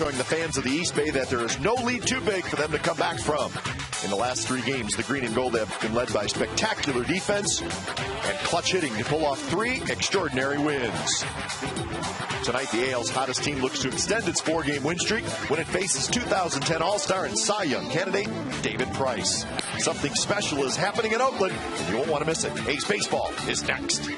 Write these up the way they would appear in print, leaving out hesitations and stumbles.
showing the fans of the East Bay that there is no lead too big for them to come back from. In the last 3 games, the green and gold have been led by spectacular defense and clutch hitting to pull off 3 extraordinary wins. Tonight, the AL's hottest team looks to extend its 4-game win streak when it faces 2010 All-Star and Cy Young candidate David Price. Something special is happening in Oakland, and you won't want to miss it. A's Baseball is next.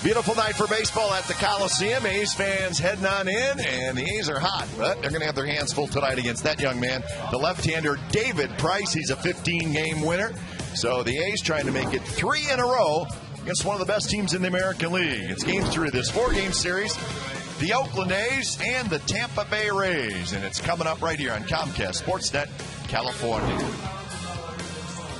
Beautiful night for baseball at the Coliseum. A's fans heading on in, and the A's are hot, but they're going to have their hands full tonight against that young man, the left-hander David Price. He's a 15-game winner. So the A's trying to make it 3 in a row against one of the best teams in the American League. It's game 3 of this 4-game series. The Oakland A's and the Tampa Bay Rays, and it's coming up right here on Comcast Sportsnet, California.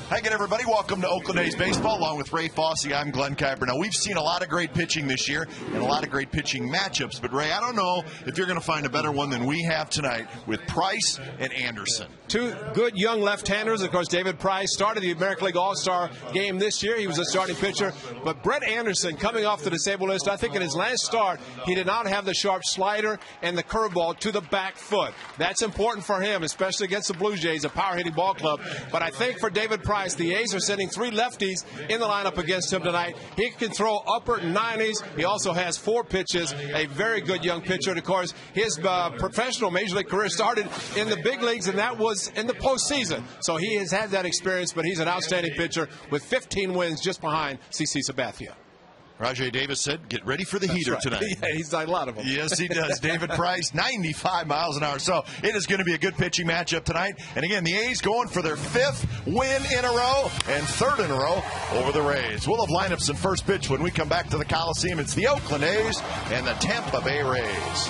Hi again, everybody. Welcome to Oakland A's Baseball. Along with Ray Fossey, I'm Glenn Kuiper. Now, we've seen a lot of great pitching this year and a lot of great pitching matchups. But, Ray, I don't know if you're going to find a better one than we have tonight with Price and Anderson. 2 good young left-handers. Of course, David Price started the American League All-Star game this year. He was a starting pitcher. But Brett Anderson, coming off the disabled list, I think in his last start, he did not have the sharp slider and the curveball to the back foot. That's important for him, especially against the Blue Jays, a power-hitting ball club. But I think for David Price, the A's are sending 3 lefties in the lineup against him tonight. He can throw upper 90s. He also has 4 pitches, a very good young pitcher. And, of course, his professional Major League career started in the big leagues, and that was in the postseason. So he has had that experience, but he's an outstanding pitcher with 15 wins just behind CC Sabathia. Rajay Davis said, get ready for the heater tonight. Yeah, he's got a lot of them. Yes, he does. David Price, 95 miles an hour. So it is going to be a good pitching matchup tonight. And again, the A's going for their 5th win in a row and 3rd in a row over the Rays. We'll have lineups and first pitch when we come back to the Coliseum. It's the Oakland A's and the Tampa Bay Rays.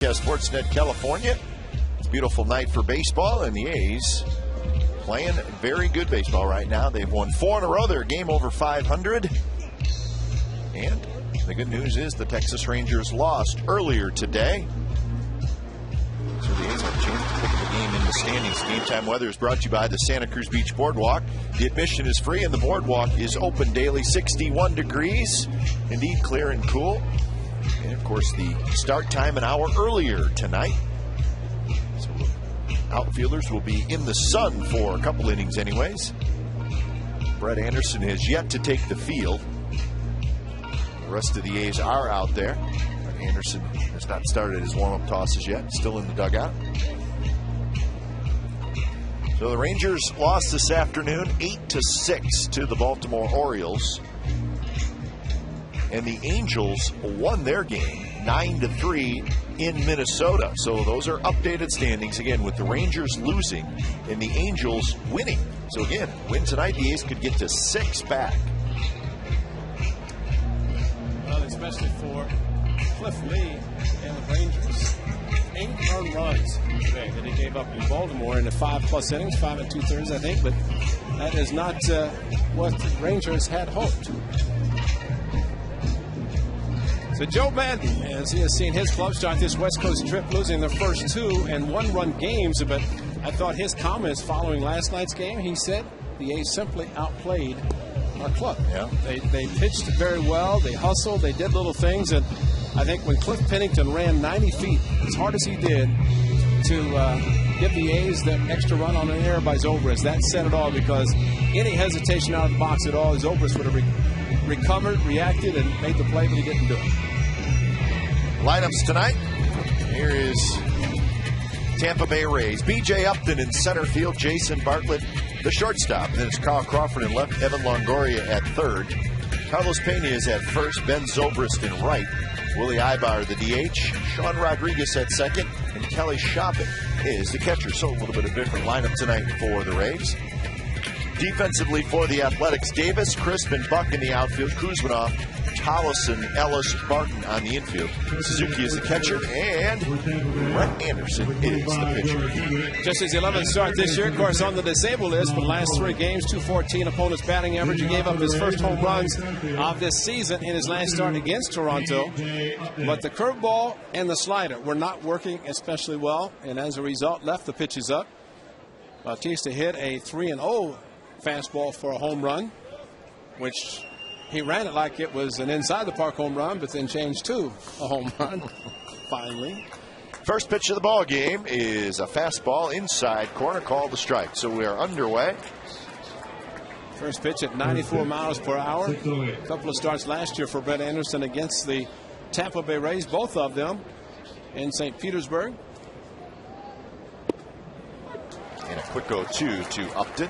Broadcast Sportsnet California. It's a beautiful night for baseball, and the A's playing very good baseball right now. They've won 4 in a row. They're a game over 500. And the good news is the Texas Rangers lost earlier today. So the A's have a chance to pick up the game in the standings. Game Time Weather is brought to you by the Santa Cruz Beach Boardwalk. The admission is free and the boardwalk is open daily. 61 degrees. Indeed, clear and cool. And of course, the start time an hour earlier tonight. So outfielders will be in the sun for a couple innings anyways. Brett Anderson has yet to take the field. The rest of the A's are out there. Anderson has not started his warm-up tosses yet. Still in the dugout. So the Rangers lost this afternoon 8-6 to the Baltimore Orioles. And the Angels won their game 9-3 in Minnesota. So those are updated standings again with the Rangers losing and the Angels winning. So again, win tonight, the A's could get to 6 back. Well, especially for Cliff Lee and the Rangers. 8 earned runs today that he gave up in Baltimore in the 5+ innings, 5 2/3, I think. But that is not what the Rangers had hoped. So Joe Madden, as he has seen his club start this West Coast trip, losing their first 2 and 1-run games. But I thought his comments following last night's game, he said the A's simply outplayed our club. Yeah. They pitched very well. They hustled. They did little things. And I think when Cliff Pennington ran 90 feet, as hard as he did, to give the A's that extra run on the air by Zobrist, that said it all, because any hesitation out of the box at all, Zobrist would have recovered, reacted, and made the play, but he didn't do it. Lineups tonight. Here is Tampa Bay Rays. B.J. Upton in center field. Jason Bartlett, the shortstop. And then it's Carl Crawford in left. Evan Longoria at third. Carlos Pena is at first. Ben Zobrist in right. Willie Ibar, the DH. Sean Rodriguez at second. And Kelly Shopping is the catcher. So a little bit of different lineup tonight for the Rays. Defensively for the Athletics, Davis, Crisp, and Buck in the outfield. Kuzminoff, Tollison, Ellis, Barton on the infield. Suzuki is the catcher, and Brett Anderson is the pitcher. Just his 11th start this year, of course, on the disabled list for the last 3 games, 214 opponent's batting average. He gave up his first home runs of this season in his last start against Toronto. But the curveball and the slider were not working especially well, and as a result, left the pitches up. Bautista hit a 3-0 fastball for a home run, which he ran it like it was an inside the park home run, but then changed to a home run finally. First pitch of the ball game is a fastball inside corner, called a strike. So we are underway. First pitch at 94 miles per hour. A couple of starts last year for Brett Anderson against the Tampa Bay Rays, both of them in St. Petersburg. And a quick 0-2 to Upton.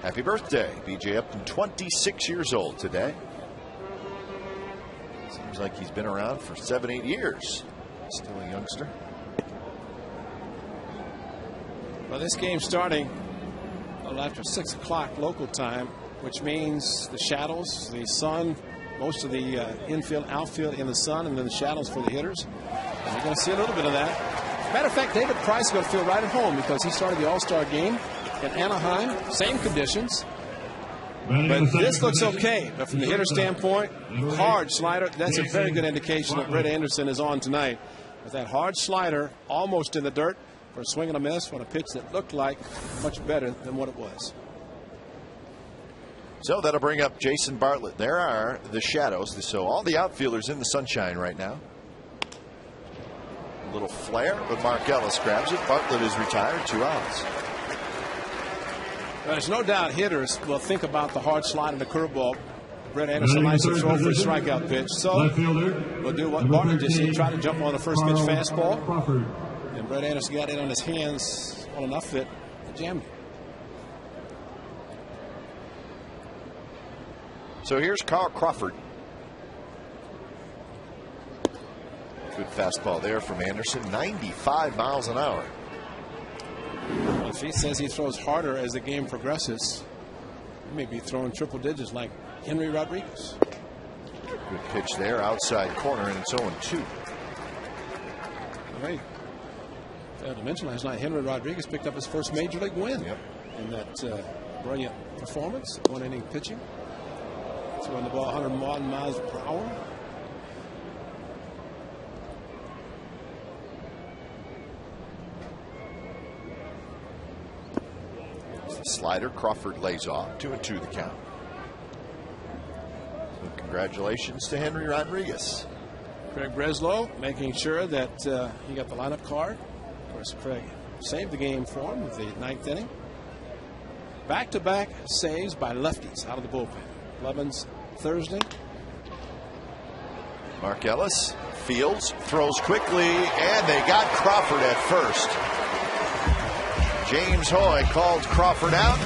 Happy birthday, B.J. Upton, 26 years old today. Seems like he's been around for 7-8 years. Still a youngster. Well, this game's starting after 6 o'clock local time, which means the shadows, the sun, most of the infield, outfield in the sun, and then the shadows for the hitters. And you're going to see a little bit of that. Matter of fact, David Price is going to feel right at home because he started the All-Star game in Anaheim, same conditions. But this looks okay. But from the hitter standpoint, hard slider, that's a very good indication that Brett Anderson is on tonight. With that hard slider almost in the dirt for a swing and a miss on a pitch that looked like much better than what it was. So that'll bring up Jason Bartlett. There are the shadows. So all the outfielders in the sunshine right now. A little flare, but Mark Ellis grabs it. Bartlett is retired, 2 outs. There's no doubt hitters will think about the hard slide and the curveball. Brett Anderson likes to throw for a strikeout pitch. So we'll do what Bartlett just did, try to jump on the first pitch fastball. And Brett Anderson got it on his hands on enough that it jammed. So here's Carl Crawford. Good fastball there from Anderson, 95 miles an hour. Well, if he says he throws harder as the game progresses, he may be throwing triple digits like Henry Rodriguez. Good pitch there, outside corner, and it's 0-2. Right. Failed to mention last night, Henry Rodriguez picked up his first major league win in that brilliant performance, one-inning pitching. Throwing the ball 101 miles per hour. Slider, Crawford lays off. 2-2 the count. So congratulations to Henry Rodriguez. Craig Breslow making sure that he got the lineup card. Of course, Craig saved the game for him with the 9th inning. Back-to-back saves by lefties out of the bullpen. Blevins Thursday. Mark Ellis fields, throws quickly, and they got Crawford at first. James Hoy called Crawford out,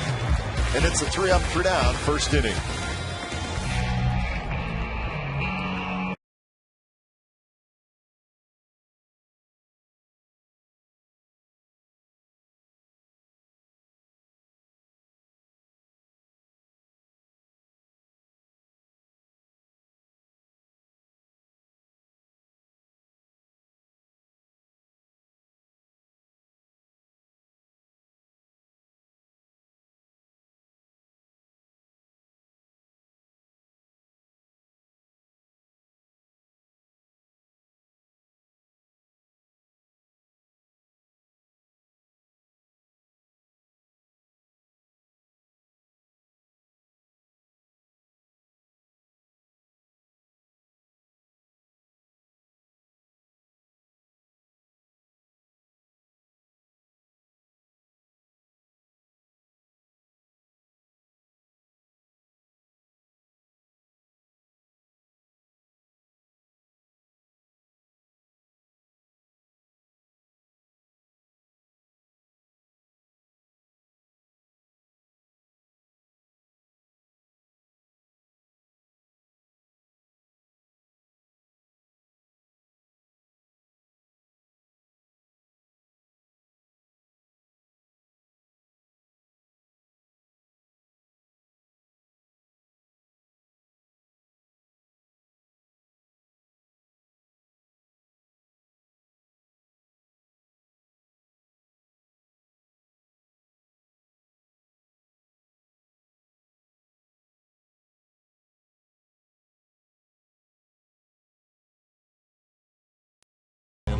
and it's a 3-up, 3-down first inning.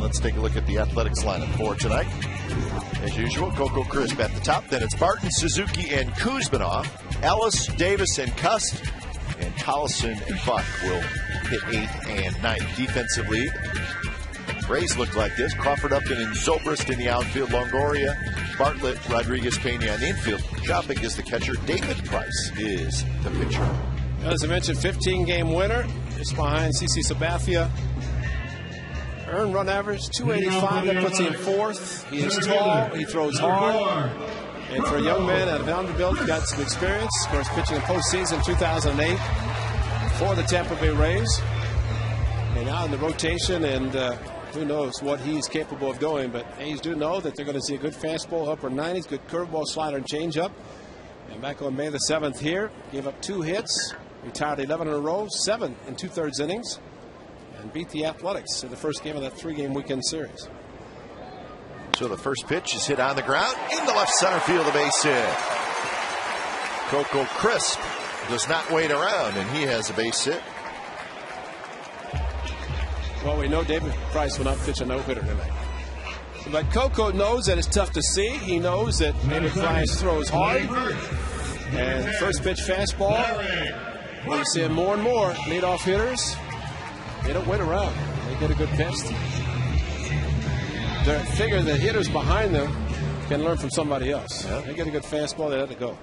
Let's take a look at the Athletics lineup for tonight. As usual, Coco Crisp at the top. Then it's Barton, Suzuki, and Kuzmanov. Ellis, Davis, and Cust. And Collison and Buck will hit 8th and 9th. Defensively, Rays look like this. Crawford, Upton, and Zobrist in the outfield. Longoria, Bartlett, Rodriguez, Pena in the infield. Shopping is the catcher. David Price is the pitcher. As I mentioned, 15-game winner. Just behind CC Sabathia. Earned run average 285. That puts him 4th. He is tall. He throws hard. And for a young man at Vanderbilt, got some experience. Of course, pitching in postseason 2008 for the Tampa Bay Rays. And now in the rotation, and who knows what he's capable of doing. But A's do know that they're going to see a good fastball, upper 90s, good curveball, slider, and changeup. And back on May the 7th here, gave up 2 hits, retired 11 in a row, 7 in 2/3 innings. And beat the Athletics in the first game of that 3-game weekend series. So the first pitch is hit on the ground in the left center field, a base hit. Coco Crisp does not wait around, and he has a base hit. Well, we know David Price will not pitch a no-hitter tonight. But Coco knows that it's tough to see. He knows that David Price throws hard. And first pitch fastball. We're seeing more and more leadoff hitters. They don't wait around. They get a good pitch. They figure the hitters behind them can learn from somebody else. Yeah. They get a good fastball, they let it go.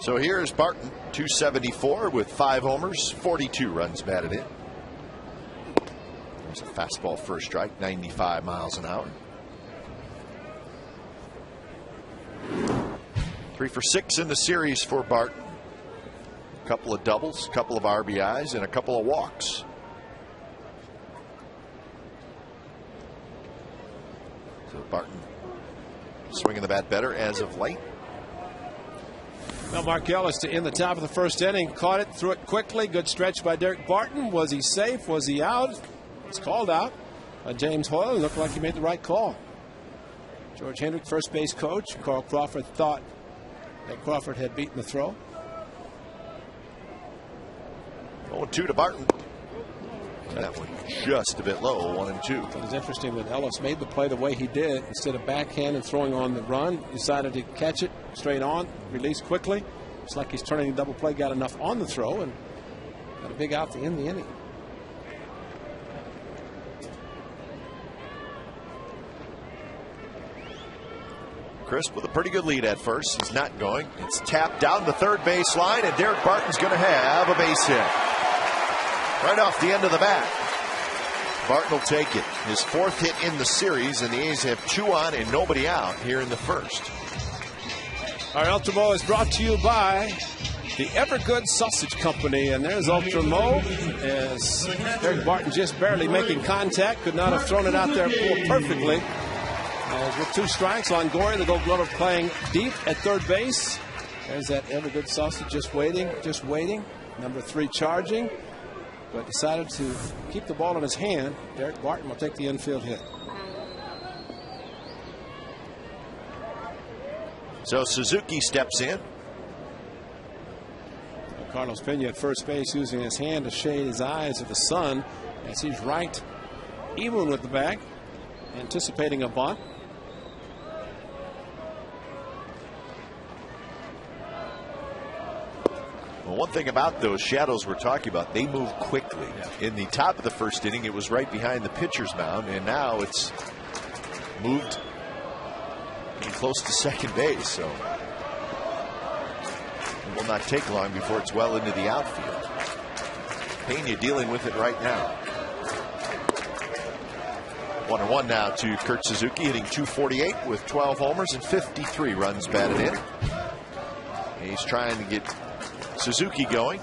So here's Barton, 274 with 5 homers, 42 runs batted in. There's a fastball first strike, 95 miles an hour. 3 for 6 in the series for Barton. A couple of doubles, a couple of RBIs, and a couple of walks. So Barton swinging the bat better as of late. Well, Markell is to in the top of the first inning. Caught it, threw it quickly. Good stretch by Derek Barton. Was he safe? Was he out? It's called out. James Hoyle looked like he made the right call. George Hendrick, first base coach. Carl Crawford thought that Crawford had beaten the throw. 0-2 to Barton. That one just a bit low, 1-2. It was interesting that Ellis made the play the way he did. Instead of backhand and throwing on the run, decided to catch it straight on, release quickly. It's like he's turning a double play, got enough on the throw, and got a big out to end the inning. Crisp with a pretty good lead at first. He's not going. It's tapped down the third base line, and Derek Barton's going to have a base hit. Right off the end of the bat. Barton will take it. His fourth hit in the series, and the A's have 2 on and nobody out here in the first. Our Ultra Mo is brought to you by the Evergood Sausage Company. And there's Ultra Mo as Derek Barton just barely making contact. Could not have thrown it out there perfectly. With 2 strikes on Gory, the Gold Glover playing deep at third base. There's that Evergood Sausage just waiting. Number 3 charging. But decided to keep the ball in his hand. Derek Barton will take the infield hit. So Suzuki steps in. Carlos Pena at first base using his hand to shade his eyes of the sun as he's right even with the bag, anticipating a bunt. Well, one thing about those shadows we're talking about, they move quickly. In the top of the first inning, it was right behind the pitcher's mound, and now it's moved close to second base. So it will not take long before it's well into the outfield. Pena dealing with it right now. 1-1 now to Kurt Suzuki, hitting .248 with 12 homers and 53 runs batted in. And he's trying to get Suzuki going.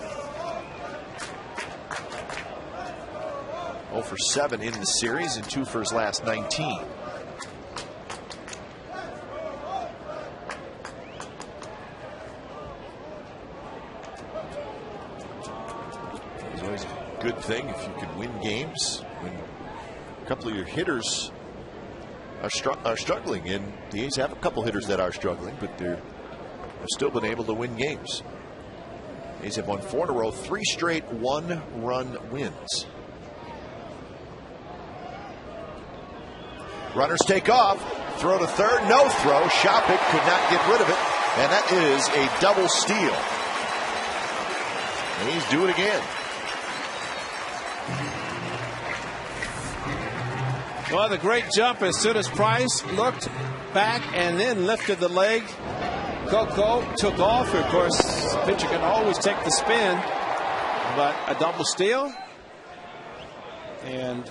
0 for 7 in the series and 2 for his last 19. It's always a good thing if you can win games when a couple of your hitters are struggling, and the A's have a couple hitters that are struggling, but they've still been able to win games. A's have won 4 in a row, 3 straight 1-run wins. Runners take off. Throw to third. No throw. Shopik could not get rid of it. And that is a double steal. And A's do it again. Well, the great jump as soon as Price looked back and then lifted the leg. Coco took off. Of course, the pitcher can always take the spin, but a double steal. And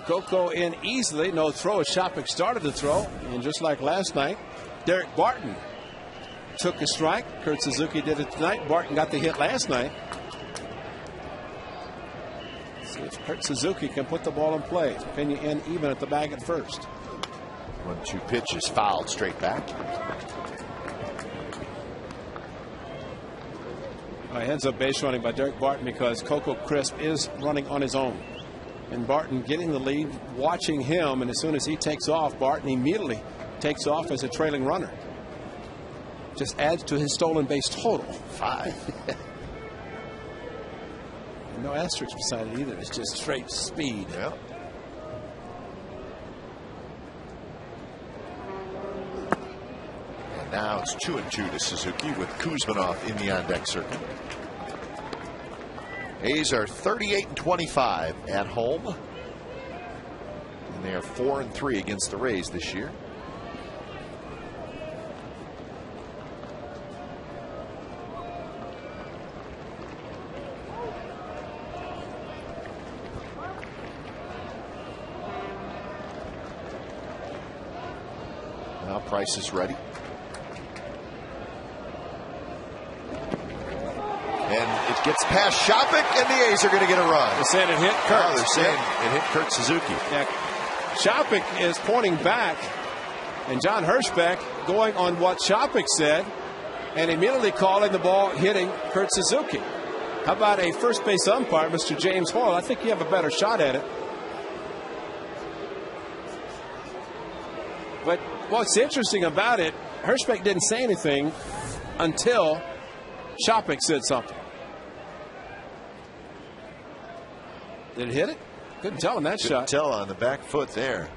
Coco in easily. No throw as Shopik started the throw. And just like last night, Derek Barton took a strike. Kurt Suzuki did it tonight. Barton got the hit last night. Let's see if Kurt Suzuki can put the ball in play. Pena in even at the bag at first. 1-2 pitch is fouled straight back. Heads up base running by Derek Barton because Coco Crisp is running on his own. And Barton getting the lead, watching him, and as soon as he takes off, Barton immediately takes off as a trailing runner. Just adds to his stolen base total. 5. No asterisk beside it either. It's just straight speed. Yeah. And now it's 2-2 to Suzuki with Kuzmanov in the on-deck circle. A's are 38-25 at home. And they are 4-3 against the Rays this year. Now Price is ready. And it gets past Shopik, and the A's are going to get a run. They're saying it hit Kurt. Oh, they're saying it hit Kurt Suzuki. Yeah. Shopik is pointing back, and John Hirschbeck going on what Shopik said. and immediately calling the ball hitting Kurt Suzuki. How about a first base umpire, Mr. James Hoyle? I think you have a better shot at it. But what's interesting about it, Hirschbeck didn't say anything until Shopik said something. Did it hit it? Couldn't tell on that shot. Couldn't tell on the back foot there.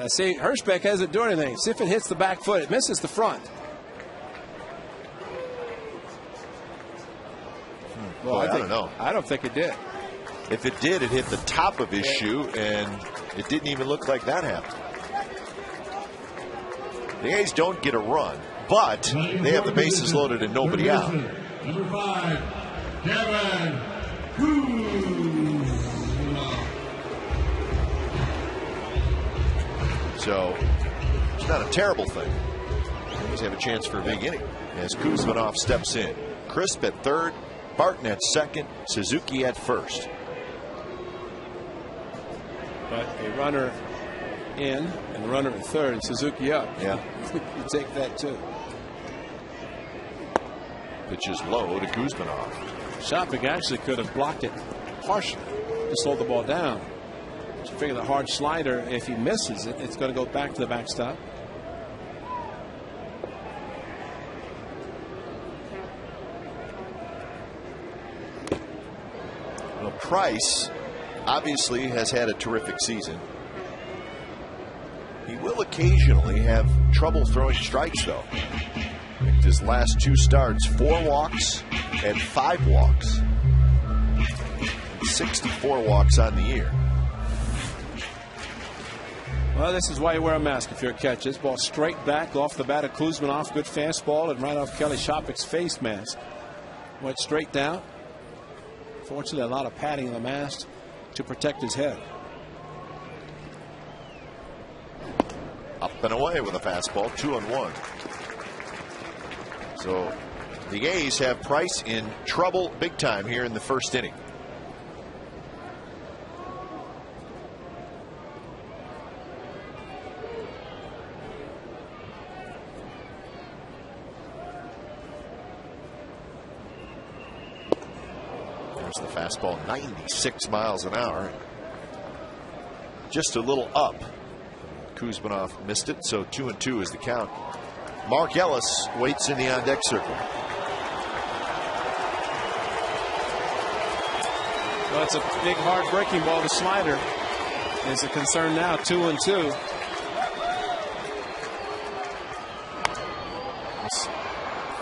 See, Hirschbeck hasn't done anything. See if it hits the back foot. It misses the front. Well, Boy, I don't know. I don't think it did. If it did, it hit the top of his shoe, and it didn't even look like that happened. The A's don't get a run, but they have the bases loaded and nobody out. Number 5, Kevin Kuzma. So it's not a terrible thing. The A's have a chance for a big inning as Kuzmanov steps in. Crisp at third, Barton at second, Suzuki at first. But a runner in and a runner at third, and Suzuki up. Yeah. You take that too. Pitches low to Kuzmanov. Shopik actually could have blocked it partially to slow the ball down. But you figure the hard slider, if he misses it, it's going to go back to the backstop. Well, Price obviously has had a terrific season. He will occasionally have trouble throwing strikes, though. His last 2 starts, 4 walks and 5 walks. 64 walks on the year. Well, this is why you wear a mask if you're a catcher. This ball straight back off the bat of Kuzmanov. Good fastball, and right off Kelly Shopik's face mask. Went straight down. Fortunately, a lot of padding in the mask to protect his head. Up and away with a fastball, 2-1. So the A's have Price in trouble big time here in the first inning. There's the fastball, 96 miles an hour. Just a little up. Kuzmanov missed it, so 2-2 is the count. Mark Ellis waits in the on-deck circle. Well, it's a big, hard breaking ball. The slider is a concern now. 2-2.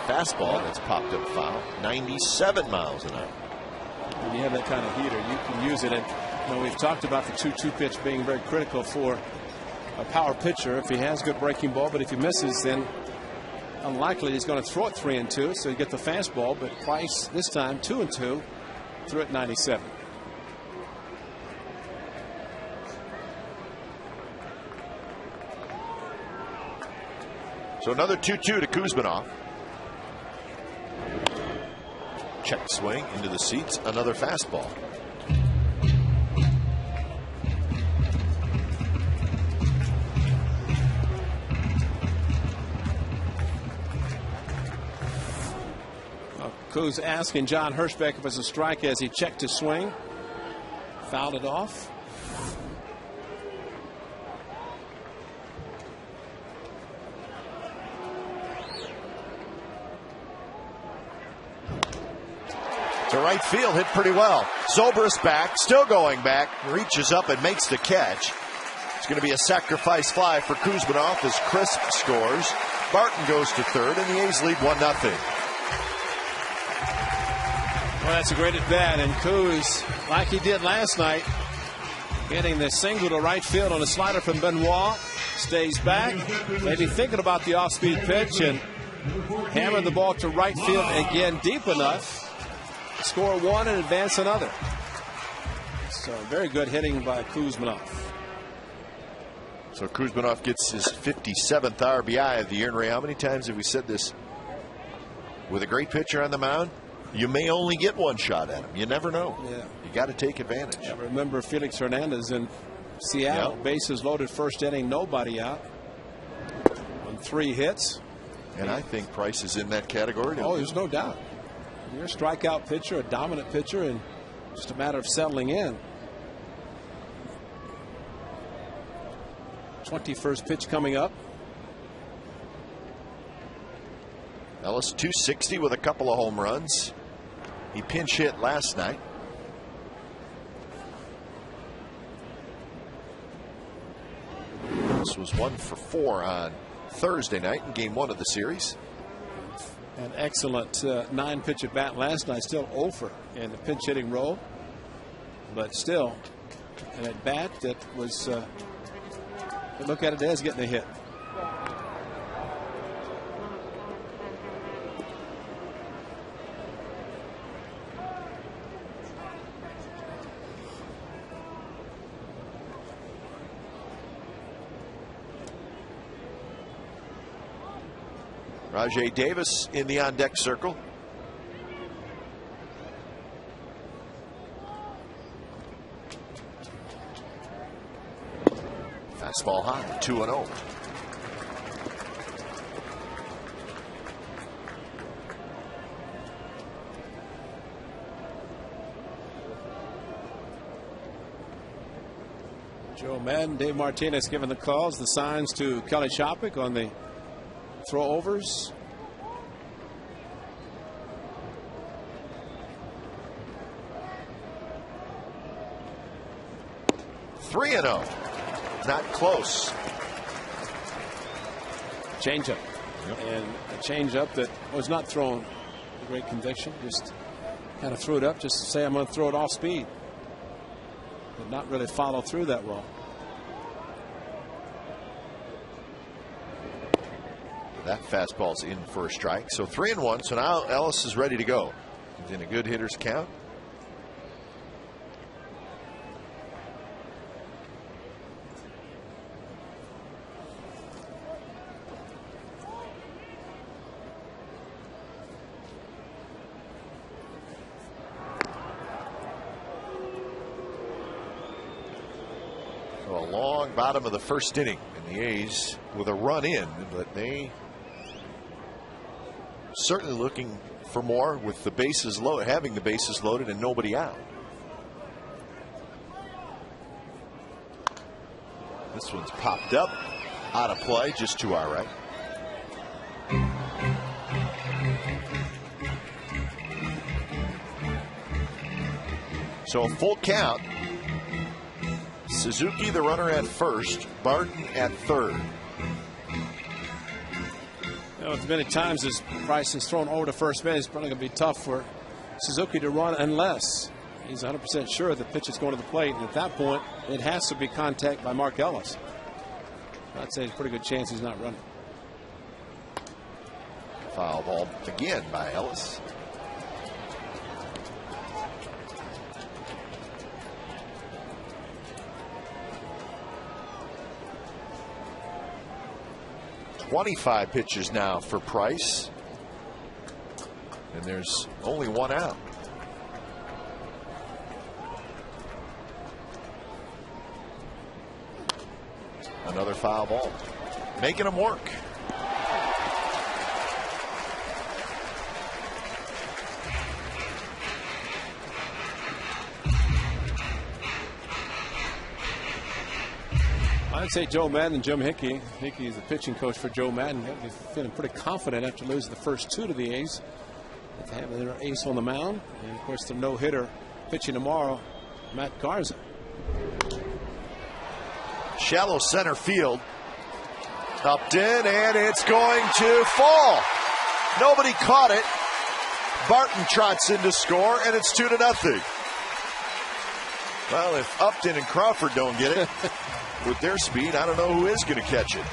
Fastball that's popped up foul, 97 miles an hour. When you have that kind of heater, you can use it. And you know, we've talked about the 2-2 pitch being very critical for a power pitcher if he has good breaking ball, but if he misses, then unlikely he's going to throw it 3-2, so you get the fastball. But Price this time 2-2, threw it 97. So another 2-2 to Kuzmanov. Check swing into the seats, another fastball. Kuz asking John Hirschbeck if it's a strike as he checked his swing. Fouled it off. To right field, hit pretty well. Zobrist back, still going back, reaches up and makes the catch. It's going to be a sacrifice fly for Kuzmanov as Crisp scores. Barton goes to third, and the A's lead 1-0. Well, that's a great at bat, and Kuz, like he did last night, getting the single to right field on a slider from Benoit, stays back, maybe thinking about the off-speed pitch, and hammered the ball to right field again, deep enough to score one and advance another. So very good hitting by Kuzmanov. So Kuzmanov gets his 57th RBI of the year. And Ray, how many times have we said this? With a great pitcher on the mound, you may only get one shot at him. You never know. Yeah. You got to take advantage. Yeah, remember Felix Hernandez in Seattle. Yep. Bases loaded first inning, nobody out on 3 hits. And I think Price is in that category. Oh, there's no doubt. You're a strikeout pitcher, a dominant pitcher, and just a matter of settling in. 21st pitch coming up. Ellis 260 with a couple of home runs. He pinch hit last night. This was 1 for 4 on Thursday night in game 1 of the series. An excellent 9-pitch at bat last night. Still 0 for in the pinch hitting role, but still an at bat that was. Look at it as getting a hit. Rajai Davis in the on-deck circle. Fastball high, 2-0. Joe Madden, Dave Martinez giving the calls, the signs to Kelly Shopik on the throw-overs. Three 3-0. Not close. Changeup. Yep. And a changeup that was not thrown with great conviction. Just kind of threw it up just to say I'm going to throw it off speed. Did not really follow through that well. That fastball's in for a strike. So 3-1. So now Ellis is ready to go. He's in a good hitter's count. So a long bottom of the first inning, and the A's with a run in, but they certainly looking for more with the bases loaded, having the bases loaded and nobody out. This one's popped up, out of play, just to our right. So a full count. Suzuki, the runner, at first. Barton at third. You know, as many times as Price has thrown over to first base, it's probably going to be tough for Suzuki to run unless he's 100% sure the pitch is going to the plate. And at that point, it has to be contact by Mark Ellis. I'd say it's a pretty good chance he's not running. Foul ball again by Ellis. .25 pitches now for Price, and there's only one out. Another foul ball, making him work. I'd say Joe Madden and Jim Hickey. Hickey is the pitching coach for Joe Madden. He's feeling pretty confident after losing the first 2 to the A's. They have their ace on the mound. And, of course, the no-hitter pitching tomorrow, Matt Garza. Shallow center field. Upton, and it's going to fall. Nobody caught it. Barton trots in to score, and it's 2-0. Well, if Upton and Crawford don't get it, with their speed, I don't know who is going to catch it.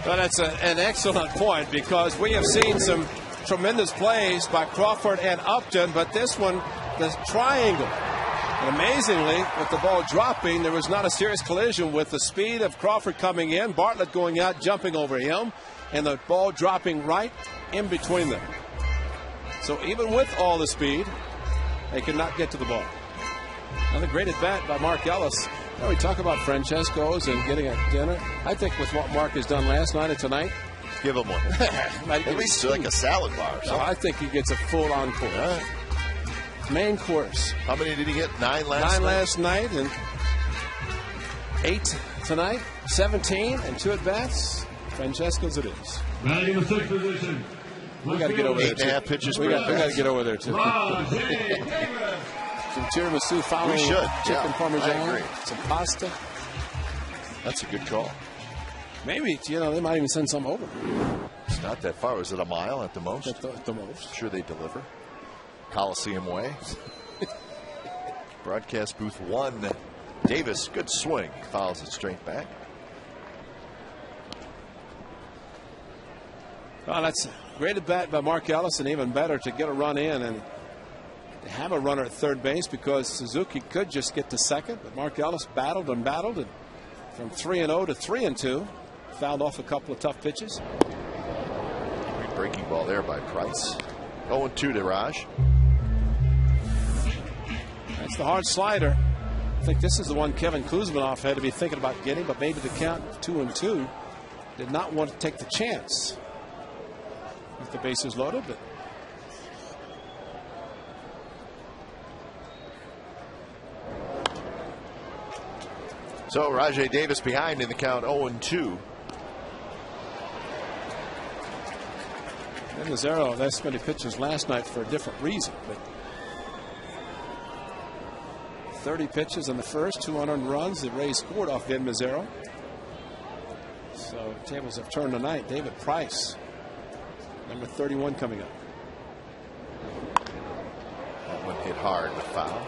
Well, that's an excellent point, because we have seen some tremendous plays by Crawford and Upton, but this one, the triangle. And amazingly, with the ball dropping, there was not a serious collision with the speed of Crawford coming in, Bartlett going out, jumping over him, and the ball dropping right in between them. So even with all the speed, they could not get to the ball. Another great at bat by Mark Ellis. Now we talk about Francesco's and getting a dinner. I think with what Mark has done last night and tonight, give him one. At least like a salad bar. No, I think he gets a full encore. Right. Main course. How many did he get? 9 last night? 9 last night and 8 tonight. 17 and 2 at-bats. Francesco's it is. Batting the 6th position. We got to get over there, too. 8.5 pitches. We got to get over there, too. Some tiramisu following. We should. Chicken parmesan. I agree. Some pasta. That's a good call. Maybe, they might even send some over. It's not that far. Is it a mile at the most? At the most. I'm sure they deliver. Coliseum way. Broadcast booth 1. Davis, good swing. Fouls it straight back. Well, that's a great at bat by Mark Ellis, and even better to get a run in and to have a runner at third base, because Suzuki could just get to second, but Mark Ellis battled and from 3-0 to 3-2, fouled off a couple of tough pitches. Great breaking ball there by Price. 0-2 to Raj. That's the hard slider. I think this is the one Kevin Kuzminoff had to be thinking about getting, but maybe the count 2-2 did not want to take the chance with the bases loaded. But so Rajai Davis behind in the count 0-2. And Mazzaro, that's many pitches last night for a different reason. But 30 pitches in the first, 200 runs. The Rays scored off Ben Mazzaro. So tables have turned tonight. David Price, number 31, coming up. That one hit hard with foul.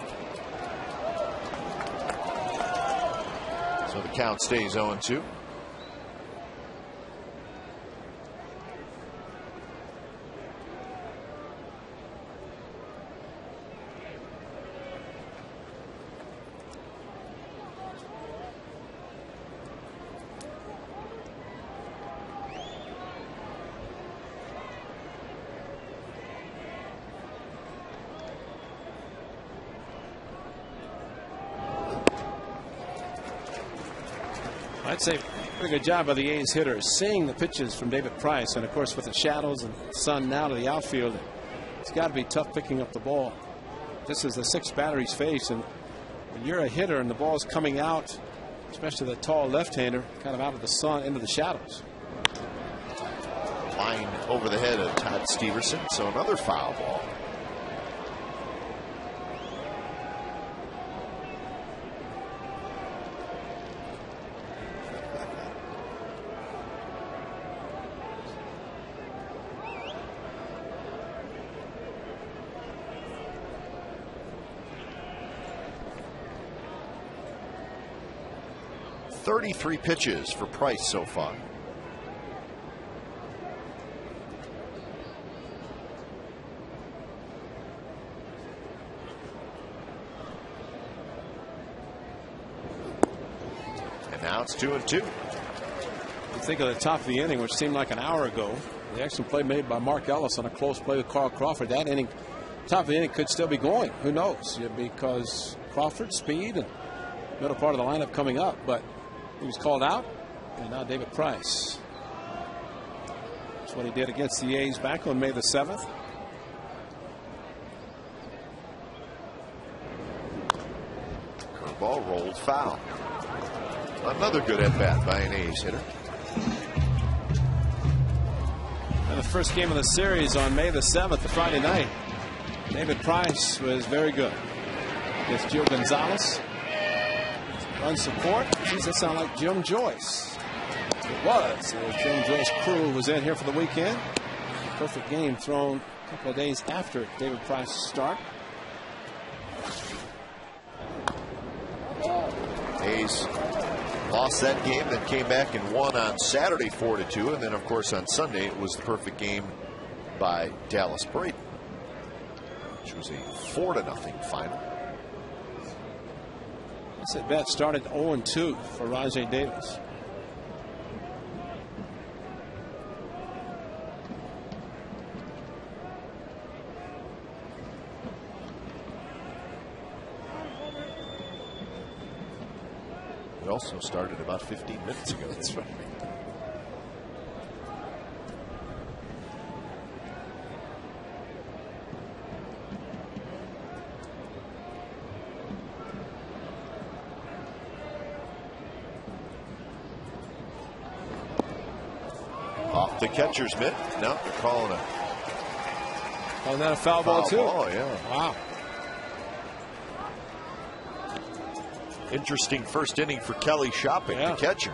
So the count stays 0-2. I'd say pretty good job by the A's hitters, seeing the pitches from David Price, and of course with the shadows and sun now to the outfield, it's got to be tough picking up the ball. This is the 6th batter he's faced, and when you're a hitter and the ball's coming out, especially the tall left-hander, kind of out of the sun into the shadows. Line over the head of Todd Steverson, so another foul ball. .33 pitches for Price so far. And now it's 2-2. You think of the top of the inning, which seemed like an hour ago. The excellent play made by Mark Ellis on a close play with Carl Crawford. That inning, top of the inning, could still be going. Who knows? Because Crawford, speed, and middle part of the lineup coming up. But he was called out, and now David Price. That's what he did against the A's back on May the 7th. Curveball rolled foul. Another good at bat by an A's hitter. And the first game of the series on May the 7th, the Friday night, David Price was very good against Gio Gonzalez. Run support. Geez, that sounds like Jim Joyce. It was. Jim Joyce crew was in here for the weekend. Perfect game thrown a couple of days after David Price's start. A's lost that game, then came back and won on Saturday 4-2, and then of course on Sunday it was the perfect game by Dallas Braden, which was a 4-0 final. This at bat started 0-2 for Rajai Davis. It also started about 15 minutes ago. That's right. Off the catcher's mitt. No, they're calling that a foul ball too? Ball, yeah. Wow. Interesting first inning for Kelly Shopping, the catcher.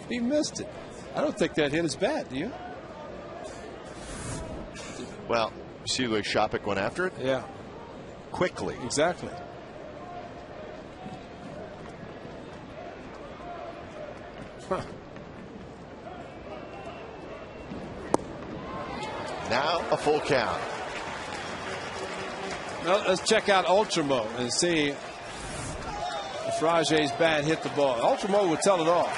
he missed it. I don't think that hit his bat, do you? Well, see the way Shopping went after it? Yeah. Quickly. Exactly. Huh. Now a full count. Well, let's check out Ultramo and see if Rajay's bat hit the ball. Ultramo would tell it all.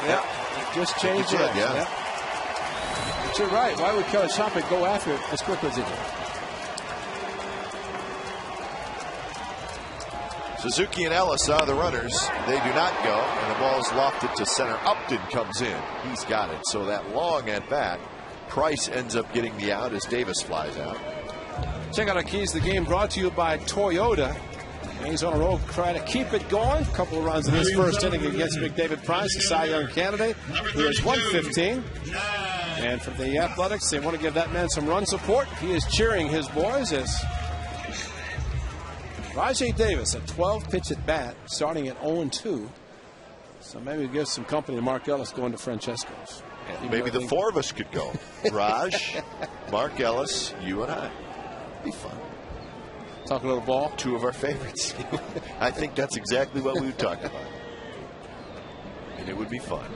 Yeah, just changed it. Yeah. But you're right. Why would Kelly Shopping go after it as quickly as he did? Suzuki and Ellis are the runners. They do not go, and the ball is lofted to center. Upton comes in. He's got it. So that long at bat, Price ends up getting the out as Davis flies out. Check out our keys to the game brought to you by Toyota. He's on a roll, trying to keep it going. A couple of runs in this first inning against McDavid Price, the Cy Young candidate, who is 115. And for the Athletics, they want to give that man some run support. He is cheering his boys as Rajay Davis, a 12-pitch at bat, starting at 0-2. So maybe give some company to Mark Ellis going to Francesco's. Maybe the four of us could go. Raj, Mark Ellis, you and I. Be fun. Talk a little ball. Two of our favorites. I think that's exactly what we would talk about. And it would be fun.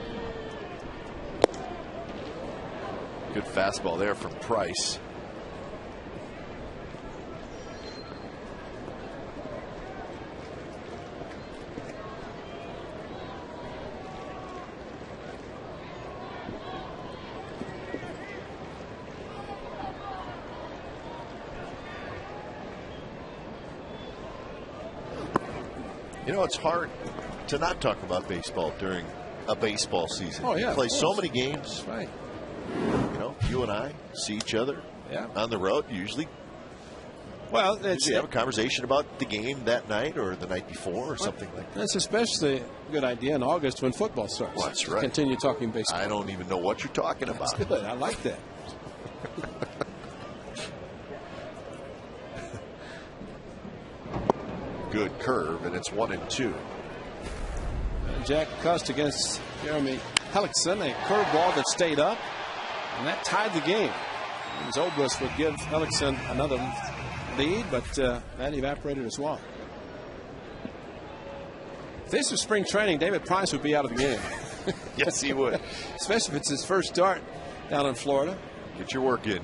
Good fastball there from Price. You know, it's hard to not talk about baseball during a baseball season. Oh, yeah. You play so many games. That's right. You know, you and I see each other on the road usually. Well, you have a conversation about the game that night or the night before or something like that. That's especially a good idea in August when football starts. Well, that's right. Continue talking baseball. I don't even know what you're talking about. That's good. I like that. Good curve, and it's 1-2. Jack Cust against Jeremy Hellickson, a curveball that stayed up, and that tied the game. Zobrist would give Hellickson another lead, but that evaporated as well. If this was spring training, David Price would be out of the game. Yes, he would. Especially if it's his first start down in Florida. Get your work in.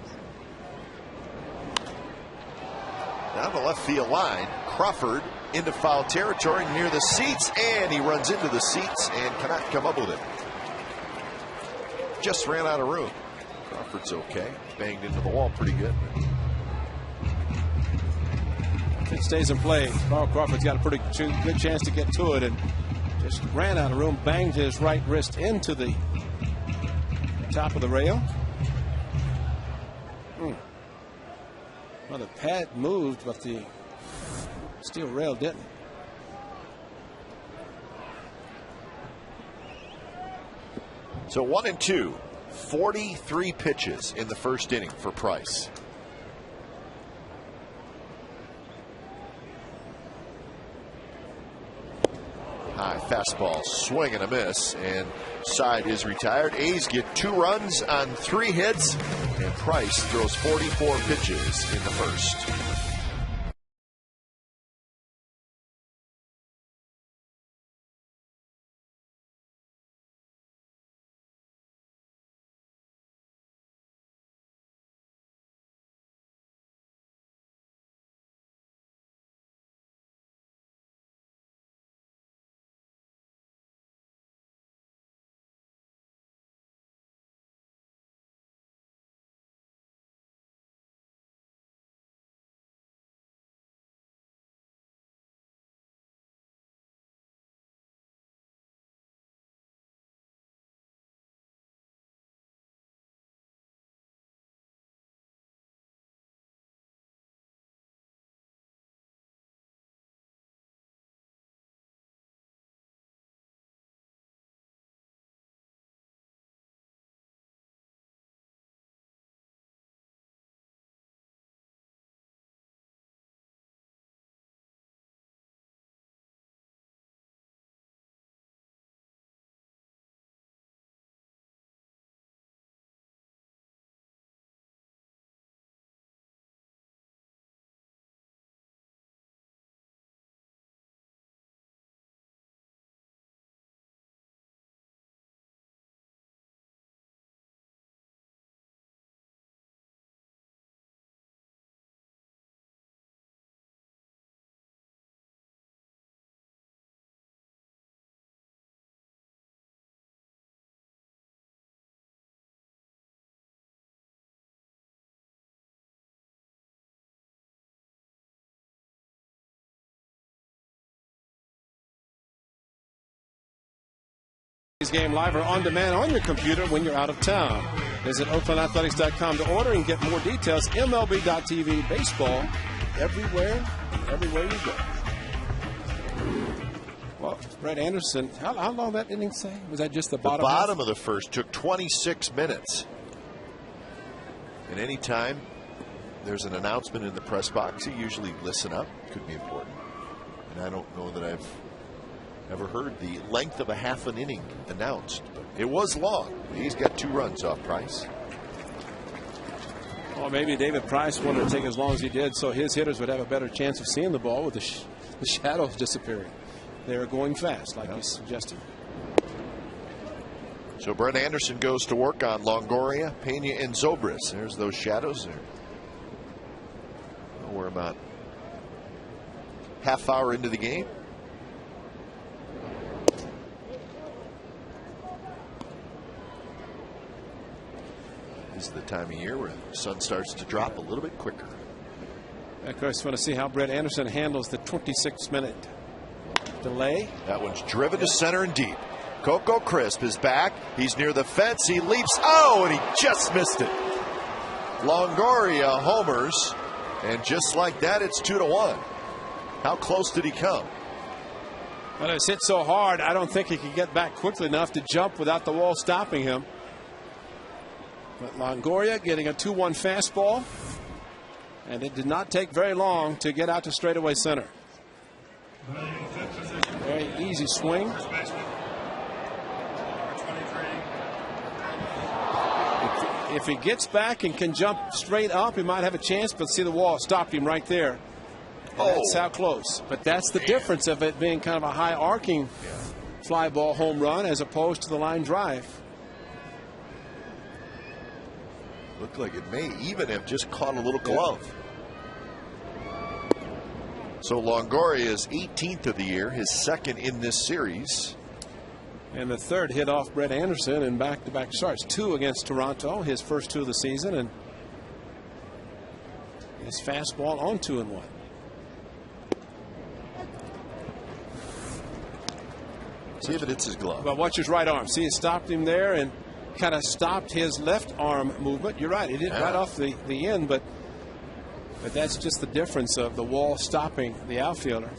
Down the left field line, Crawford into foul territory near the seats, and he runs into the seats and cannot come up with it. Just ran out of room. Crawford's okay. Banged into the wall pretty good. If it stays in play, Carl Crawford's got a pretty good chance to get to it, and just ran out of room, banged his right wrist into the top of the rail. Well, the pad moved, but the steel rail didn't. So 1-2, 43 pitches in the first inning for Price. High fastball, swing and a miss, and side is retired. A's get 2 runs on 3 hits, and Price throws 44 pitches in the first. Game live or on demand on your computer when you're out of town. Visit OaklandAthletics.com to order and get more details. MLB.TV, baseball everywhere you go. Well, Brett Anderson, how long that inning say? Was that just the bottom? The bottom of the first took 26 minutes. And anytime there's an announcement in the press box, you usually listen up. Could be important. And I don't know that I've ever heard the length of a half an inning announced. But it was long. He's got 2 runs off Price. Well, maybe David Price wanted to take as long as he did so his hitters would have a better chance of seeing the ball with the shadows disappearing. They're going fast, like he's suggesting. So Brett Anderson goes to work on Longoria, Pena, and Zobrist. There's those shadows there. Well, we're about half hour into the game. This is the time of year where the sun starts to drop a little bit quicker. Of course, want to see how Brett Anderson handles the 26-minute delay. That one's driven to center and deep. Coco Crisp is back. He's near the fence. He leaps. Oh, and he just missed it. Longoria homers. And just like that, it's 2-1. How close did he come? Well, it was hit so hard, I don't think he could get back quickly enough to jump without the wall stopping him. But Longoria getting a 2-1 fastball. And it did not take very long to get out to straightaway center. Very easy swing. If he gets back and can jump straight up, he might have a chance, but see the wall stopped him right there. That's how close. But that's the difference of it being kind of a high arcing fly ball home run as opposed to the line drive. Looked like it may even have just caught a little glove. So Longoria's 18th of the year, his second in this series. And the third hit off Brett Anderson in back-to-back starts. 2 against Toronto, his first 2 of the season, and his fastball on 2-1. See if it hits his glove. But watch his right arm. See, it stopped him there and kind of stopped his left arm movement. You're right. It hit right off the end, but that's just the difference of the wall stopping the outfielder.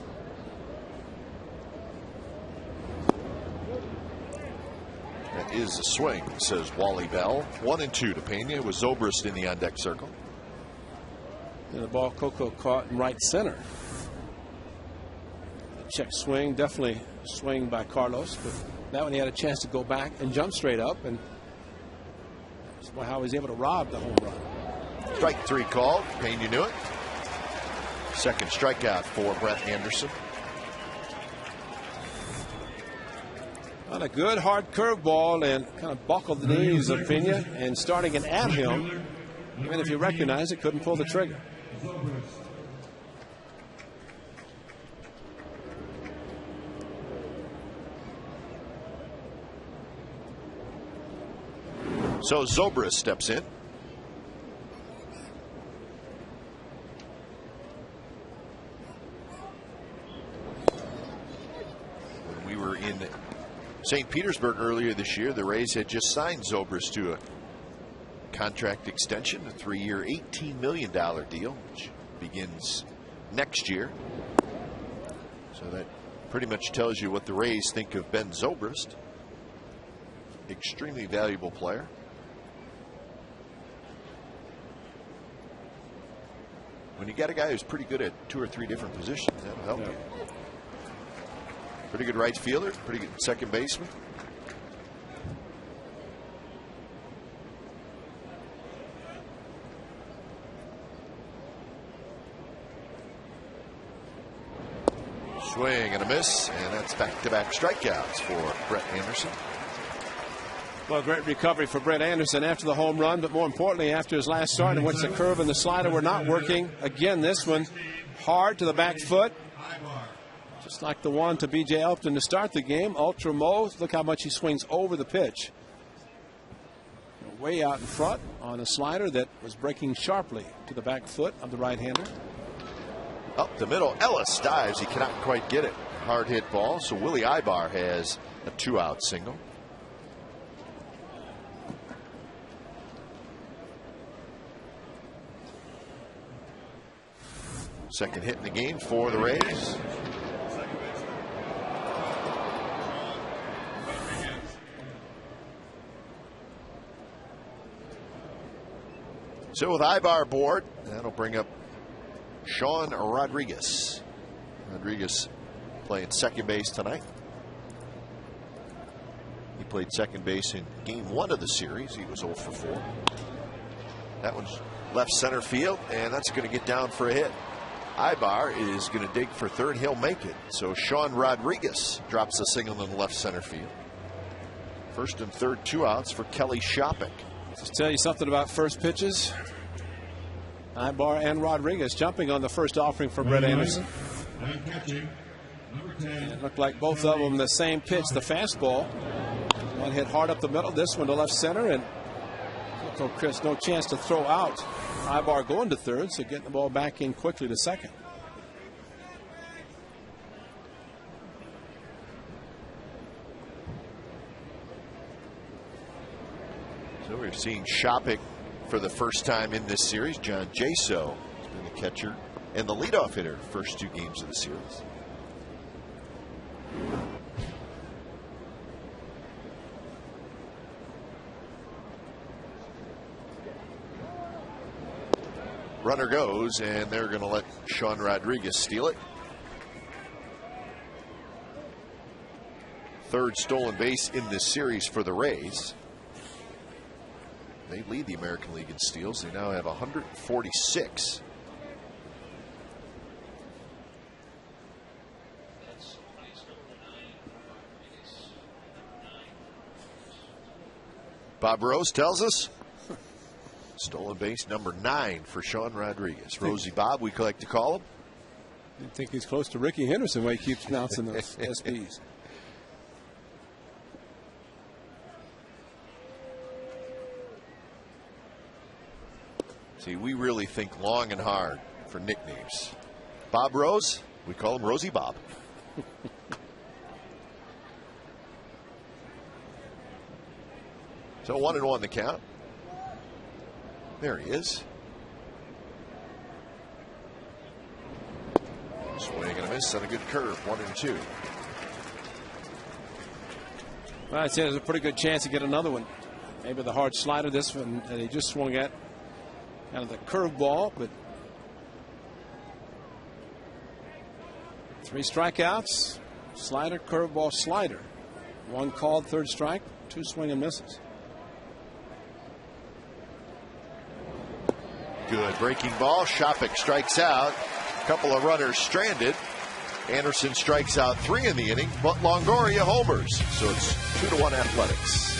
That is a swing, says Wally Bell. 1-2 to Pena with Zobrist in the on-deck circle. And the ball Coco caught in right center. Check swing, definitely swing by Carlos, but that one he had a chance to go back and jump straight up, and that's how he was able to rob the home run. Strike 3 called. Pena knew it. Second strikeout for Brett Anderson. On a good hard curveball and kind of buckled the knees of Pena, and starting it at him, even if you recognize it, couldn't pull the trigger. So Zobrist steps in. When we were in St. Petersburg earlier this year, the Rays had just signed Zobrist to a contract extension, a 3-year, $18 million deal, which begins next year. So that pretty much tells you what the Rays think of Ben Zobrist. Extremely valuable player. When you got a guy who's pretty good at 2 or 3 different positions, that'll help you. Pretty good right fielder, pretty good second baseman. Swing and a miss, and that's back-to-back strikeouts for Brett Anderson. Well, great recovery for Brett Anderson after the home run, but more importantly after his last start in which the curve and the slider were not working. Again, this one hard to the back foot, just like the one to B.J. Elpton to start the game. Ultra Mo, look how much he swings over the pitch. Way out in front on a slider that was breaking sharply to the back foot of the right-hander. Up the middle, Ellis dives. He cannot quite get it. Hard hit ball, so Willie Ibar has a 2-out single. Second hit in the game for the Rays. So with Ibar aboard, that'll bring up Sean Rodriguez. Rodriguez playing second base tonight. He played second base in game 1 of the series. He was 0 for 4. That one's left center field, and that's going to get down for a hit. Ibar is going to dig for third. He'll make it. So Sean Rodriguez drops a single in the left center field. First and third, 2 outs for Kelly Shopik. Just tell you something about first pitches. Ibar and Rodriguez jumping on the first offering for Brett Anderson. It looked like both of them the same pitch, the fastball. One hit hard up the middle, this one to left center, and Chris no chance to throw out. Ibar going to third, so getting the ball back in quickly to second. So we're seeing Shopik for the first time in this series. John Jaso has been the catcher and the leadoff hitter first 2 games of the series. Runner goes, and they're going to let Sean Rodriguez steal it. Third stolen base in this series for the Rays. They lead the American League in steals. They now have 146. Bob Rose tells us stolen base number 9 for Sean Rodriguez. Rosie Bob, we like to call him. I think he's close to Ricky Henderson when he keeps announcing those SBs. See, we really think long and hard for nicknames. Bob Rose, we call him Rosie Bob. So 1-1 the count. There he is. Swing and a miss on a good curve. 1-2. Well, I'd say there's a pretty good chance to get another one. Maybe the hard slider. This one that he just swung at. Kind of the curveball, but 3 strikeouts. Slider, curveball, slider. 1 called, 3rd strike, 2 swing and misses. Good breaking ball. Shopik strikes out. A couple of runners stranded. Anderson strikes out 3 in the inning, but Longoria homers. So it's 2-1 Athletics.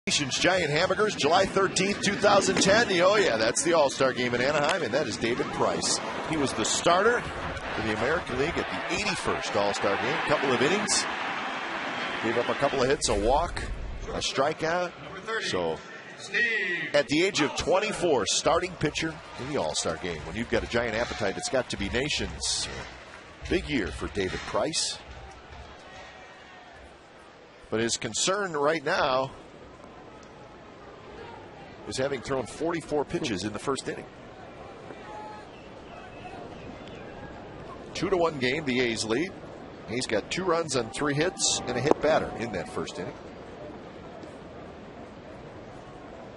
Giant Hamburgers, July 13th, 2010. Oh, yeah, that's the All-Star game in Anaheim, and that is David Price. He was the starter for the American League at the 81st All-Star game. A couple of innings. Gave up a couple of hits, a walk, a strikeout. So, at the age of 24, starting pitcher in the All-Star game. When you've got a giant appetite, it's got to be nations. Big year for David Price. But his concern right now is having thrown 44 pitches in the first inning. 2-1 game, the A's lead. He's got 2 runs on 3 hits and a hit batter in that first inning.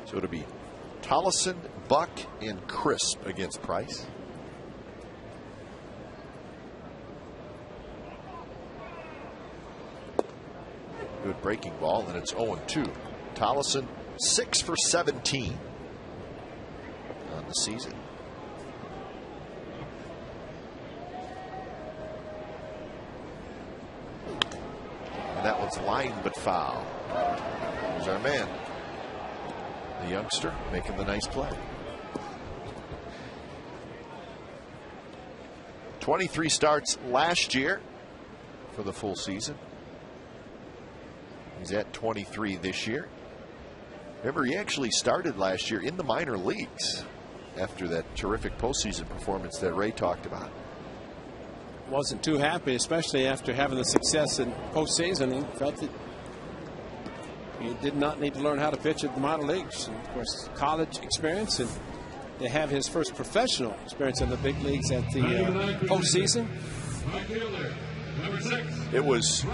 So it'll be Tollison, Buck, and Crisp against Price. Good breaking ball, and it's 0-2. Tollison 6 for 17 on the season. And that one's line but foul. There's our man, the youngster, making the nice play. 23 starts last year for the full season. He's at 23 this year. Remember, he actually started last year in the minor leagues after that terrific postseason performance that Ray talked about. Wasn't too happy, especially after having the success in postseason. He felt that he did not need to learn how to pitch at the minor leagues. And of course, college experience, and to have his first professional experience in the big leagues at the postseason. It was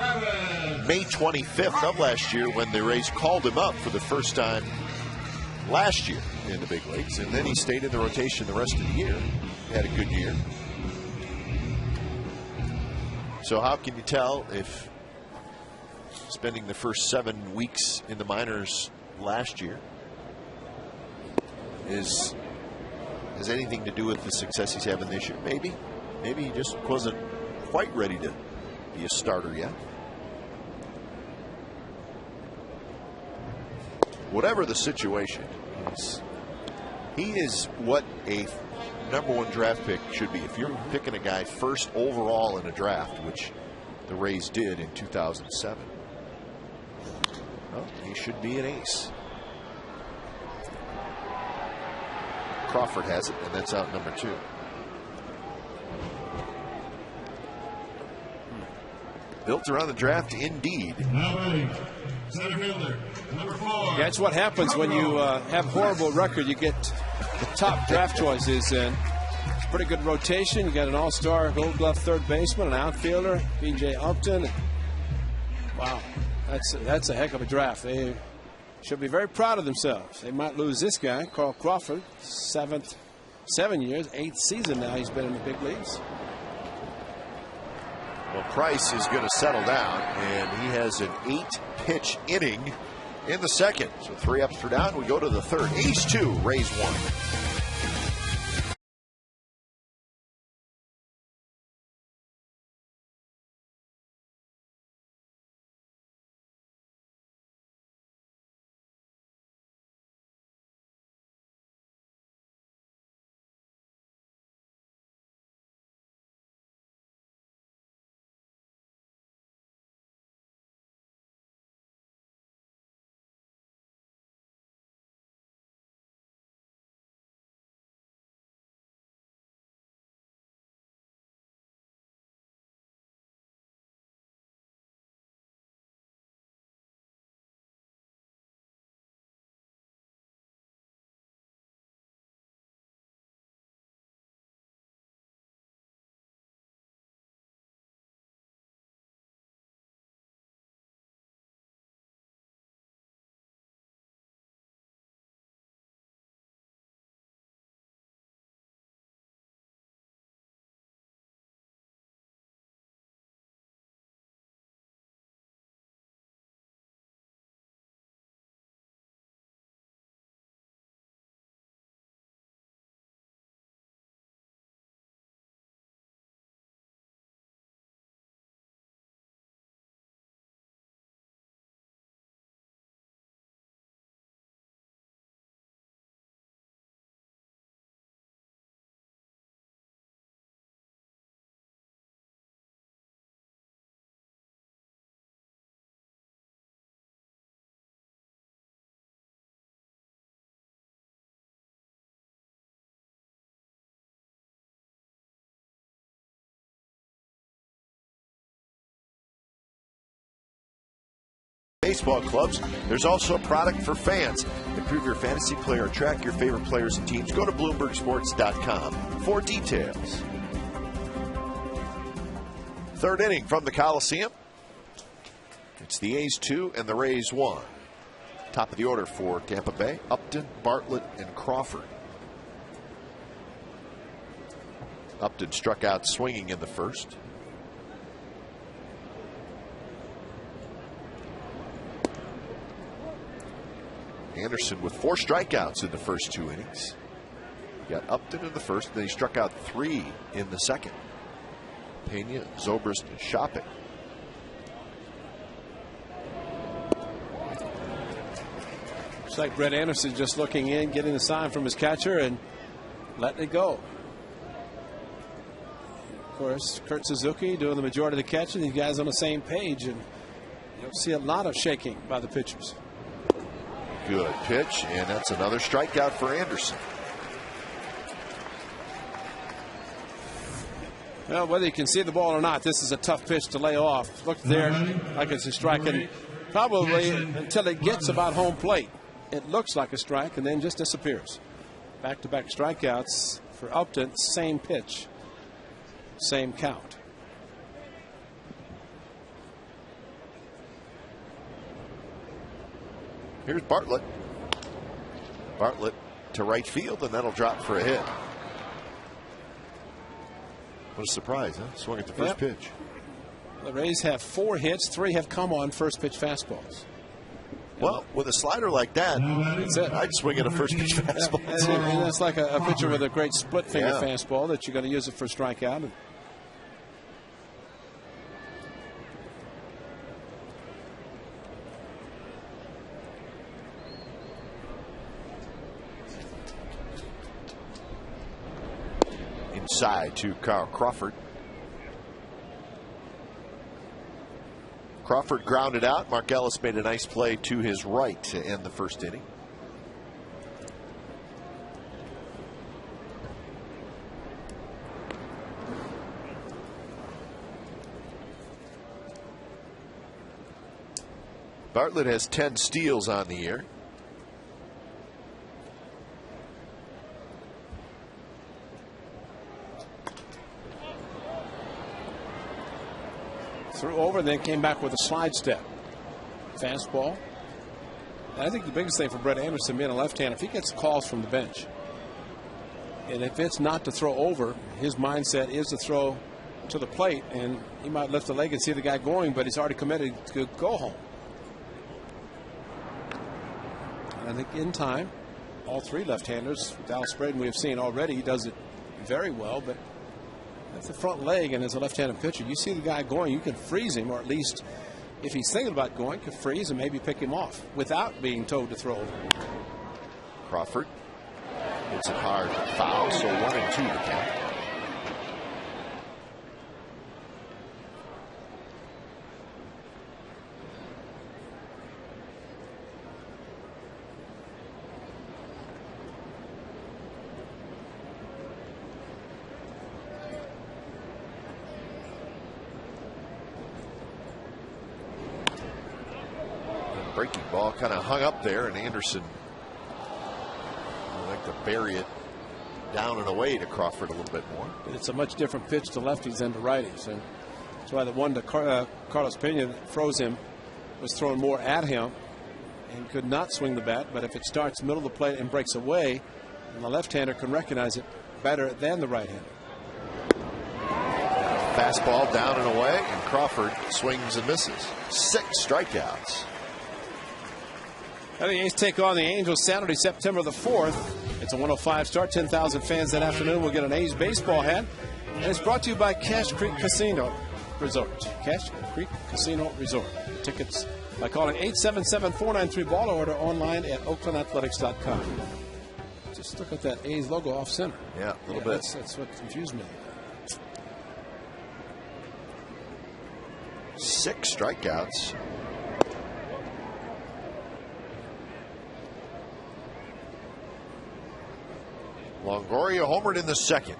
May 25th of last year when the Rays called him up for the first time last year in the big leagues, and then he stayed in the rotation the rest of the year. He had a good year. So how can you tell if spending the first 7 weeks in the minors last year has anything to do with the success he's having this year? Maybe. Maybe he just wasn't quite ready to be a starter yet. Whatever the situation is, he is what a #1 draft pick should be. If you're picking a guy first overall in a draft, which the Rays did in 2007, well, he should be an ace. Crawford has it, and that's out number 2. Built around the draft, indeed. Center fielder, number 4. That's what happens when you have horrible record. You get the top draft choices, and it's pretty good rotation. You got an all-star Gold Glove third baseman, an outfielder, B.J. Upton. Wow, that's a heck of a draft. They should be very proud of themselves. They might lose this guy, Carl Crawford, 7 years, 8th season now he's been in the big leagues. Well, Price is going to settle down, and he has an 8-pitch inning in the second. So 3 ups, 3 down. We go to the third. A's 2, Rays 1. baseball clubs, there's also a product for fans. Improve your fantasy player, track your favorite players and teams. Go to BloombergSports.com for details. Third inning from the Coliseum. It's the A's 2 and the Rays 1. Top of the order for Tampa Bay, Upton, Bartlett, and Crawford. Upton struck out swinging in the first. Anderson with 4 strikeouts in the first 2 innings. You got Upton in the first, then he struck out 3 in the second. Pena, Zobrist, and Shopping. Looks like Brett Anderson just looking in, getting the sign from his catcher and letting it go. Of course, Kurt Suzuki doing the majority of the catching. These guys on the same page, and you'll see a lot of shaking by the pitchers. Good pitch, and that's another strikeout for Anderson. Well, whether you can see the ball or not, this is a tough pitch to lay off. Look there, like it's a strike, and probably until it gets about home plate, it looks like a strike and then just disappears. Back-to-back strikeouts for Upton, same pitch, same count. Here's Bartlett. Bartlett to right field, and that'll drop for a hit. What a surprise, huh? Swung at the first pitch. The Rays have 4 hits, 3 have come on first pitch fastballs. Well, with a slider like that, that's it. I'd swing at a first pitch fastball. And that's like a pitcher with a great split finger fastball that you're going to use it for strikeout. Inside to Carl Crawford. Crawford grounded out. Mark Ellis made a nice play to his right to end the first inning. Bartlett has 10 steals on the year. Threw over and then came back with a slide step. Fastball. I think the biggest thing for Brett Anderson being a left-hander, if he gets calls from the bench, and if it's not to throw over, his mindset is to throw to the plate, and he might lift the leg and see the guy going, but he's already committed to go home. And I think in time, all 3 left-handers, Dallas Braden we have seen already, he does it very well, but that's the front leg, and as a left-handed pitcher, you see the guy going, you can freeze him, or at least if he's thinking about going, you can freeze and maybe pick him off without being told to throw over. Crawford hits it hard, foul, so 1-2 to count. Breaking ball kind of hung up there, and Anderson would like to bury it down and away to Crawford a little bit more. It's a much different pitch to lefties than to righties, and that's why the one to Carlos Pena that froze him was thrown more at him and could not swing the bat. But if it starts middle of the plate and breaks away, and the left-hander can recognize it better than the right-hander. Fastball down and away, and Crawford swings and misses. 6 strikeouts. The A's take on the Angels Saturday, September the 4th. It's a 105 start. 10,000 fans that afternoon will get an A's baseball hat. And it's brought to you by Cache Creek Casino Resort. Cache Creek Casino Resort. Tickets by calling 877-493-BALL or order online at oaklandathletics.com. Just look at that A's logo off center. Yeah, a little bit. That's what confused me. 6 strikeouts. Longoria homered in the second.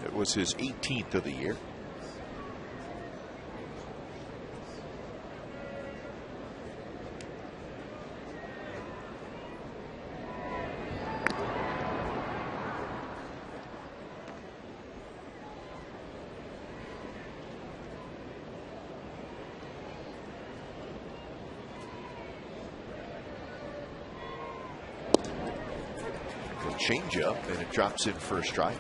It was his 18th of the year. The changeup, and it drops in for a strike.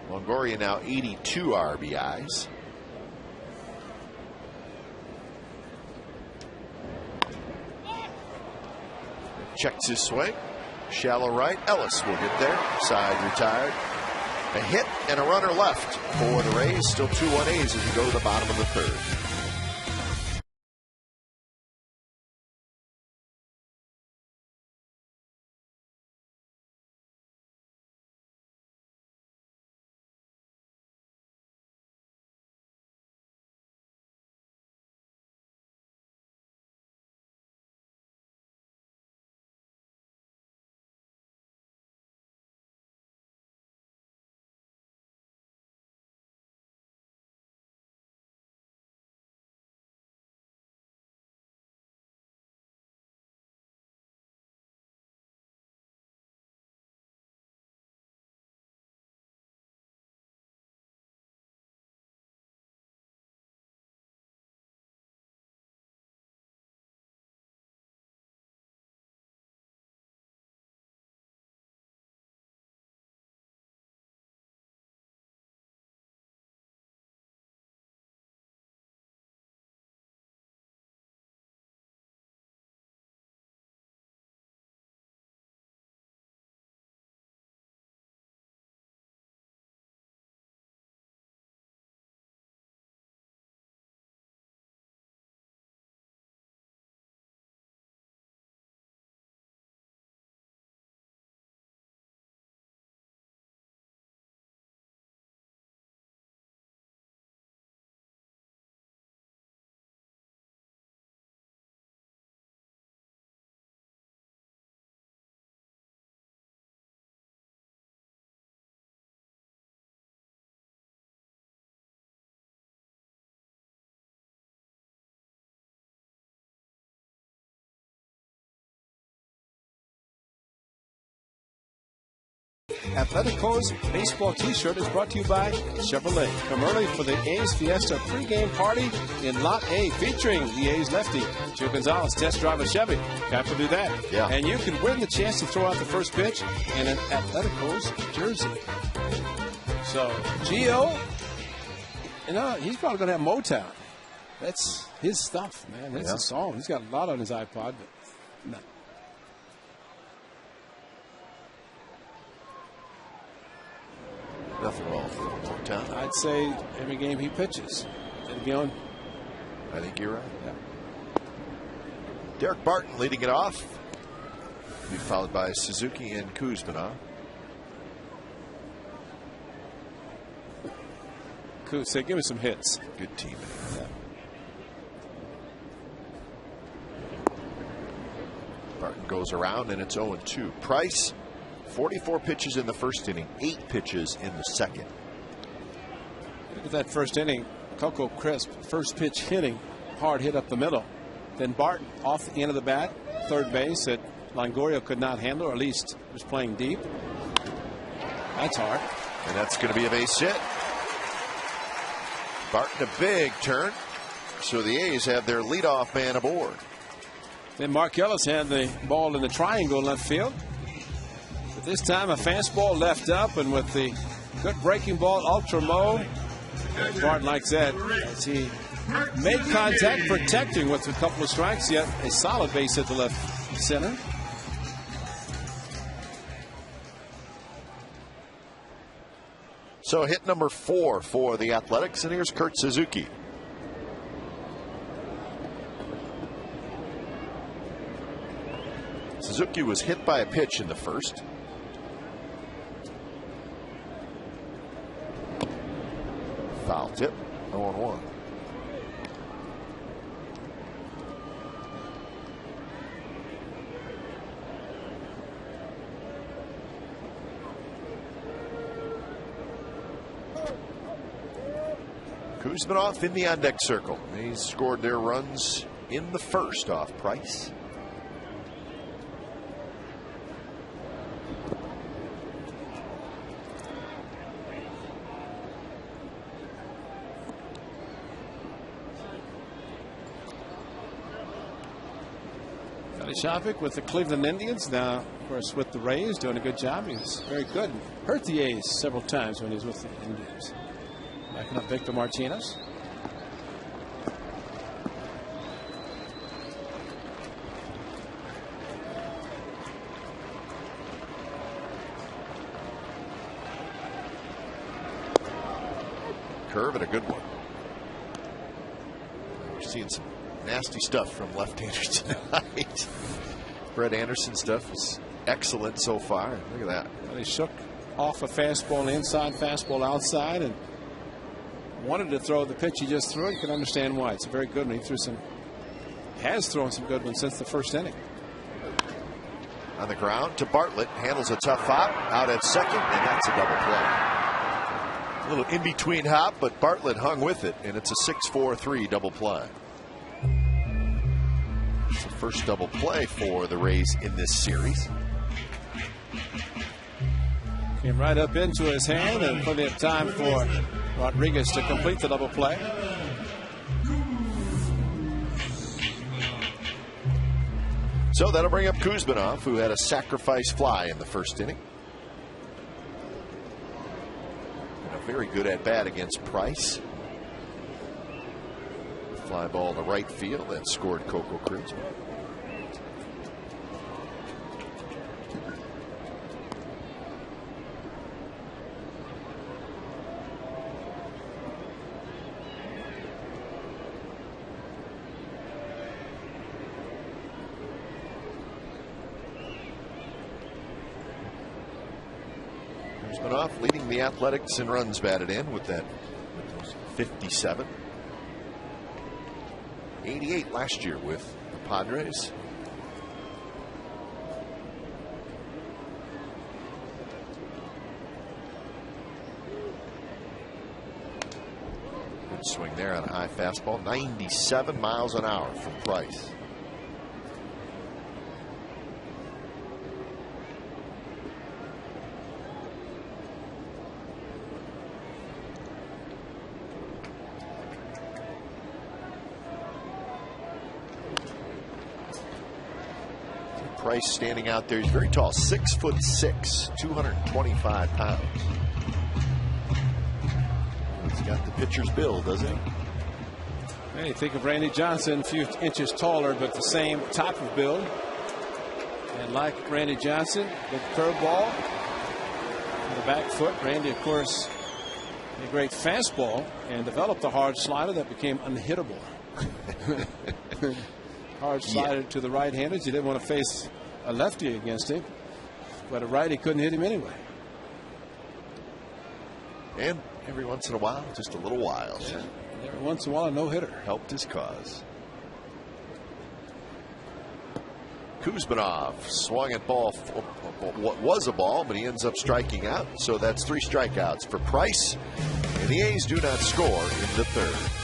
Longoria now 82 RBIs. Checks his swing. Shallow right. Ellis will get there. Side retired. A hit and a runner left for the Rays. Still 2-1 A's as we go to the bottom of the third. Atletico's baseball t-shirt is brought to you by Chevrolet. Come early for the A's Fiesta pregame party in Lot A featuring the A's lefty, Joe Gonzalez, test drive a Chevy. Have to do that. Yeah. And you can win the chance to throw out the first pitch in an Atletico's jersey. So, Gio, you know, he's probably going to have Motown. That's his stuff, man. That's his song. He's got a lot on his iPod, but no. Nothing wrong with Motown. I'd say every game he pitches, it'll be on. I think you're right. Yeah. Derek Barton leading it off. Be followed by Suzuki and Kuzma. Say, give me some hits. Good team. Yeah. Barton goes around and it's 0-2. Price, 44 pitches in the first inning, 8 pitches in the second. Look at that first inning. Coco Crisp, first pitch hitting, hard hit up the middle. Then Barton off the end of the bat, third base that Longoria could not handle, or at least was playing deep. That's hard. And that's going to be a base hit. Barton a big turn. So the A's have their leadoff man aboard. Then Mark Ellis had the ball in the triangle left field. But this time a fastball left up, and with the good breaking ball ultra mode, Barton likes that as he made contact, protecting with a couple of strikes, yet a solid base hit to left center. So hit number 4 for the Athletics, and here's Kurt Suzuki. Suzuki was hit by a pitch in the first. Foul tip, 0-1. Kuzmanov in the on-deck circle. They scored their runs in the first off Price. Charlie Shopik with the Cleveland Indians. Now, of course, with the Rays, doing a good job. He's very good. Hurt the A's several times when he was with the Indians. Backing up Victor Martinez. Curve and a good one. We're seeing some nasty stuff from left-handers tonight. Brett Anderson's stuff is excellent so far. Look at that. Well, he shook off a fastball inside, fastball outside, and wanted to throw the pitch he just threw. You can understand why. It's a very good one. He threw some, has thrown some good ones since the first inning. On the ground to Bartlett. Handles a tough hop out at second, and that's a double play. A little in-between hop, but Bartlett hung with it, and it's a 6-4-3 double play. It's the first double play for the Rays in this series. Came right up into his hand, and plenty of time for Rodriguez to complete the double play. So that'll bring up Kuzminov, who had a sacrifice fly in the first inning. Very good at bat against Price. Fly ball to right field that scored Coco Cruz. Kuzminov leading the Athletics in runs batted in with that 57. 88 last year with the Padres. Good swing there on a high fastball. 97 miles an hour from Price. Price standing out there. He's very tall, 6'6", 225 pounds. He's got the pitcher's build, doesn't he? Hey, think of Randy Johnson, a few inches taller, but the same type of build. And like Randy Johnson, with the curveball, the back foot. Randy, of course, a great fastball and developed a hard slider that became unhittable. Hard slider to the right-handers. You didn't want to face a lefty against him, but a righty couldn't hit him anyway. And every once in a while, just a little wild. Yeah. Every once in a while, a no-hitter. Helped his cause. Kuzminov swung at ball, what was a ball, but he ends up striking out. So that's 3 strikeouts for Price. And the A's do not score in the third.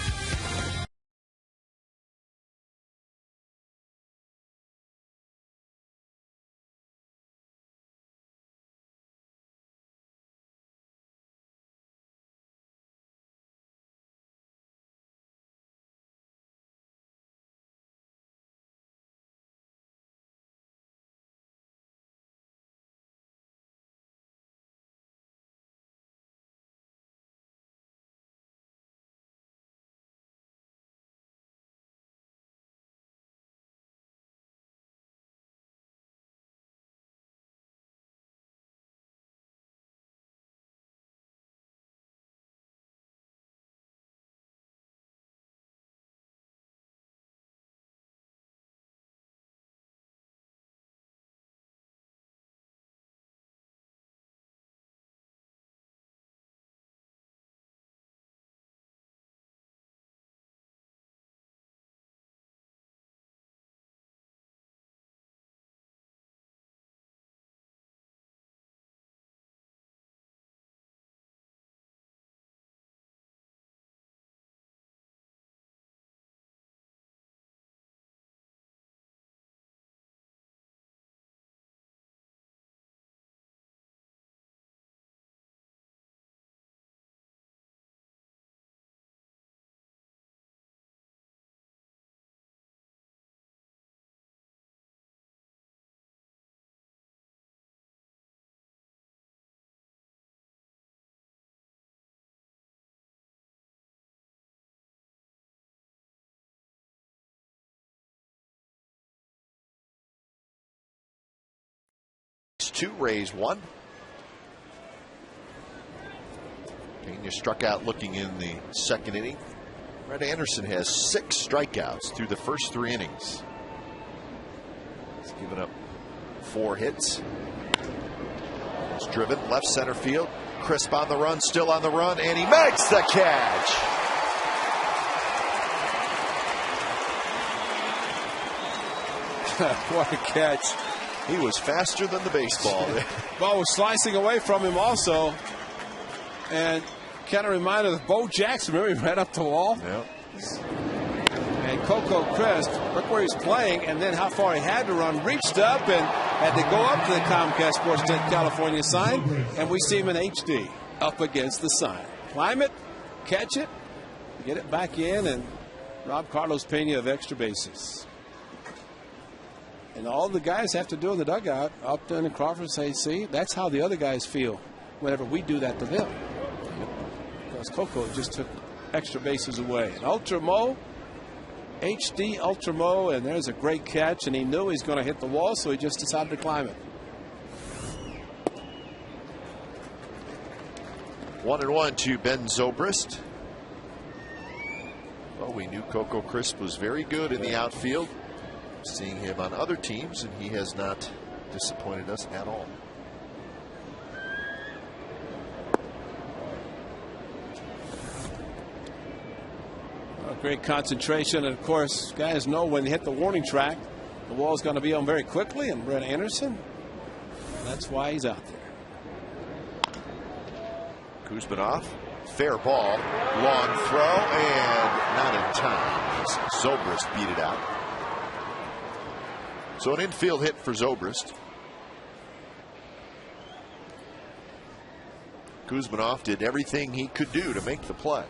2, Rays 1. Pena struck out looking in the second inning. Brett Anderson has 6 strikeouts through the first 3 innings. He's given up 4 hits. He's driven left center field. Crisp on the run, still on the run, and he makes the catch. What a catch. He was faster than the baseball. Ball was slicing away from him also. And kind of reminded of Bo Jackson. Remember, he ran up the wall? Yep. And Coco Crisp, look where he's playing and then how far he had to run. Reached up and had to go up to the Comcast Sports 10 California sign. And we see him in HD up against the sign. Climb it, catch it, get it back in, and rob Carlos Pena of extra bases. And all the guys have to do in the dugout, Upton and Crawford, say, see, that's how the other guys feel whenever we do that to them. Because Coco just took extra bases away. And Ultra Mo, HD Ultra Mo, and there's a great catch, and he knew he's going to hit the wall, so he just decided to climb it. 1-1 to Ben Zobrist. Well, we knew Coco Crisp was very good in the outfield. Seeing him on other teams, and he has not disappointed us at all. Great concentration, and of course, guys know when they hit the warning track, the wall's going to be on very quickly, and Brett Anderson, that's why he's out there. Kuzminoff, fair ball, long throw, and not in time. Zobrist beat it out. So an infield hit for Zobrist. Kuzminoff did everything he could do to make the play.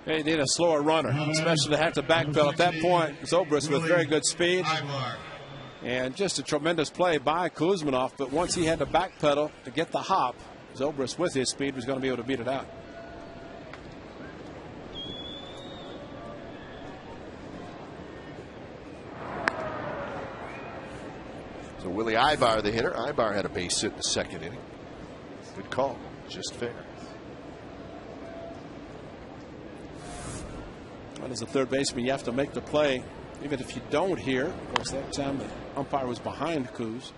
They need a slower runner, especially to have to backpedal at that point. Zobrist with very good speed. And just a tremendous play by Kuzminoff. But once he had to backpedal to get the hop, Zobrist with his speed was going to be able to beat it out. So Willie Ibar, the hitter. Ibar had a base hit in the second inning. Good call. Just fair. Well, as a third baseman, you have to make the play, even if you don't hear. Of course, that time the umpire was behind Kuz.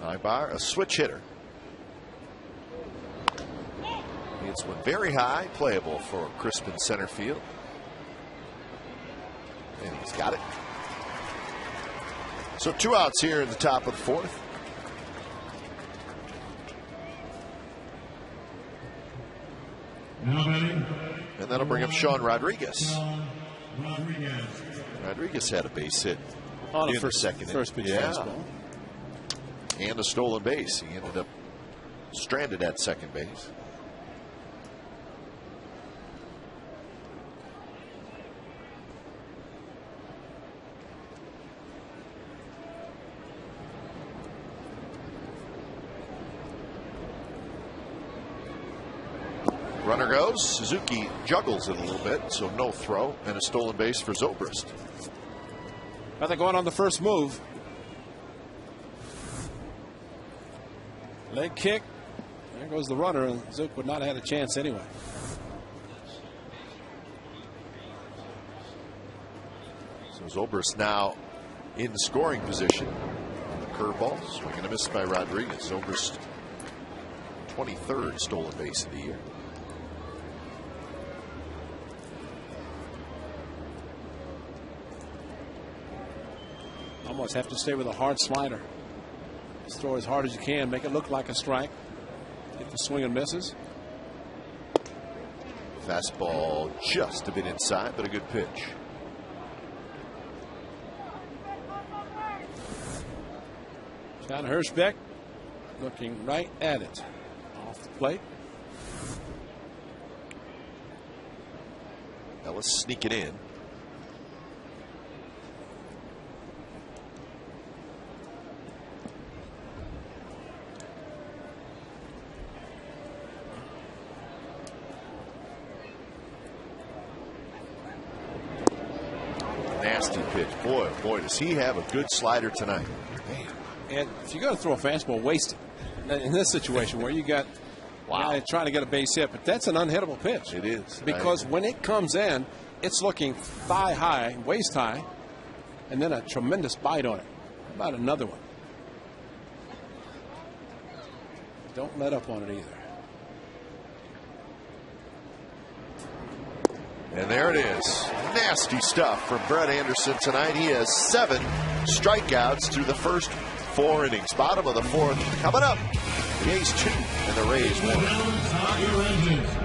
Ibar, a switch hitter. It's one very high, playable for Crisp in center field. And he's got it. So 2 outs here in the top of the 4th. And that'll bring up Sean Rodriguez. Rodriguez had a base hit on in the second. First pitch fastball. And a stolen base. He ended up stranded at second base. Runner goes. Suzuki juggles it a little bit, so no throw and a stolen base for Zobrist. Nothing going on the first move. Leg kick. There goes the runner, and Zook would not have had a chance anyway. So Zobrist now in scoring position on the curveball. Swing and a miss by Rodriguez. Zobrist 23rd stolen base of the year. Almost have to stay with a hard slider. Just throw as hard as you can, make it look like a strike. Get the swing and misses. Fastball just a bit inside, but a good pitch. John Hirschbeck looking right at it. Off the plate. Ellis sneaking in. nasty pitch. Boy, oh boy, does he have a good slider tonight. Man. And if you're going to throw a fastball, waste it. In this situation where you got trying to get a base hit, but that's an unhittable pitch. It is. Because when it comes in, it's looking thigh high, waist high, and then a tremendous bite on it. How about another one? Don't let up on it either. And there it is. Nasty stuff from Brett Anderson tonight. He has 7 strikeouts through the first 4 innings. Bottom of the 4th coming up. The A's 2 and the Rays 1.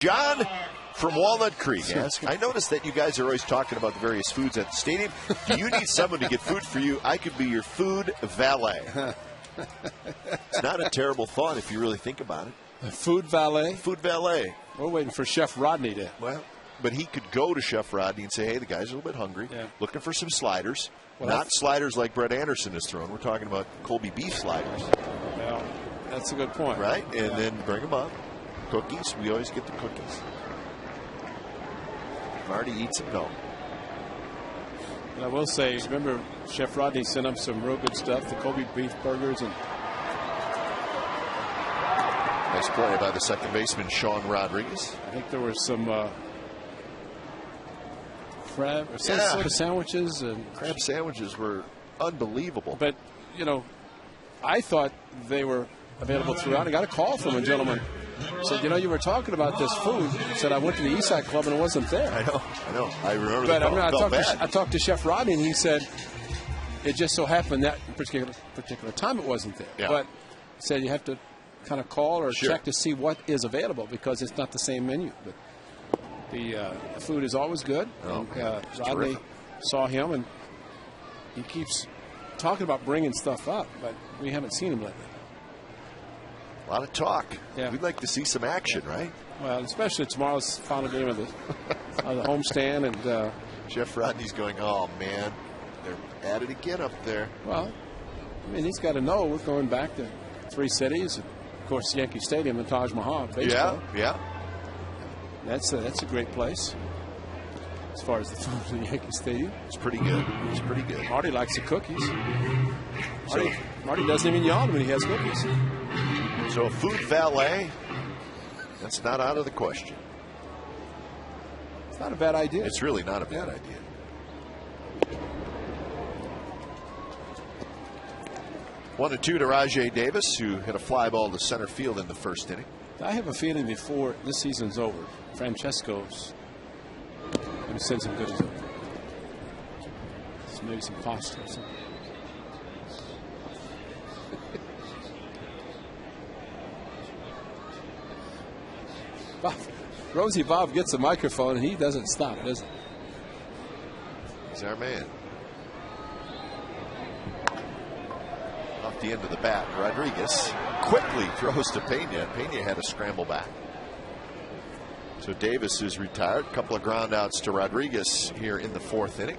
John from Walnut Creek asks, I noticed that you guys are always talking about the various foods at the stadium. Do you need someone to get food for you? I could be your food valet. It's not a terrible thought if you really think about it. A food valet? Food valet. We're waiting for Chef Rodney to. Well, but he could go to Chef Rodney and say, hey, the guy's a little bit hungry, looking for some sliders. Well, not sliders like Brett Anderson has thrown. We're talking about Colby beef sliders. Well, that's a good point. Right? And then bring them up. Cookies. We always get the cookies. Marty eats them. No. And I will say, remember, Chef Rodney sent up some real good stuff, the Colby beef burgers. And nice play by the second baseman, Sean Rodriguez. I think there were some crab or some sort of sandwiches. And crab sandwiches were unbelievable. But, you know, I thought they were available throughout. I got a call from a gentleman. Said, you know, you were talking about this food. Said, I went to the East Side Club and it wasn't there. I know. I remember but that. I talked to Chef Rodney, and he said it just so happened that particular time it wasn't there. Yeah. But he said you have to kind of call or check to see what is available because it's not the same menu. But the food is always good. Oh, and, Rodney saw him, and he keeps talking about bringing stuff up, but we haven't seen him lately. A lot of talk. Yeah. We'd like to see some action, right? Well, especially tomorrow's final game of the homestand. And Jeff Rodney's going, oh, man, they're at it again up there. Well, I mean, he's got to know we're going back to 3 cities. And of course, Yankee Stadium and Taj Mahal. Baseball. Yeah. That's a great place as far as the food in the Yankee Stadium. It's pretty good. Marty likes the cookies. Marty doesn't even yawn when he has cookies. So a food valet, that's not out of the question. It's not a bad idea. It's really not a bad idea. 1-2 to Rajay Davis, who hit a fly ball to center field in the first inning. I have a feeling before this season's over, Francesco's going to send some goodies over. Maybe some pasta or something. Rosie Bob gets a microphone and he doesn't stop, does he? He's our man. Off the end of the bat, Rodriguez quickly throws to Pena. Pena had to scramble back. So Davis is retired. A couple of ground outs to Rodriguez here in the 4th inning.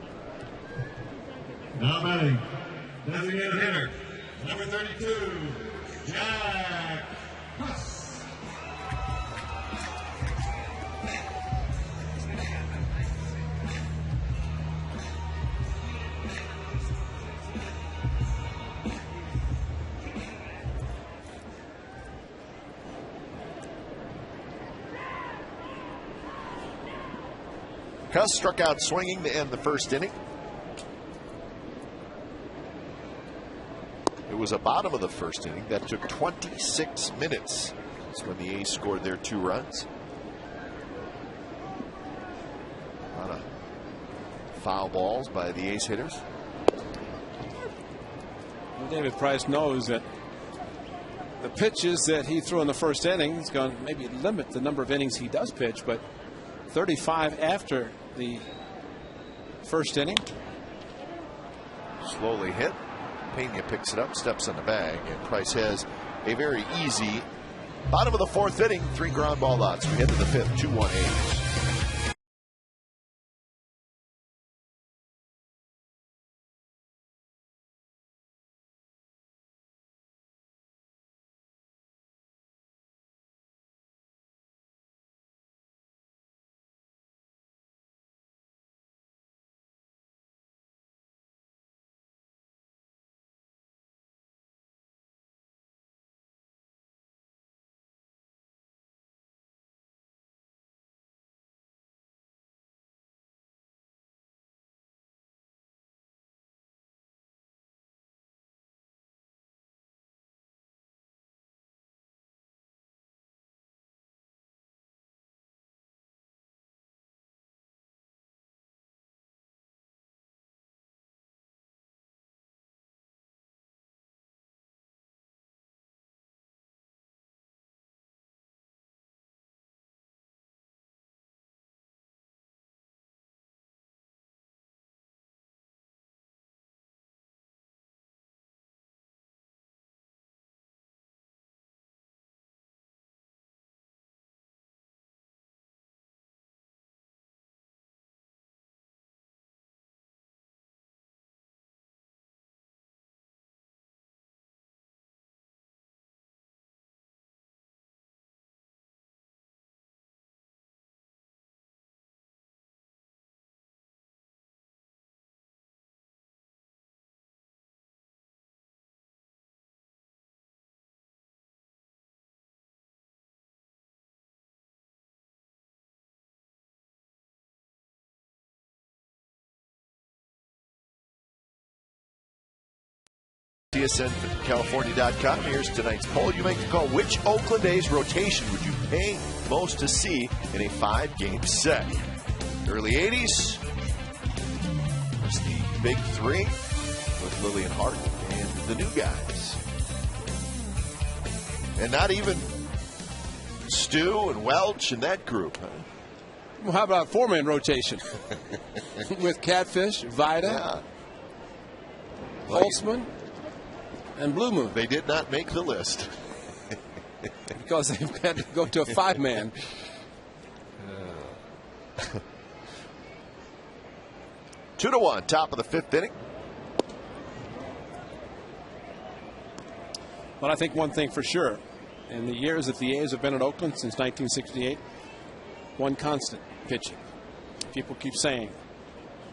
Now batting, designated hitter, number 32, Jack Huss. Cuss struck out swinging to end the 1st inning. It was a bottom of the 1st inning that took 26 minutes. That's when the A's scored their 2 runs. A lot of foul balls by the A's hitters. Well, David Price knows that the pitches that he threw in the 1st inning is going to maybe limit the number of innings he does pitch, but 35 after the 1st inning. Slowly hit. Pena picks it up, steps in the bag, and Price has a very easy bottom of the 4th inning. 3 ground ball outs. We head to the 5th. 2-1 A's. TSNCalifornia.com. Here's tonight's poll. You make the call. Which Oakland A's rotation would you pay most to see in a 5-game set? Early 80s. There's the big 3 with Lillian Hart and the new guys. And not even Stu and Welch and that group. Huh? Well, how about 4-man rotation with Catfish, Vida, Holtzman, and Blue Moon? They did not make the list. Because they've had to go to a 5-man. 2-1, top of the 5th inning. But I think one thing for sure, in the years that the A's have been in Oakland since 1968, one constant: pitching. People keep saying,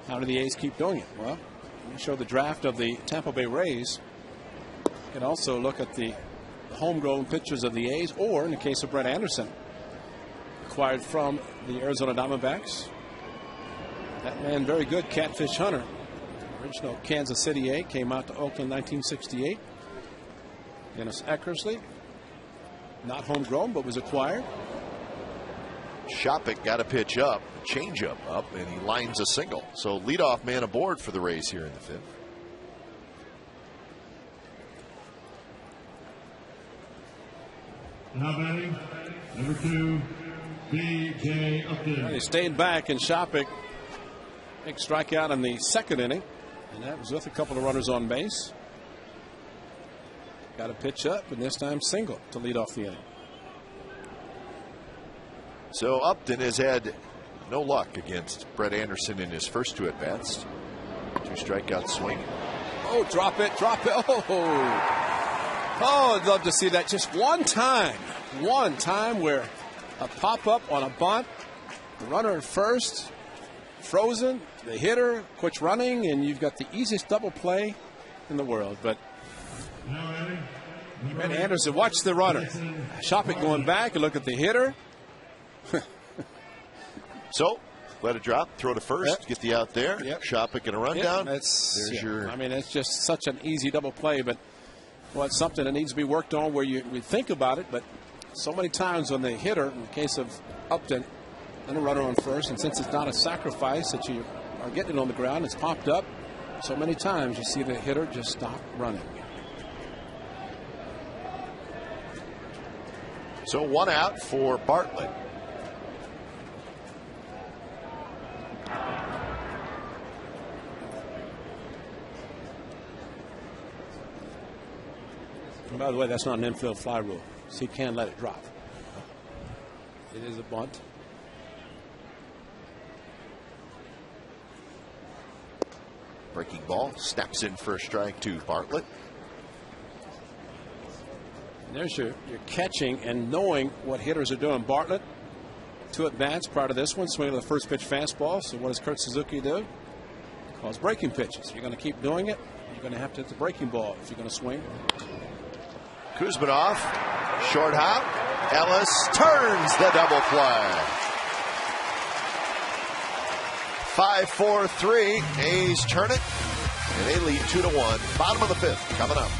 how do the A's keep doing it? Well, you show the draft of the Tampa Bay Rays. You can also look at the homegrown pitchers of the A's, or in the case of Brett Anderson, acquired from the Arizona Diamondbacks. That man, very good, Catfish Hunter, original Kansas City A, came out to Oakland 1968. Dennis Eckersley, not homegrown, but was acquired. Shopik got a pitch up, change up, and he lines a single. So leadoff man aboard for the Rays here in the 5th. Now batting, number 2, B.J. Upton. He stayed back, and Shopik, big strikeout in the second inning, and that was with a couple of runners on base. Got a pitch up, and this time single to lead off the inning. So Upton has had no luck against Brett Anderson in his first two at-bats. 2 strikeout swing. Oh, drop it, drop it. Oh, I'd love to see that just one time where a pop-up on a bunt, the runner at first, frozen, the hitter quits running, and you've got the easiest double play in the world. But Brett Anderson, watch the runner. Shopik going back and look at the hitter. So, let it drop, throw to first, get the out there. Shopik and a rundown. I mean, it's just such an easy double play, but well, it's something that needs to be worked on where we think about it, but so many times when the hitter, in the case of Upton, and a runner on first, and since it's not a sacrifice that you are getting it on the ground, it's popped up, so many times you see the hitter just stop running. So 1 out for Bartlett. And by the way, that's not an infield fly rule, so you can let it drop. It is a bunt. Breaking ball, snaps in for a strike to Bartlett. And there's your catching and knowing what hitters are doing. Bartlett, 2 at-bats prior to this one, swinging the first pitch fastball. So what does Kurt Suzuki do? He calls breaking pitches. You're going to keep doing it, you're going to have to hit the breaking ball if you're going to swing. Kuzmanov, short hop. Ellis turns the double play. 5-4-3. A's turn it, and they lead 2-1. Bottom of the 5th coming up.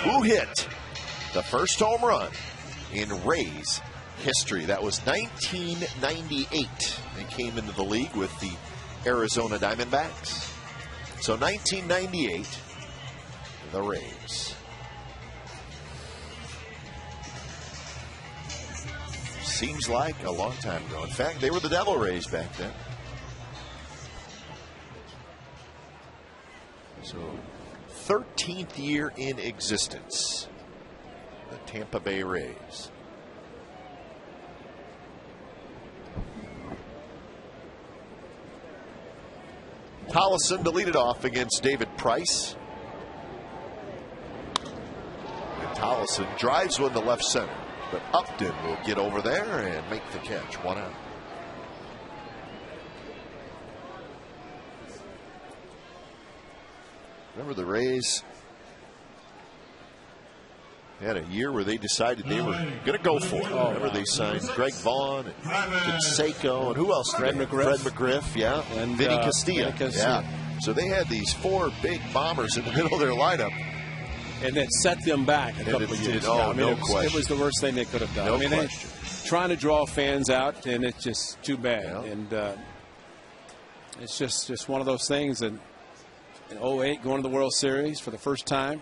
Who hit the first home run in Rays history? That was 1998. They came into the league with the Arizona Diamondbacks. So 1998, the Rays. Seems like a long time ago. In fact, they were the Devil Rays back then. So 13th year in existence, the Tampa Bay Rays. Tollison to lead it off against David Price. And Tollison drives one to left center, but Upton will get over there and make the catch. 1 out. Remember, the Rays They had a year where they decided they were going to go for it. Remember, they signed Greg Vaughn and Canseco, and who else? Fred McGriff, yeah. And Vinny Castilla. Yeah. So they had these 4 big bombers in the middle of their lineup. And it set them back a couple of years ago. No question. It was the worst thing they could have done. No question. Trying to draw fans out, and it's just too bad. Yeah. And it's just one of those things. And in 08, going to the World Series for the first time,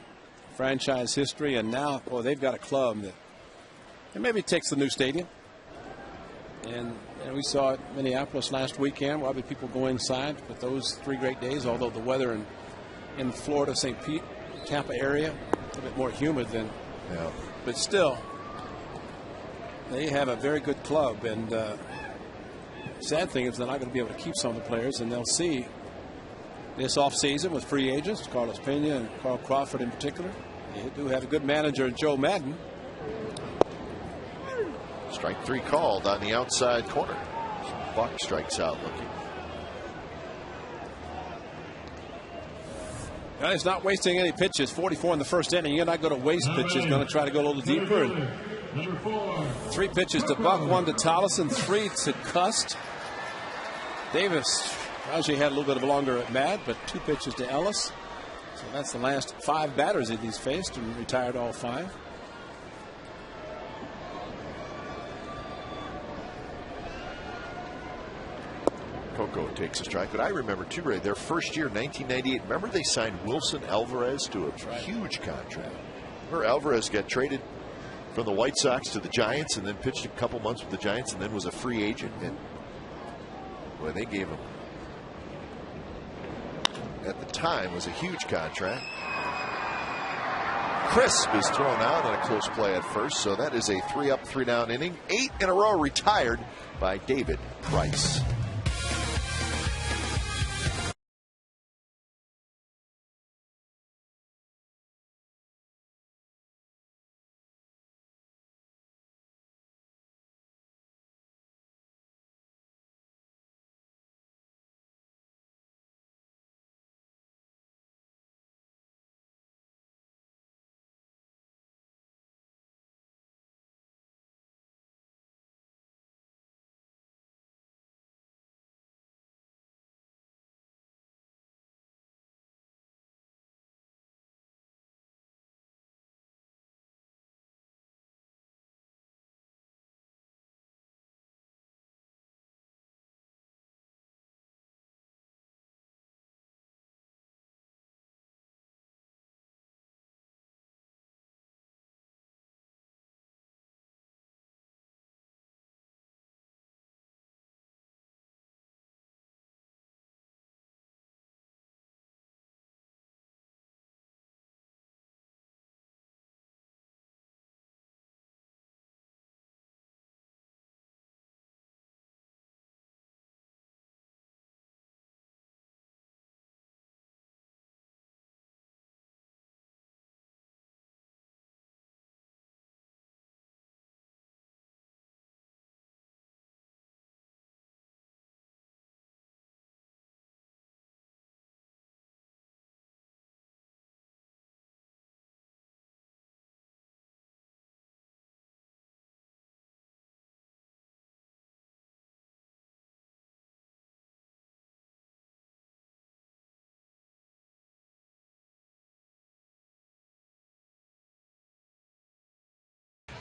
franchise history, and now, boy, they've got a club that maybe takes the new stadium. And we saw it in Minneapolis last weekend. Why would people go inside? But those 3 great days, although the weather in Florida, St. Pete, Tampa area, a little bit more humid than, but still, they have a very good club. And sad thing is they're not going to be able to keep some of the players, and they'll see this offseason with free agents, Carlos Pena and Carl Crawford in particular. They do have a good manager, Joe Madden. Strike 3 called on the outside corner. Buck strikes out looking. Well, he's not wasting any pitches. 44 in the first inning. You're not going to waste pitches. Going to try to go a little deeper. And 3 pitches to Buck, 1 to Tollison, 3 to Cust. Davis, Raji had a little bit of a longer at bat, but 2 pitches to Ellis. So that's the last 5 batters that he's faced, and retired all 5. Coco takes a strike, but I remember too, Ray, their first year, 1998. Remember they signed Wilson Alvarez to a huge contract. Remember Alvarez got traded from the White Sox to the Giants, and then pitched a couple months with the Giants, and then was a free agent. And boy, they gave him, at the time, was a huge contract. Crisp is thrown out on a close play at first, so that is a 3-up, 3-down inning. 8 in a row retired by David Price.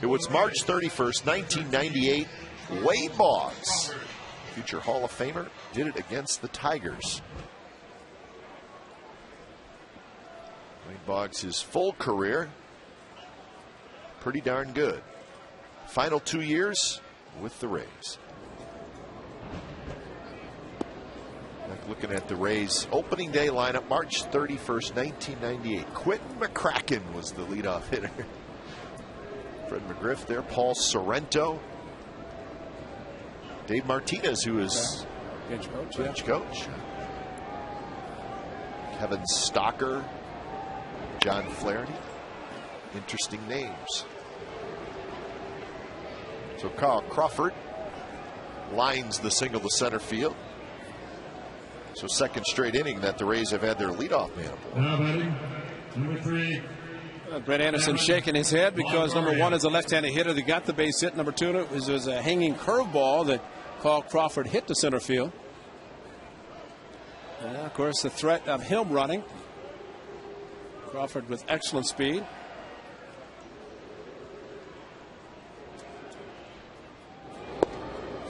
It was March 31st, 1998. Wade Boggs, future Hall of Famer, did it against the Tigers. Wade Boggs, his full career, pretty darn good. Final 2 years with the Rays. Looking at the Rays opening day lineup, March 31st, 1998. Quentin McCracken was the leadoff hitter. Fred McGriff there, Paul Sorrento, Dave Martinez, who is bench coach, Kevin Stocker, John Flaherty. Interesting names. So Carl Crawford lines the single to center field. So second straight inning that the Rays have had their leadoff man aboard. Now batting, number 3. Brett Anderson shaking his head because number one is a left-handed hitter that got the base hit. Number two was a hanging curveball that Carl Crawford hit to center field. And of course, the threat of him running. Crawford with excellent speed.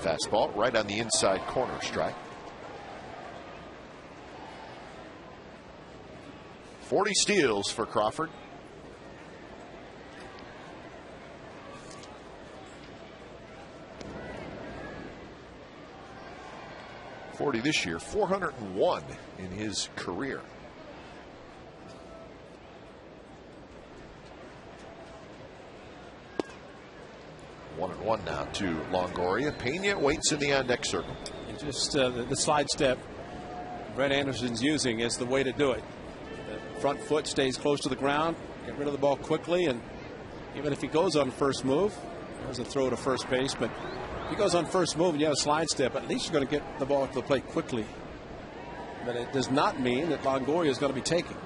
Fastball right on the inside corner, strike. 40 steals for Crawford. .40 this year, 401 in his career. One and one now to Longoria. Pena waits in the on-deck circle. And just the slide step Brett Anderson's using is the way to do it. The front foot stays close to the ground, get rid of the ball quickly, and even if he goes on first move, there's a throw to first base, but if he goes on first move and you have a slide step, at least you're going to get the ball to the plate quickly. But it does not mean that Longoria is going to be taking.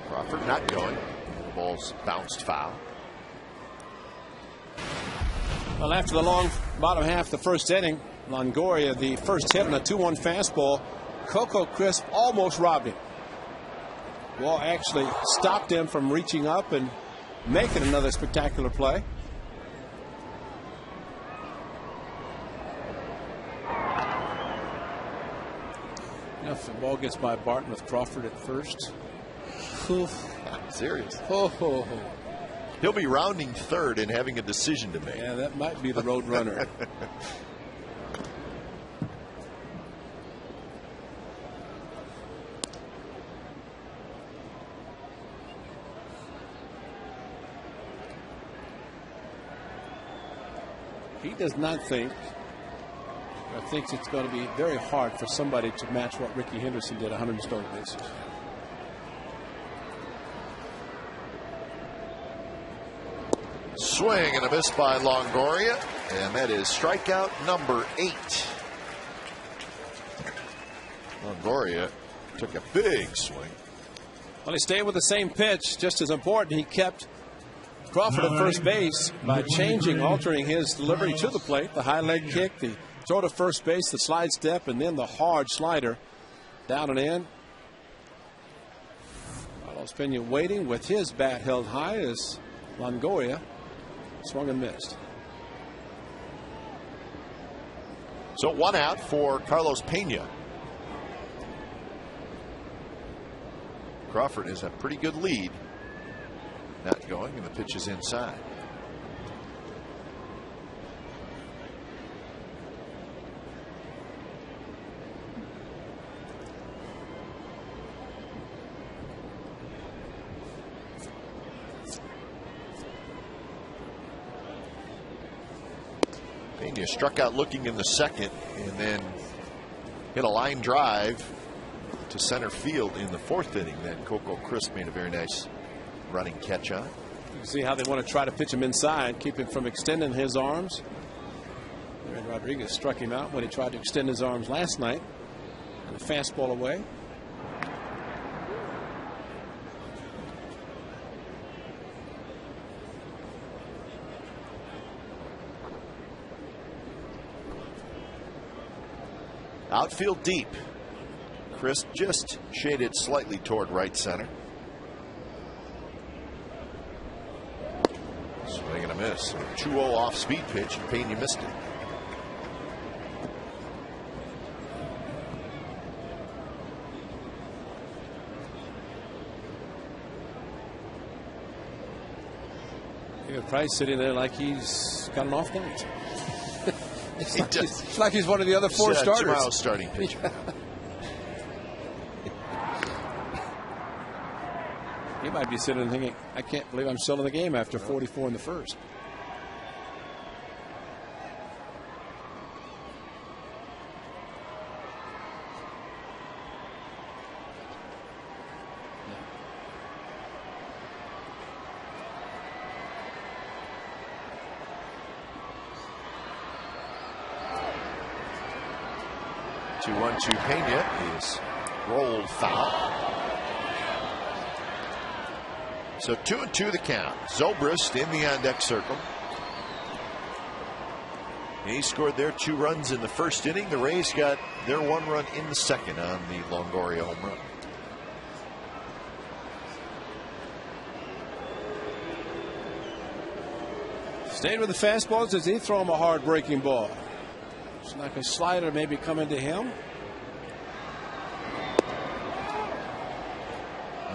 Crawford not going. The ball's bounced foul. Well, after the long bottom half of the first inning, Longoria, the first hit on a 2-1 fastball, Coco Crisp almost robbed him. Ball actually stopped him from reaching up and making another spectacular play. Now, if the ball gets by Barton with Crawford at first. Serious. Oh. He'll be rounding third and having a decision to make. Yeah, that might be the road runner. He does not think, or thinks it's going to be very hard for somebody to match what Ricky Henderson did, 100 stolen bases. Swing and a miss by Longoria, and that is strikeout number 8. Longoria took a big swing. Well, he stayed with the same pitch. Just as important, he kept Crawford at first base by altering his delivery to the plate. The high leg kick, the throw to first base, the slide step, and then the hard slider down and in. Carlos Pena waiting with his bat held high as Longoria swung and missed. So 1 out for Carlos Pena. Crawford has a pretty good lead. Not going, and the pitch is inside. Pena struck out looking in the second and then hit a line drive to center field in the 4th inning that Coco Crisp made a very nice running catch on. You can see how they want to try to pitch him inside, keep him from extending his arms. Aaron Rodriguez struck him out when he tried to extend his arms last night. And a fastball away. Outfield deep. Chris just shaded slightly toward right center. Swing and a miss. 2-0 off speed pitch, and Pena missed it. Price sitting there like he's got an off night. It's like he's one of the other 4 starters. Tomorrow's starting pitcher. Yeah. He might be sitting and thinking, I can't believe I'm still in the game after 44 in the first. 2-1-2 Pena is rolled foul. So 2-2 the count. Zobrist in the on-deck circle. He scored their 2 runs in the first inning. The Rays got their 1 run in the second on the Longoria home run. Stayed with the fastballs. Does he throw him a hard breaking ball? It's like a slider maybe coming to him.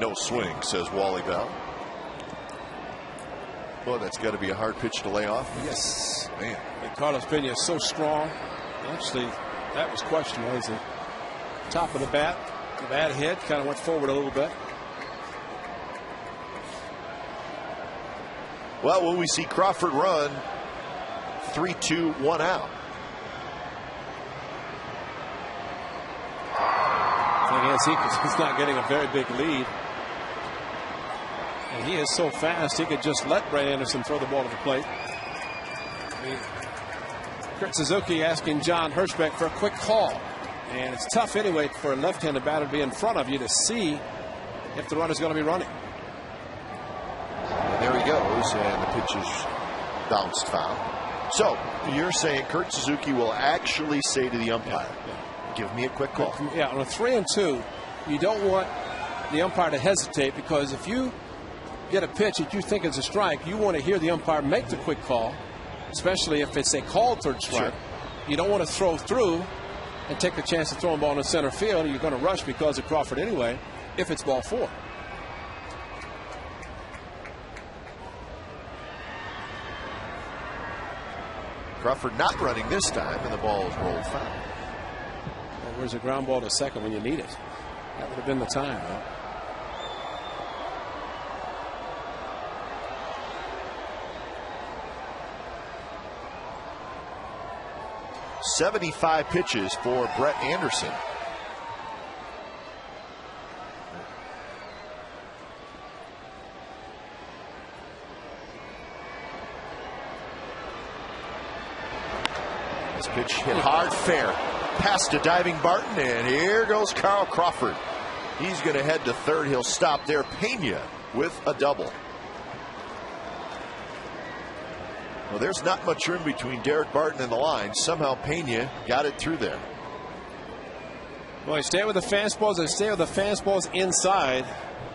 No swing, says Wally Bell. Boy, that's got to be a hard pitch to lay off. Yes. Man. And Carlos Pena is so strong. Actually, that was questionable. He's the top of the bat. The bat hit kind of went forward a little bit. Well, will we see Crawford run 3-2, 1 out? Thing is, he's not getting a very big lead. And he is so fast, he could just let Brett Anderson throw the ball to the plate. Kurt Suzuki asking John Hirschbeck for a quick call. And it's tough anyway for a left-handed batter to be in front of you to see if the runner's going to be running. And there he goes, and the pitch is bounced foul. So you're saying Kurt Suzuki will actually say to the umpire, give me a quick call. Yeah, on a 3-2, you don't want the umpire to hesitate, because if you get a pitch that you think is a strike, you want to hear the umpire make the quick call, especially if it's a called third strike. Sure. You don't want to throw through and take the chance to throw a ball in the center field. You're going to rush because of Crawford anyway, if it's ball 4. Crawford not running this time, and the ball is rolled foul. Well, where's a ground ball to second when you need it? That would have been the time, right? 75 pitches for Brett Anderson. This pitch hit hard, fair. Past a diving Barton, and here goes Carl Crawford. He's going to head to third. He'll stop there. Pena with a double. Well, there's not much room between Derek Barton and the line. Somehow Pena got it through there. Well, he stayed with the fastballs. They stay with the fastballs inside.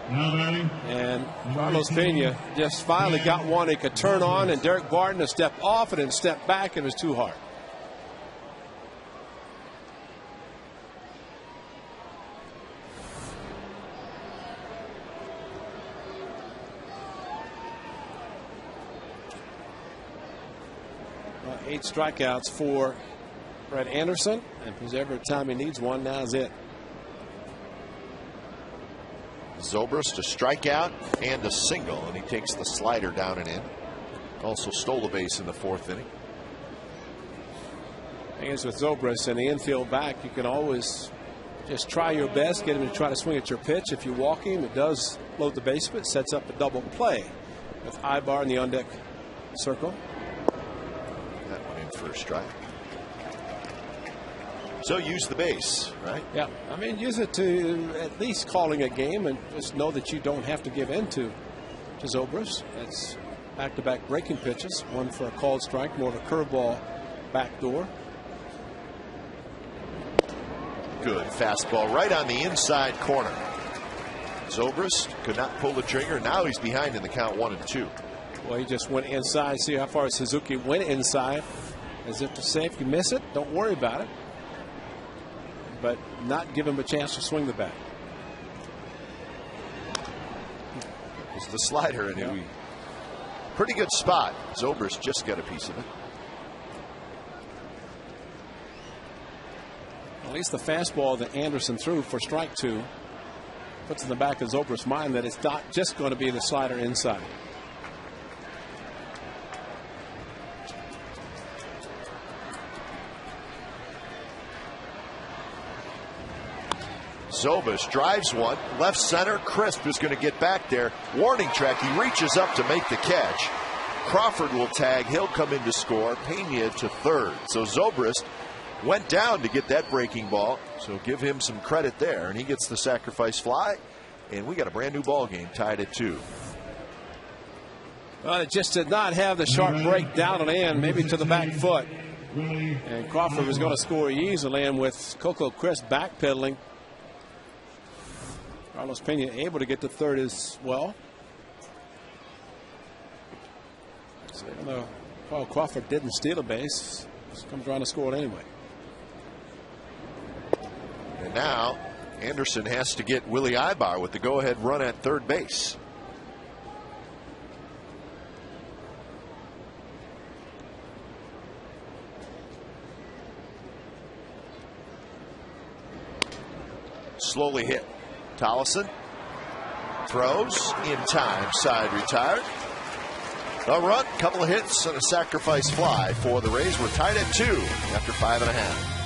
And Carlos Pena just finally got one he could turn on, and Derek Barton a step off and then step back, and it was too hard. Well, 8 strikeouts for Brett Anderson, and if every time he needs one, now's it. Zobrist a strikeout and a single, and he takes the slider down and in. Also stole the base in the 4th inning. As with Zobrist and the infield back, you can always just try your best, get him to try to swing at your pitch. If you walk him, it does load the base, but sets up a double play with Ibar in the on-deck circle. That one in for a strike. So use the base, right? Yeah, I mean, use it to at least calling a game, and just know that you don't have to give in to Zobrist. That's back-to-back breaking pitches, one for a called strike, more of a curveball backdoor. Good fastball right on the inside corner. Zobrist could not pull the trigger. Now he's behind in the count 1-2. Well, he just went inside. See how far Suzuki went inside, as if to say, if you miss it, don't worry about it. But not give him a chance to swing the bat. It's the slider, and it pretty good spot. Zobrist just got a piece of it. At least the fastball that Anderson threw for strike 2 puts in the back of Zobrist's mind that it's not just going to be the slider inside. Zobrist drives one left center. Crisp is going to get back there. Warning track. He reaches up to make the catch. Crawford will tag. He'll come in to score. Pena to third. So Zobrist went down to get that breaking ball. So give him some credit there. And he gets the sacrifice fly. And we got a brand new ball game tied at 2. Well, it just did not have the sharp break down and in, maybe to the back foot. And Crawford was going to score easily, and with Coco Crisp backpedaling, Carlos Pena able to get to third as well. So even though Paul Crawford didn't steal a base, he comes around to score it anyway. And now Anderson has to get Willie Ibar with the go-ahead run at third base. Slowly hit. Tollison throws in time. Side retired. A run, couple of hits, and a sacrifice fly for the Rays. We're tied at 2 after 5.5.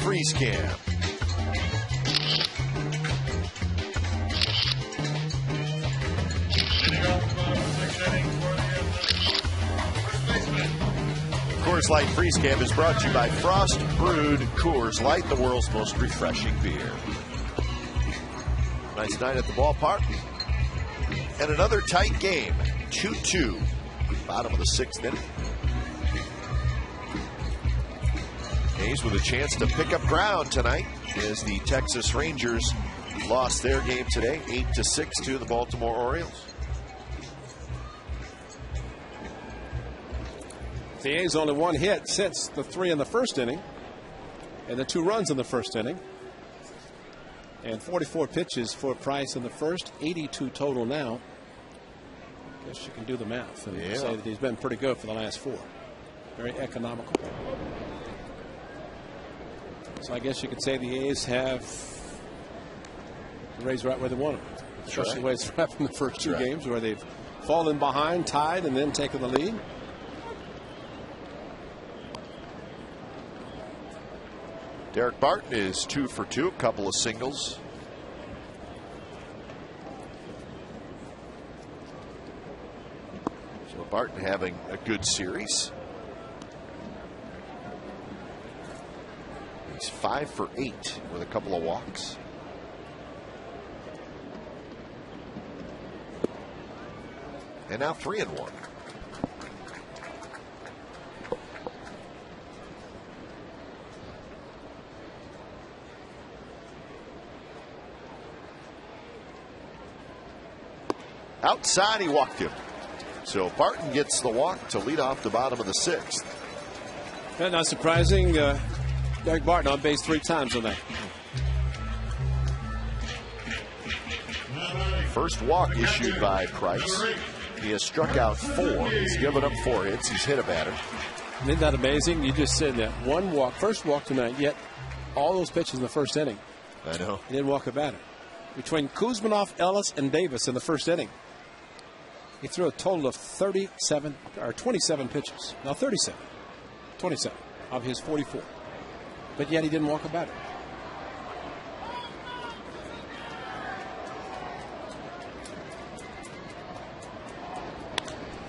Freeze cam. Coors Light Freeze Cam is brought to you by Frost Brewed Coors Light, the world's most refreshing beer. Nice night at the ballpark. And another tight game. 2-2. Bottom of the 6th inning. A's with a chance to pick up ground tonight as the Texas Rangers lost their game today, 8-6 to the Baltimore Orioles. The A's only one hit since the 3 in the first inning, and the 2 runs in the first inning. And 44 pitches for Price in the first, 82 total now. I guess you can do the math and say that he's been pretty good for the last 4. Very economical. So I guess you could say the A's have the Rays right where they want them. Especially the way it's happened in the first 2 games where they've fallen behind, tied, and then taken the lead. Derek Barton is 2 for 2, a couple of singles. So Barton having a good series. He's 5 for 8 with a couple of walks. And now 3-1. Outside, he walked him. So Barton gets the walk to lead off the bottom of the 6th. And not surprising, Derek Barton on base 3 times on that. First walk issued by Price. He has struck out 4. He's given up 4 hits. He's hit a batter. Isn't that amazing? You just said that. 1 walk, first walk tonight, yet all those pitches in the first inning. I know. He didn't walk a batter. Between Kuzminoff, Ellis, and Davis in the first inning. He threw a total of 37 or 27 pitches. No, 37. 27 of his 44. But yet he didn't walk a batter.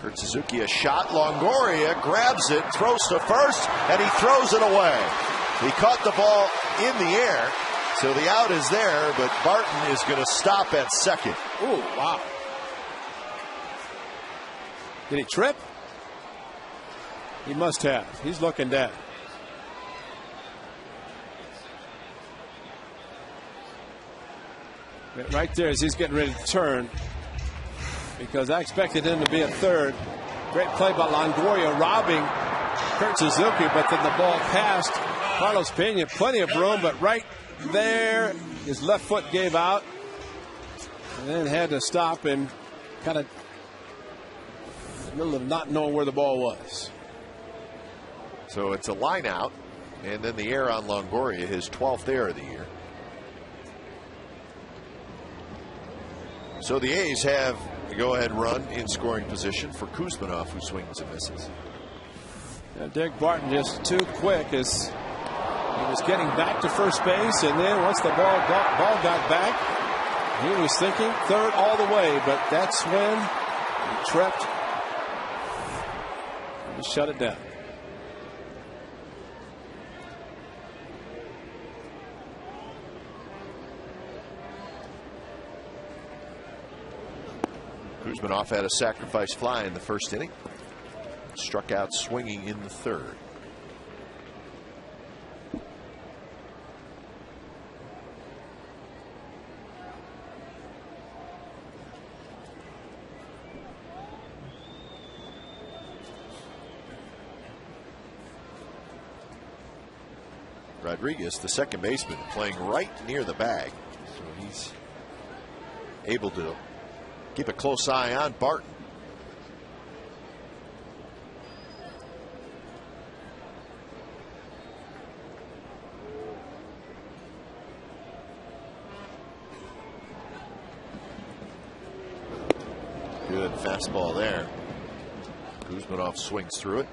Kurt Suzuki a shot. Longoria grabs it, throws to first, and he throws it away. He caught the ball in the air, so the out is there, but Barton is going to stop at second. Ooh, wow. Did he trip? He must have. He's looking down. Right there as he's getting ready to turn, because I expected him to be at third. Great play by Longoria, robbing Kurt Suzuki, but then the ball passed Carlos Pena. Plenty of room, but right there his left foot gave out and then had to stop and kind of in the middle of not knowing where the ball was. So it's a line out, and then the error on Longoria, his 12th error of the year. So the A's have the go-ahead run in scoring position for Kuzminov, who swings and misses. Dick Barton just too quick as he was getting back to first base, and then once the ball got back, he was thinking third all the way, but that's when he tripped and shut it down. Kuzminov had a sacrifice fly in the first inning. Struck out swinging in the third. Rodriguez, the second baseman, playing right near the bag. So he's able to keep a close eye on Barton. Good fastball there. Kuzminov swings through it.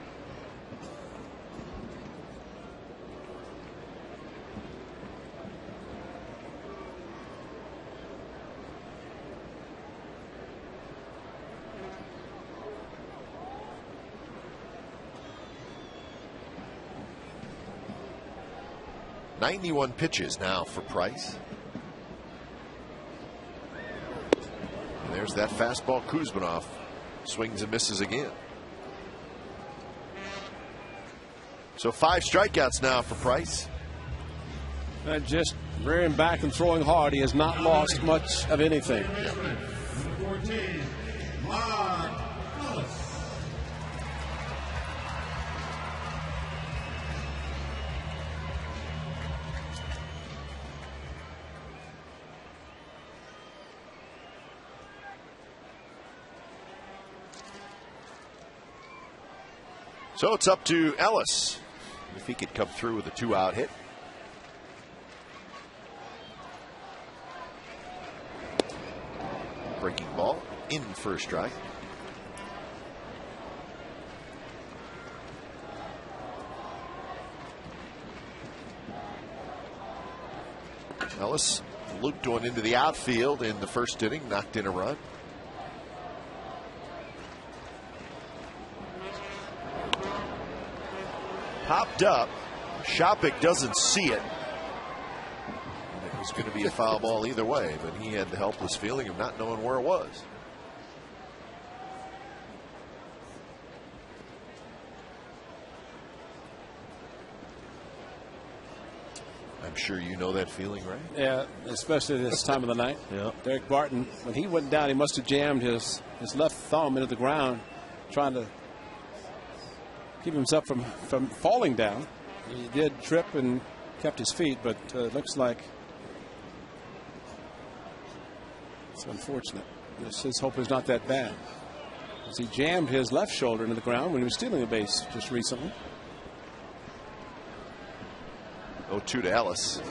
.91 pitches now for Price. And there's that fastball. Kuzminov swings and misses again. So 5 strikeouts now for Price. Just rearing back and throwing hard. He has not lost much of anything. So it's up to Ellis if he could come through with a 2-out hit. Breaking ball in for a strike. Ellis looped one into the outfield in the first inning, knocked in a run. Popped up. Shopik doesn't see it. It was going to be a foul ball either way, but he had the helpless feeling of not knowing where it was. I'm sure you know that feeling, right? Yeah, especially this time of the night. Yeah. Derek Barton, when he went down, he must have jammed his left thumb into the ground, trying to keep himself from falling down. He did trip and kept his feet, but it looks like it's unfortunate. His hope is not that bad, as he jammed his left shoulder into the ground when he was stealing a base just recently. 0-2 to Ellis.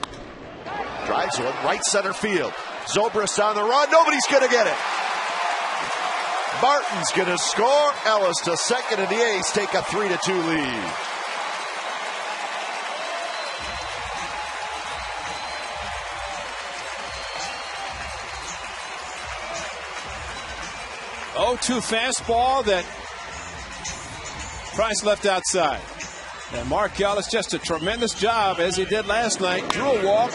Drives one right center field. Zobrist on the run. Nobody's going to get it. Barton's going to score. Ellis to second, and the A's take a 3-2 lead. Oh, 2 fastball that Price left outside. And Mark Ellis just a tremendous job, as he did last night. Drew a walk.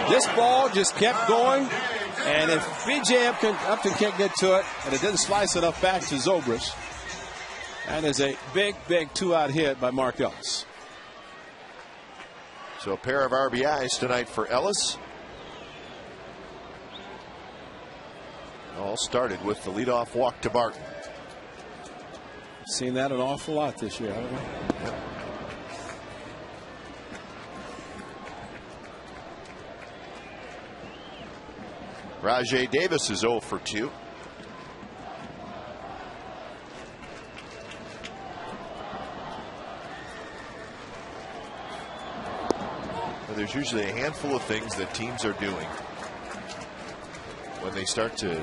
This ball just kept going. And if B.J. Upton can't get to it, and it didn't slice enough back to Zobrist, that is a big, big 2-out hit by Mark Ellis. So a pair of RBIs tonight for Ellis. All started with the leadoff walk to Barton. Seen that an awful lot this year, haven't we? Yep. Rajay Davis is 0 for 2. Well, there's usually a handful of things that teams are doing when they start to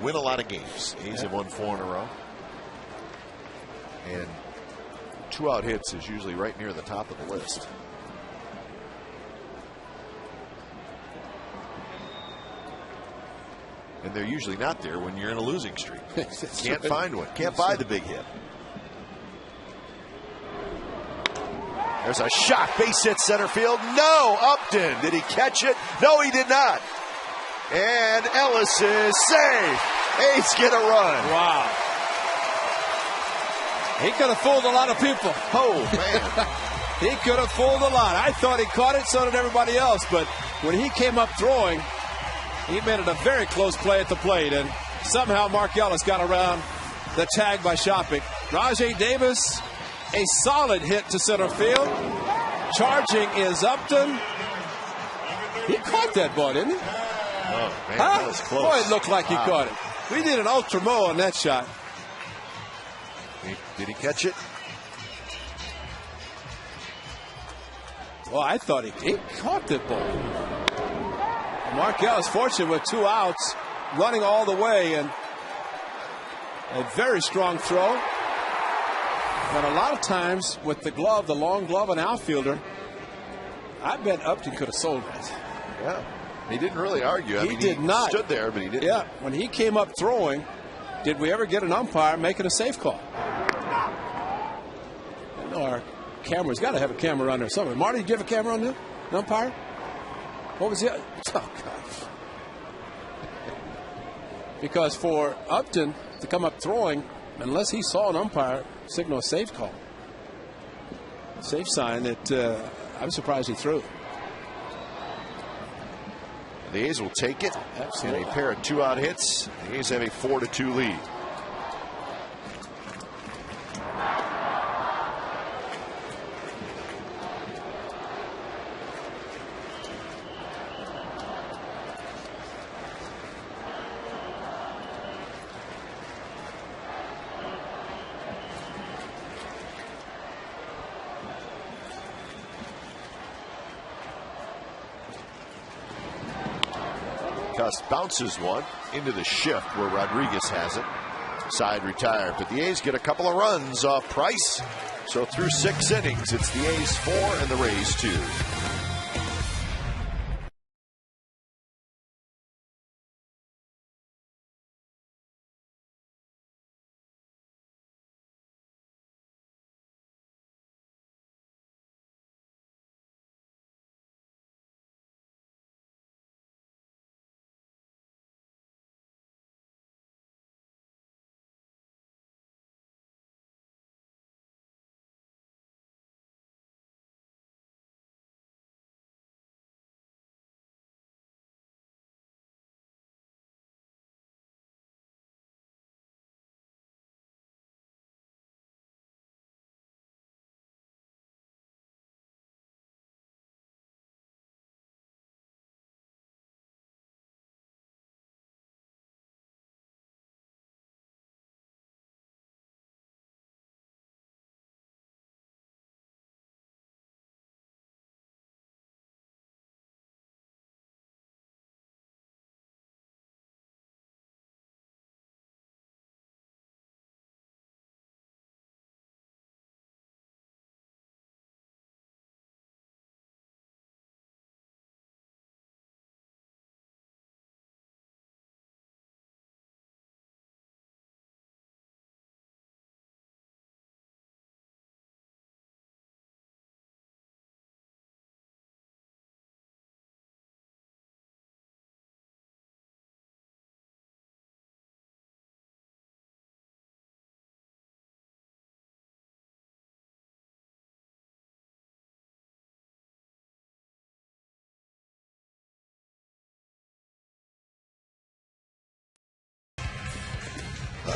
win a lot of games. A's have won 4 in a row. And 2-out hits is usually right near the top of the list. And they're usually not there when you're in a losing streak. Can't find one. Can't buy the big hit. There's a shot. Base hit center field. No. Upton. Did he catch it? No, he did not. And Ellis is safe. A's get a run. Wow. He could have fooled a lot of people. Oh, man. He could have fooled a lot. I thought he caught it, so did everybody else. But when he came up throwing, he made it a very close play at the plate. And somehow Mark Ellis got around the tag by Shopping. Rajay Davis, a solid hit to center field. Charging is Upton. He caught that ball, didn't he? Oh, man, that was close. Boy, it looked like he caught it. We did an ultra mo on that shot. Did he catch it? Well, I thought he caught that ball. Mark Ellis fortunate with 2 outs, running all the way, and a very strong throw. But a lot of times with the glove, the long glove, an outfielder, I bet Upton could have sold it. Yeah. He didn't really argue. He did not. Stood there, but he didn't. Yeah. When he came up throwing, did we ever get an umpire making a safe call? I know our camera's got to have a camera on there somewhere. Marty, did you have a camera on there? An umpire? What was it? Oh, gosh. Because for Upton to come up throwing, unless he saw an umpire signal a safe call, safe sign, that I'm surprised he threw. The A's will take it. Absolutely. And a pair of 2-out hits. The A's have a 4-2 lead. Cuss bounces one into the shift where Rodriguez has it. Side retired, but the A's get a couple of runs off Price. So through 6 innings, it's the A's 4 and the Rays 2.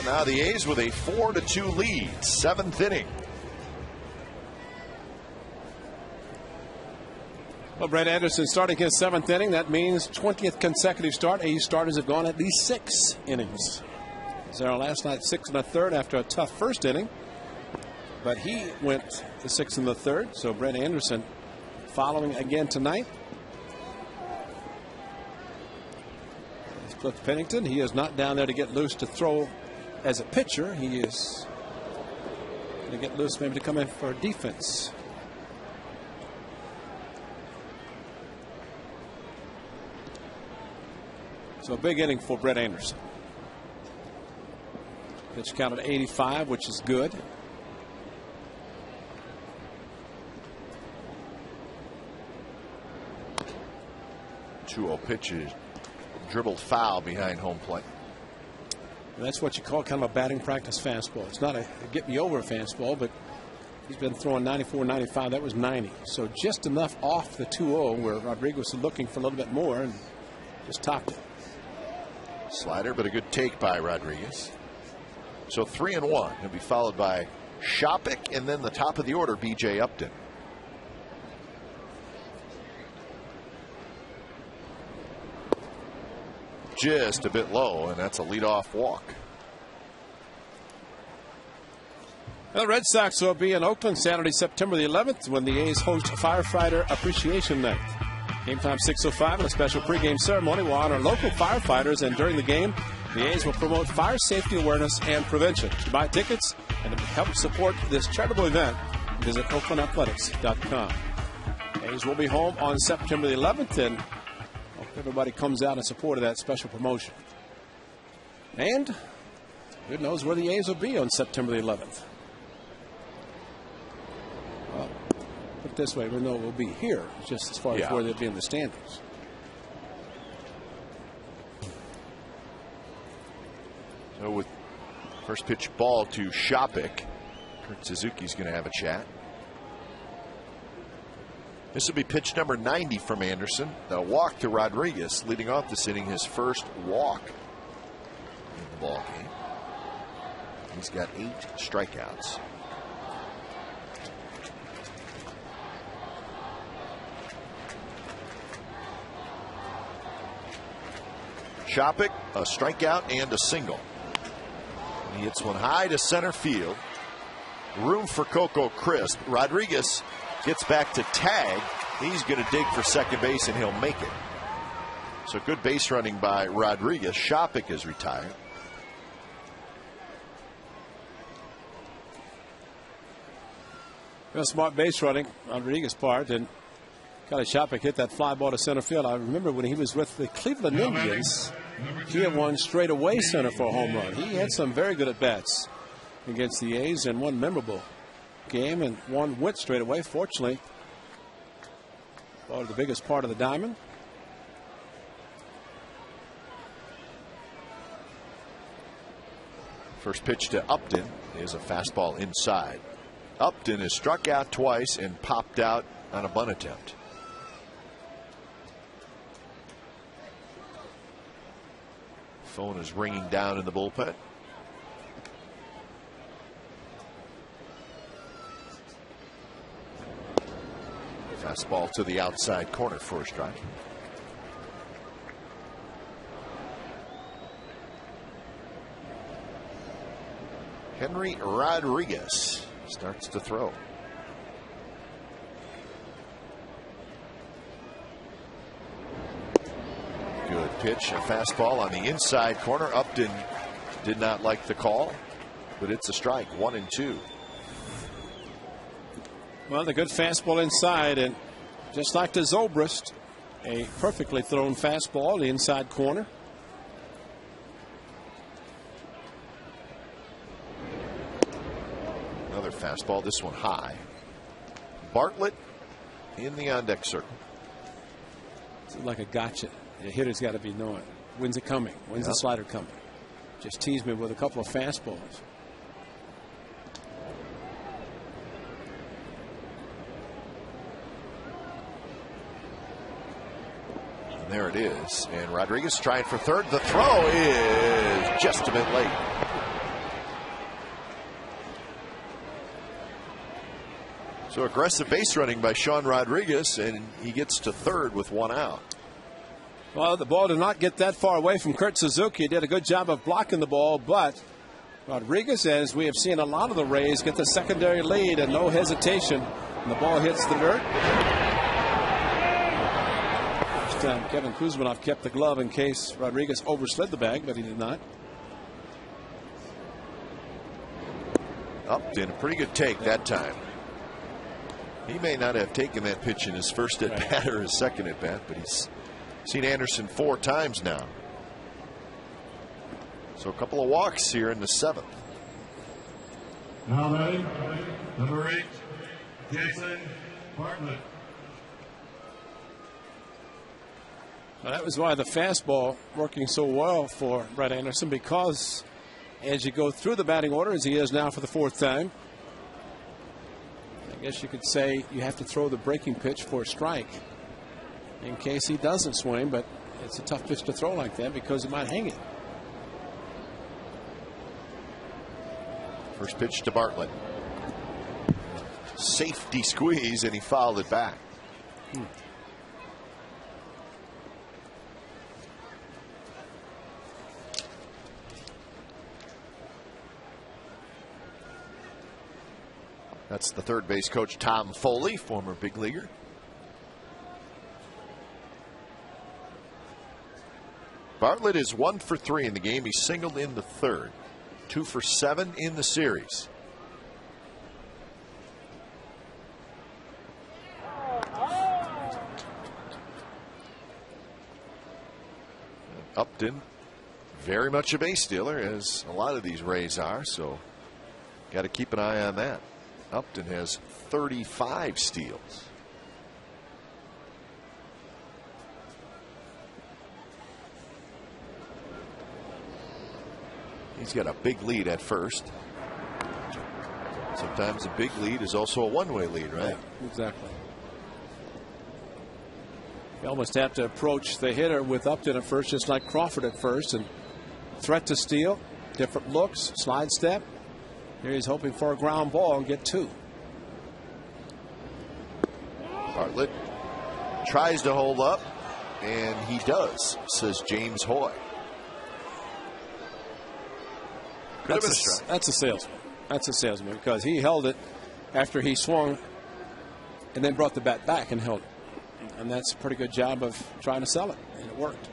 now the A's with a 4-2 lead, 7th inning. Well, Brett Anderson starting his 7th inning. That means 20th consecutive start. A's starters have gone at least 6 innings. Zero last night, 6 1/3 after a tough first inning. But he went to 6 1/3. So Brett Anderson following again tonight. It's Cliff Pennington. He is not down there to get loose to throw as a pitcher. He is going to get loose maybe to come in for defense. So a big inning for Brett Anderson. Pitch count at 85, which is good. 2-0 pitch is dribbled foul behind home plate. And that's what you call kind of a batting practice fastball. It's not a get me over fastball, but he's been throwing 94, 95. That was 90. So just enough off the 2-0 where Rodriguez was looking for a little bit more and just topped it. Slider, but a good take by Rodriguez. So 3-1. He'll be followed by Shopik and then the top of the order, B.J. Upton. Just a bit low, and that's a leadoff walk. The Red Sox will be in Oakland Saturday, September the 11th, when the A's host Firefighter Appreciation Night. Game time 6:05, and a special pregame ceremony will honor local firefighters. And during the game, the A's will promote fire safety awareness and prevention. To buy tickets and to help support this charitable event, visit OaklandAthletics.com. A's will be home on September the 11th, and hope everybody comes out in support of that special promotion. And who knows where the A's will be on September the 11th. Well, put it this way, we know we'll be here, just as far as where they'll be in the standings. So with first pitch ball to Shopik, Kurt Suzuki's going to have a chat. This will be pitch number 90 from Anderson. The walk to Rodriguez, leading off this inning, his first walk in the ball game. He's got 8 strikeouts. Shopik, a strikeout and a single. He hits one high to center field. Room for Coco Crisp. Rodriguez gets back to tag. He's going to dig for second base and he'll make it. So good base running by Rodriguez. Shopik is retired. Smart base running Rodriguez part, and Kelly Shopik hit that fly ball to center field. I remember when he was with the Cleveland Indians, he had won straight away center for a home run. He had some very good at bats against the A's and one memorable game, and one went straight away. Fortunately, ball the biggest part of the diamond. First pitch to Upton is a fastball inside. Upton is struck out twice and popped out on a bunt attempt. Phone is ringing down in the bullpen. Fastball to the outside corner for a strike. Henry Rodriguez starts to throw. Good pitch, a fastball on the inside corner. Upton did not like the call, but it's a strike, 1-2. Well, the good fastball inside, and just like the Zobrist, a perfectly thrown fastball, the inside corner. Another fastball, this one high. Bartlett in the on-deck circle. It's like a gotcha. The hitter's got to be knowing, when's it coming? When's the slider coming? Just tease me with a couple of fastballs. And there it is. And Rodriguez trying for third. The throw is just a bit late. So aggressive base running by Sean Rodriguez, and he gets to third with one out. Well, the ball did not get that far away from Kurt Suzuki. He did a good job of blocking the ball, but Rodriguez, as we have seen a lot of the Rays, get the secondary lead and no hesitation. And the ball hits the dirt. This time Kevin Kuzminoff kept the glove in case Rodriguez overslid the bag, but he did not. Upton, a pretty good take that time. He may not have taken that pitch in his first at bat or his second at bat, but he's seen Anderson 4 times now. So a couple of walks here in the 7th. Now batting, number 8, Jason Bartlett. Well, that was why the fastball working so well for Brett Anderson, because as you go through the batting order, as he is now for the 4th time, I guess you could say you have to throw the breaking pitch for a strike in case he doesn't swing, but it's a tough pitch to throw like that because he might hang it. First pitch to Bartlett. Safety squeeze, and he fouled it back. That's the third base coach, Tom Foley, former big leaguer. Bartlett is 1 for 3 in the game. He singled in the 3rd. 2 for 7 in the series. Upton, very much a base stealer, as a lot of these Rays are, so got to keep an eye on that. Upton has 35 steals. He's got a big lead at first. Sometimes a big lead is also a one-way lead, right? Yeah, exactly. You almost have to approach the hitter with Upton at first, just like Crawford at first, and threat to steal, different looks, slide step. Here he's hoping for a ground ball and get 2. Bartlett tries to hold up, and he does, says James Hoy. That's a salesman. That's a salesman, because he held it after he swung and then brought the bat back and held it. And that's a pretty good job of trying to sell it, and it worked.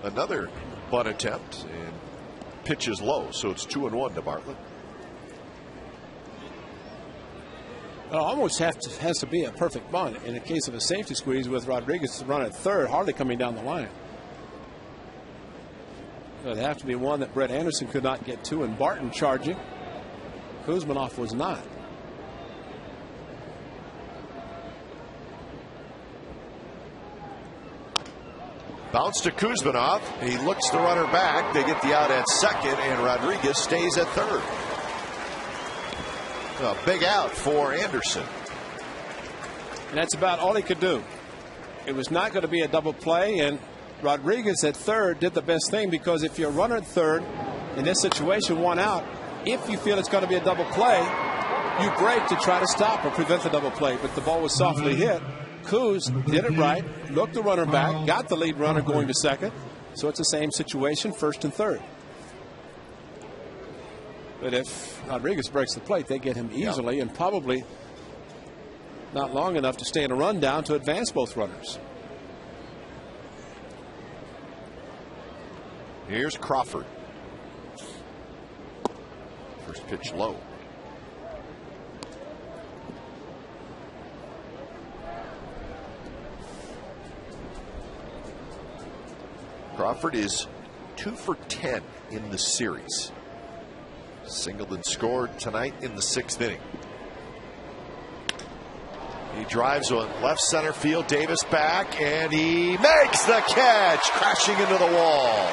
Another bunt attempt, and pitch is low, so it's 2-1 to Bartlett. Well, almost has to be a perfect bunt in the case of a safety squeeze with Rodriguez to run at 3rd, hardly coming down the line. It would have to be one that Brett Anderson could not get to, and Barton charging. Kuzminoff was not. Bounce to Kuzminoff. He looks the runner back. They get the out at 2nd, and Rodriguez stays at 3rd. A big out for Anderson. And that's about all he could do. It was not going to be a double play, and Rodriguez at 3rd did the best thing, because if you're a runner at 3rd in this situation, 1 out, if you feel it's going to be a double play, you break to try to stop or prevent the double play. But the ball was softly hit. Kuz did it right, looked the runner back, got the lead runner going to 2nd. So it's the same situation, 1st and 3rd. But if Rodriguez breaks the plate, they get him easily, and probably not long enough to stay in a rundown to advance both runners. Here's Crawford. First pitch low. Crawford is 2 for 10 in the series. Singled and scored tonight in the 6th inning. He drives on left center field. Davis back, and he makes the catch, crashing into the wall.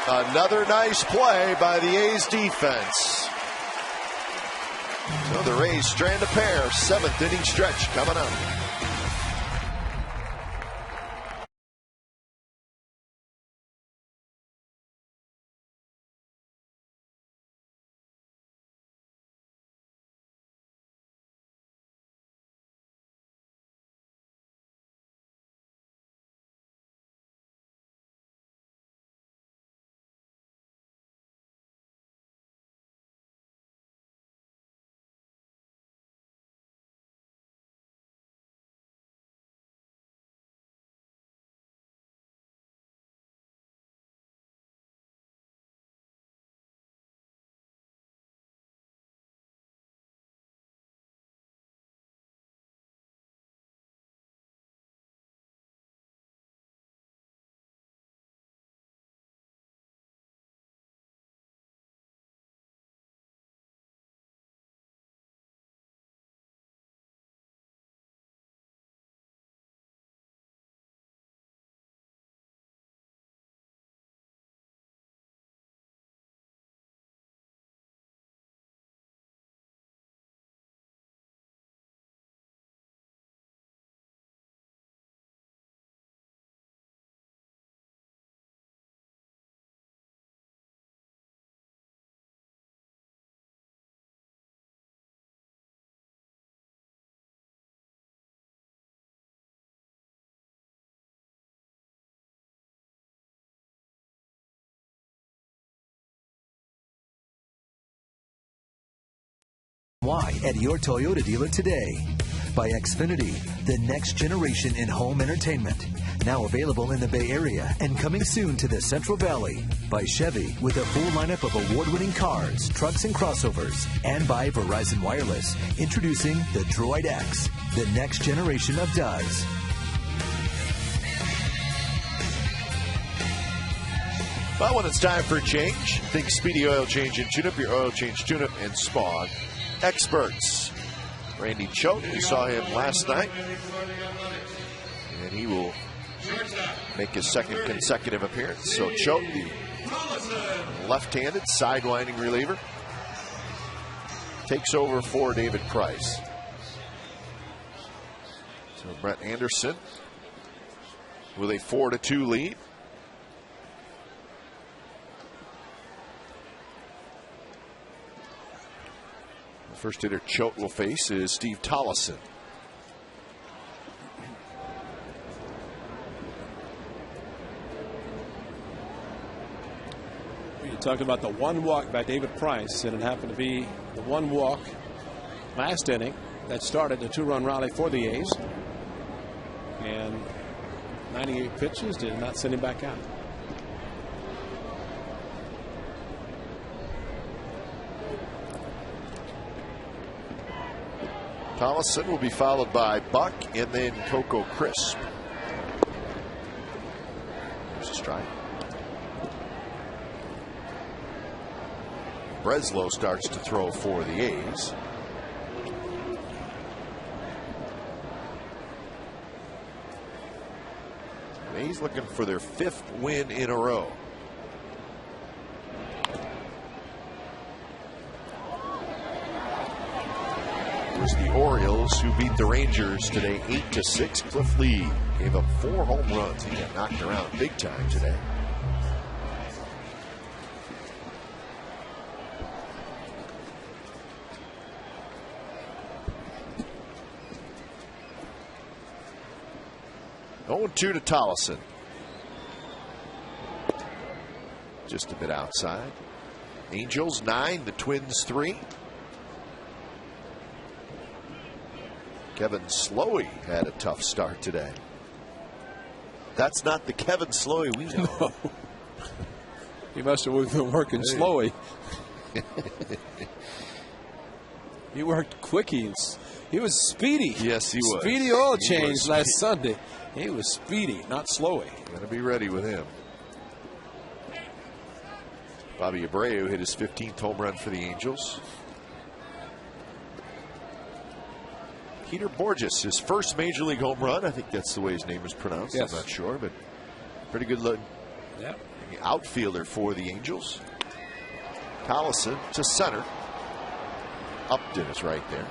Another nice play by the A's defense. So the Rays strand a pair. 7th inning stretch coming up. why at your Toyota dealer today. By Xfinity, the next generation in home entertainment. Now available in the Bay Area and coming soon to the Central Valley. By Chevy, with a full lineup of award-winning cars, trucks, and crossovers. And by Verizon Wireless, introducing the Droid X, the next generation of does. Well, when it's time for a change, think Speedy Oil Change and Tune-Up, your oil change, tune-up, and spawn experts. Randy Choate, we saw him last night, and he will make his second consecutive appearance. So Choate, the left-handed sidewinding reliever, takes over for David Price. So Brett Anderson with a 4-2 lead. The first hitter Choate will face is Steve Tollison. You talked about the one walk by David Price, and it happened to be the one walk last inning that started the 2-run rally for the A's. And 98 pitches did not send him back out. Tollison will be followed by Buck and then Coco Crisp. There's a strike. Breslow starts to throw for the A's. The A's looking for their 5th win in a row. It was the Orioles who beat the Rangers today 8-6. Cliff Lee gave up 4 home runs. He got knocked around big time today. Oh, 2 to Tollison. Just a bit outside. Angels 9, the Twins 3. Kevin Slowey had a tough start today. That's not the Kevin Slowey we know. He must have been working Slowey. He worked quickies. He was speedy. Yes, he was. Speedy oil change last Sunday. He was speedy, not Slowey. Got to be ready with him. Bobby Abreu hit his 15th home run for the Angels. Peter Borges, his first major league home run. I think that's the way his name is pronounced. Yes. I'm not sure, but pretty good look. Yep. Outfielder for the Angels. Tollison to center. Upton is right there.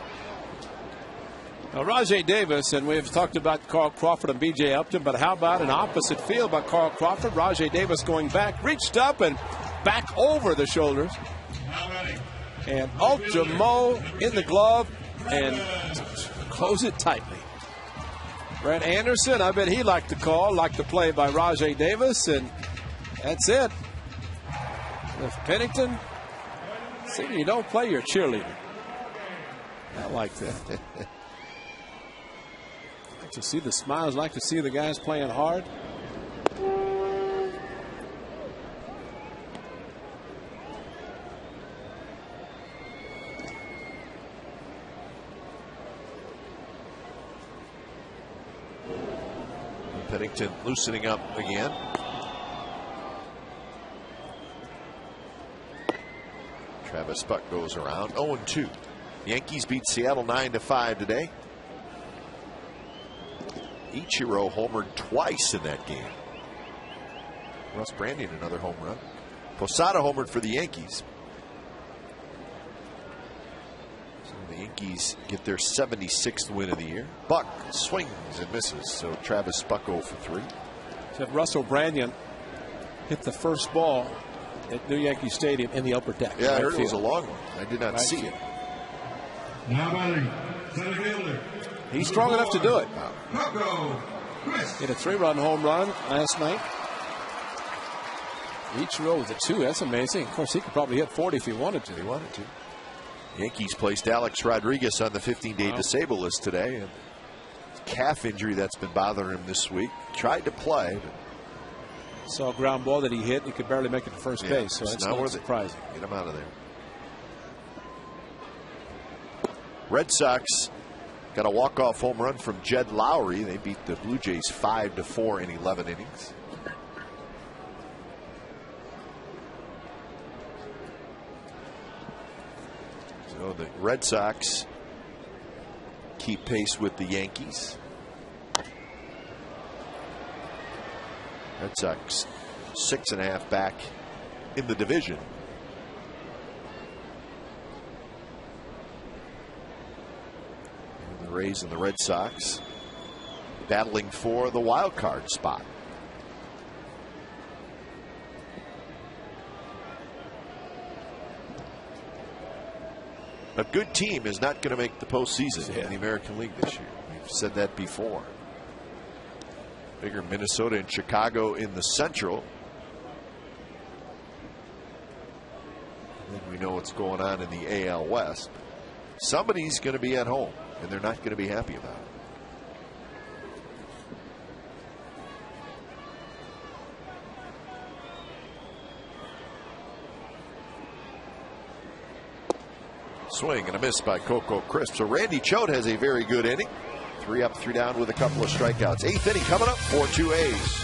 Now, Rajai Davis, and we've talked about Carl Crawford and B.J. Upton, but how about an opposite field by Carl Crawford? Rajai Davis going back, reached up and back over the shoulders. And Ultimo in the glove and close it tightly. Brett Anderson, I bet he liked the call, liked the play by Rajai Davis, and that's it. If Pennington, see, you don't play your cheerleader. I like that. Like to see the smiles, like to see the guys playing hard. Pennington loosening up again. Travis Buck goes around 0-2. Yankees beat Seattle 9-5 today. Ichiro homered twice in that game. Russ Branyan another home run. Posada homered for the Yankees. So the Yankees get their 76th win of the year. Buck swings and misses. So Travis Buck 0 for 3. So Russell Branyan hit the first ball at New Yankee Stadium in the upper deck. Yeah, I heard it was a long one. I did not see it. Now batting, center fielder. He's strong enough to do it. Hit a 3-run home run last night. Ichiro with a 2. That's amazing. Of course, he could probably hit 40 if he wanted to. He wanted to. Yankees placed Alex Rodriguez on the 15-day disabled list today. And calf injury that's been bothering him this week. Tried to play, but saw a ground ball that he hit. He could barely make it to first base, so that's not surprising. Get him out of there. Red Sox got a walk-off home run from Jed Lowry. They beat the Blue Jays 5-4 in 11 innings. So the Red Sox keep pace with the Yankees. Red Sox 6.5 back in the division. And the Rays and the Red Sox battling for the wild card spot. A good team is not going to make the postseason in the American League this year. We've said that before. Bigger Minnesota and Chicago in the Central. And then we know what's going on in the AL West. Somebody's going to be at home, and they're not going to be happy about it. Swing and a miss by Coco Crisp. So Randy Choate has a very good inning. 3 up, 3 down with a couple of strikeouts. 8th inning coming up for 2 A's.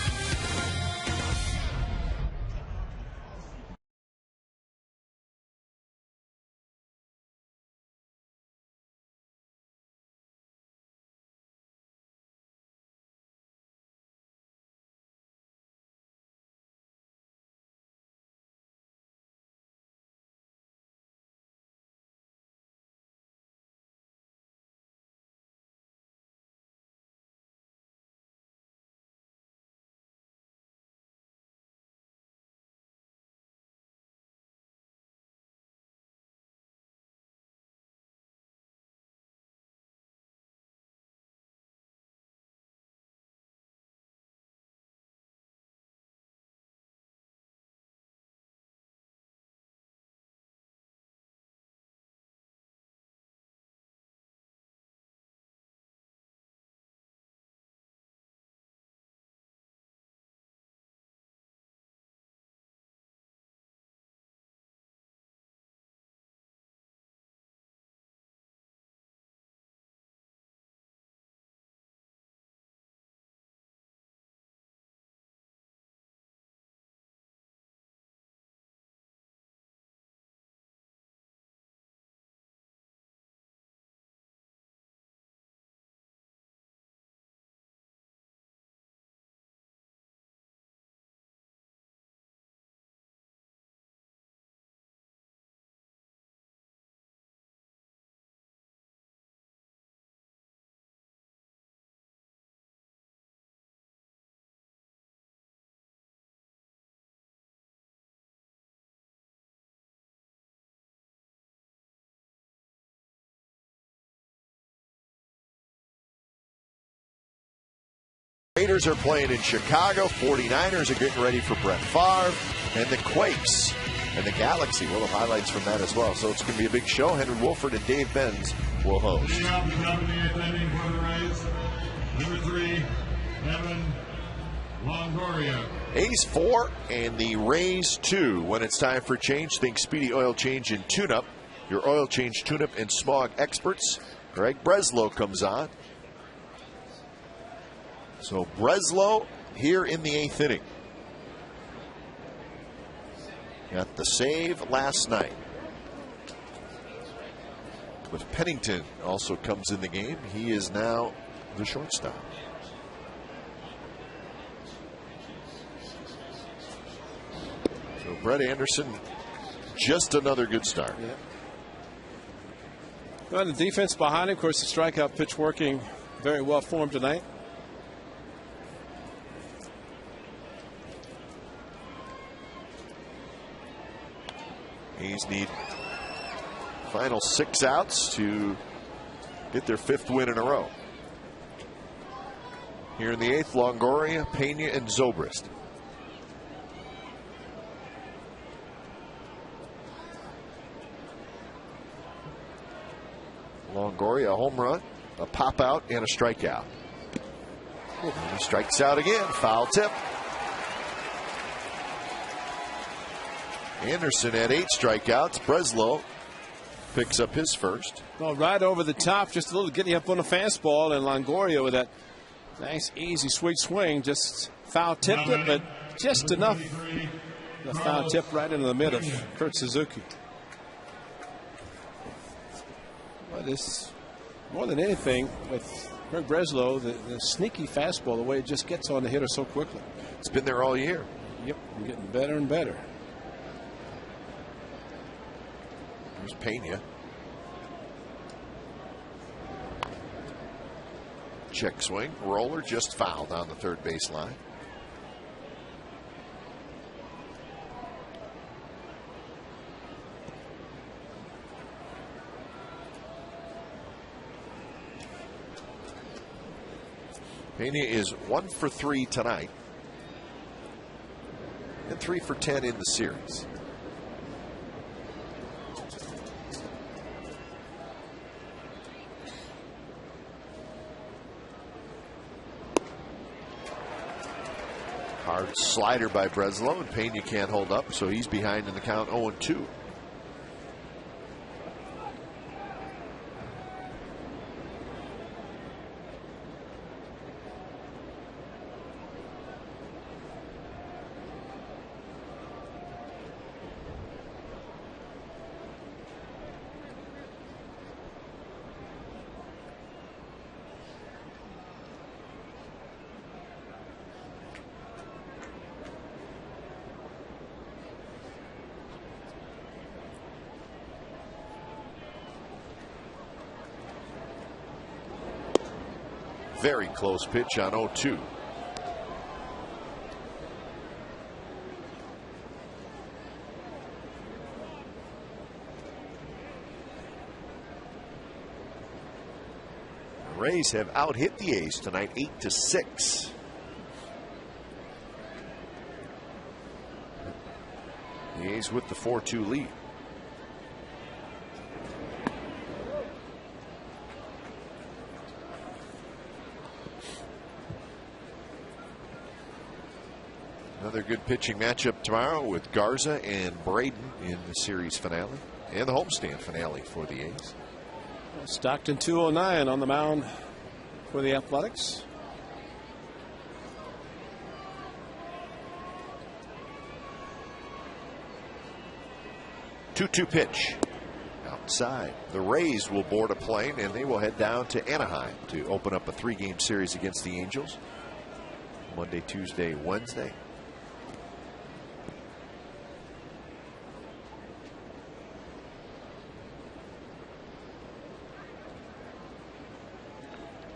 Raiders are playing in Chicago. 49ers are getting ready for Brett Favre. And the Quakes and the Galaxy. We'll have highlights from that as well. So it's going to be a big show. Henry Wolford and Dave Benz will host. Number 3, Evan Longoria. A's 4 and the Rays 2. When it's time for change, think Speedy Oil Change and Tune-Up. Your oil change, tune-up, and smog experts. Greg Breslow comes on. So Breslow here in the 8th inning. Got the save last night. But Pennington also comes in the game. He is now the shortstop. So Brett Anderson, just another good start. Yeah. Well, the defense behind him, of course, the strikeout pitch working very well for him tonight. A's need final 6 outs to get their 5th win in a row. Here in the 8th, Longoria, Pena, and Zobrist. Longoria, a home run, a pop out, and a strikeout. And he strikes out again. Foul tip. Anderson had 8 strikeouts. Breslow picks up his first. Well, right over the top, just a little getting up on the fastball, and Longoria with that nice, easy, sweet swing, just foul tipped it, but just enough. The foul tip right into the mid of Kurt Suzuki. Well, this, more than anything, with Craig Breslow, the sneaky fastball, the way it just gets on the hitter so quickly. It's been there all year. Yep, getting better and better. Here's Pena. Check swing. Roller just fouled on the third base line. Pena is 1 for 3 tonight and 3 for 10 in the series. Hard slider by Breslow, and Pena can't hold up, so he's behind in the count 0-2. Very close pitch on 0-2. The Rays have out-hit the A's tonight 8-6. The A's with the 4-2 lead. Another good pitching matchup tomorrow with Garza and Braden in the series finale and the homestand finale for the A's. Stockton 209 on the mound for the Athletics. Two pitch outside. The Rays will board a plane and they will head down to Anaheim to open up a 3-game series against the Angels. Monday, Tuesday, Wednesday.